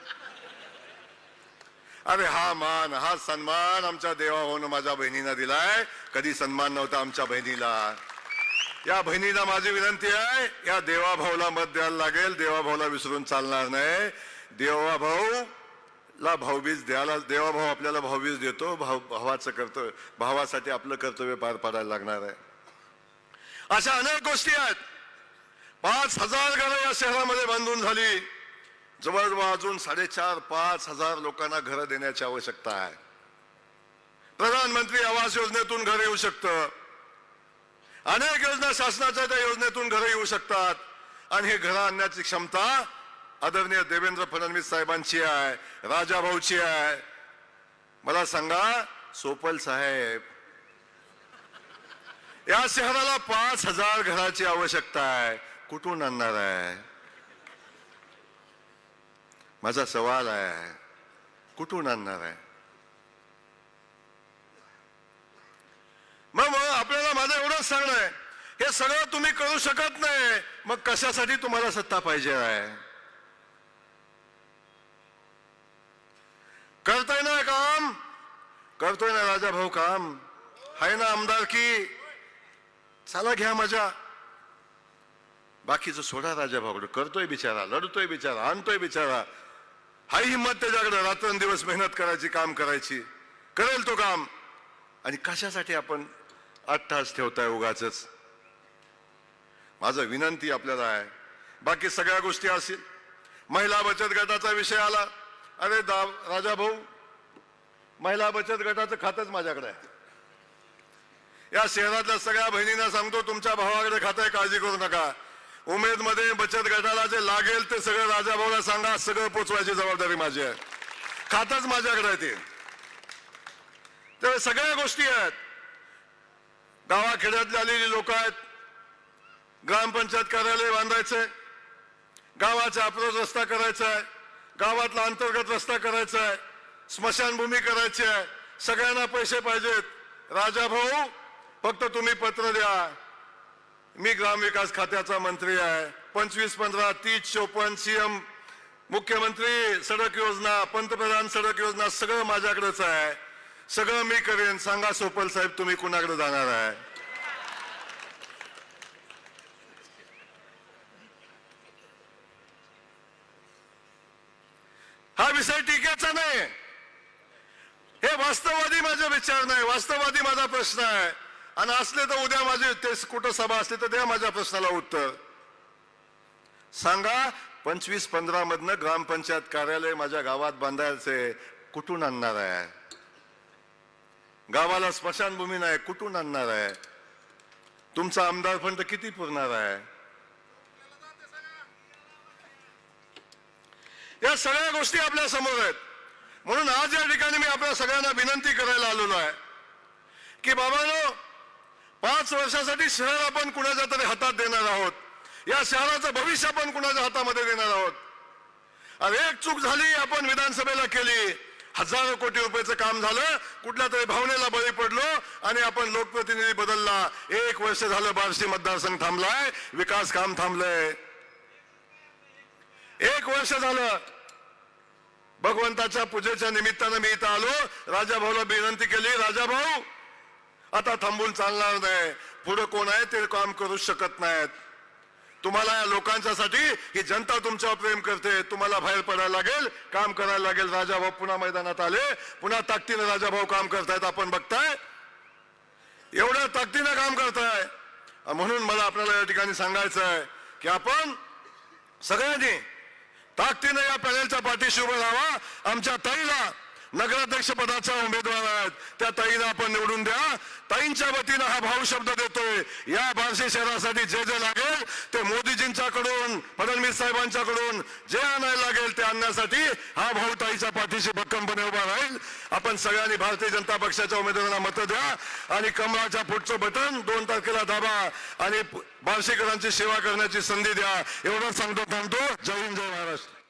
अरे हा मान, हा सन्मान आमच्या देवाभाऊनं माझ्या बहिणींना दिलाय. कधी सन्मान नव्हता आमच्या बहिणीला. या बहिणीला माझी विनंती आहे, या देवाभाऊला मत द्यायला लागेल. देवाभाऊला विसरून चालणार नाही. देवाभाऊला भाऊबीज द्यायला, देवाभाऊ आपल्याला भाऊबीज देतो. भावाचं कर्तव्य, भावासाठी आपलं कर्तव्य पार पाडायला लागणार आहे. अशा अनेक गोष्टी आहेत. 5000 घरं या शहरामध्ये बांधून झाली. जवळजवळ अजून 4500-5000 लोकांना घरं देण्याची आवश्यकता आहे. प्रधानमंत्री आवास योजनेतून घर येऊ शकतं. अनेक योजना शासनाच्या त्या योजनेतून घरं येऊ शकतात. आणि हे घरं आणण्याची क्षमता आदरणीय देवेंद्र फडणवीस साहेबांची आहे, राजाभाऊची आहे. मला सांगा सोपल साहेब, या शहराला 5000 घराची आवश्यकता आहे, कुठून आणणार आहे? माझा सवाल आहे, कुठून आणणार आहे? मग आपल्याला माझं एवढंच सांगणं आहे, हे सगळं तुम्ही करू शकत नाही, मग कशासाठी तुम्हाला सत्ता पाहिजे आहे? करतोय ना काम, करतोय ना राजाभाऊ काम, आहे ना आमदारकी, चला घ्या मजा. बाकीचं सोडा राजाभाऊकडे. करतोय बिचारा, लढतोय बिचारा, आणतोय बिचारा, हाही हिंमत त्याच्याकडे, रात्रंदिवस मेहनत करायची, काम करायची, करेल तो काम. आणि कशासाठी आपण 8 तास ठेवताय उगाचच? माझं विनंती आपल्याला आहे, बाकी सगळ्या गोष्टी असतील. महिला बचत गटाचा विषय आला. अरे राजाभाऊ, महिला बचत गटाचं खातंच माझ्याकडे आहे. या शहरातल्या सगळ्या बहिणींना सांगतो, तुमच्या भावाकडे खातं आहे, काळजी करू नका. उमेदमध्ये बचत गटाला जे लागेल ते सगळं राजाभाऊला सांगा, सगळं पोचवायची जबाबदारी माझी आहे. खातंच माझ्याकडे आहे ते. तर सगळ्या गोष्टी आहेत. गावाखेड्यातली आलेली लोक आहेत. ग्रामपंचायत कार्यालय बांधायचंय, गावाचा अप्रोच रस्ता करायचा आहे, गावातला अंतर्गत रस्ता करायचा आहे, स्मशानभूमी करायची आहे. सगळ्यांना पैसे पाहिजेत. राजा भाऊ, फक्त तुम्ही पत्र द्या. मी ग्रामविकास खात्याचा मंत्री आहे. 25, 15, 30, 54 CM, मुख्यमंत्री सडक योजना, पंतप्रधान सडक योजना सगळं माझ्याकडेच आहे. सगळं मी करेन. सांगा सोपल साहेब, तुम्ही कुणाकडे जाणार आहे? हा विषय टीकेचा नाही, हे वास्तववादी माझे विचार नाही, वास्तववादी माझा प्रश्न आहे. आणि असले तर उद्या माझे ते कुठं सभा असली तर द्या माझ्या प्रश्नाला उत्तर. सांगा 25-15 मधनं ग्रामपंचायत कार्यालय माझ्या गावात बांधायचे, कुठून आणणार आहे? गावाला स्मशानभूमी नाही, कुठून आणणार आहे? तुमचा आमदार फंड किती पुरणार आहे? या सगळ्या गोष्टी आपल्या समोर आहेत. म्हणून आज या ठिकाणी मी आपल्या सगळ्यांना विनंती करायला आलेलो आहे की बाबांनो, 5 वर्षासाठी शहर आपण कुणाच्या तरी हातात देणार आहोत. या शहराचं भविष्य आपण कुणाच्या हातामध्ये देणार आहोत. आणि एक चूक झाली, आपण विधानसभेला केली, हजारो कोटी रुपयाचं काम झालं, कुठल्या तरी भावनेला बळी पडलो आणि आपण लोकप्रतिनिधी बदलला. 1 वर्ष झालं बार्शी मतदारसंघ थांबलाय, विकास काम थांबलंय. 1 वर्ष झालं. भगवंताच्या पूजेच्या निमित्तानं मी इथं आलो. राजाभाऊला विनंती केली, राजाभाऊ आता थांबून चालणार नाही, पुढे कोण आहे ते काम करू शकत नाहीत. तुम्हाला या लोकांच्यासाठी ही जनता तुमच्यावर प्रेम करते, तुम्हाला बाहेर पडायला लागेल, काम करायला लागेल. राजाभाऊ पुन्हा मैदानात आले, पुन्हा ताकदीनं राजाभाऊ काम करतायत. आपण बघताय एवढ्या ताकदीनं काम करताय. म्हणून मला आपल्याला या ठिकाणी सांगायचं आहे की आपण सगळ्यांनी ताकदीनं या पॅनेलच्या पाठीशी उभं राहावा. आमच्या ताईला नगराध्यक्ष पदाचा उमेदवार आहेत, त्या ताईला आपण निवडून द्या. ताईंच्या वतीनं हा भाऊ शब्द देतोय, या बार्शी शहरासाठी जे जे लागेल ते मोदीजींच्याकडून, फडणवीस साहेबांच्याकडून जे आणायला लागेल ते आणण्यासाठी हा भाऊ ताईच्या पाठीशी भक्कमपणे उभा राहील. आपण सगळ्यांनी भारतीय जनता पक्षाच्या उमेदवारांना मतं द्या आणि कमळाच्या पुढचं बटन 2 तारखेला दाबा आणि बार्शीकरांची सेवा करण्याची संधी द्या. एवढंच सांगतो थांबतो. जय हिंद, जय महाराष्ट्र.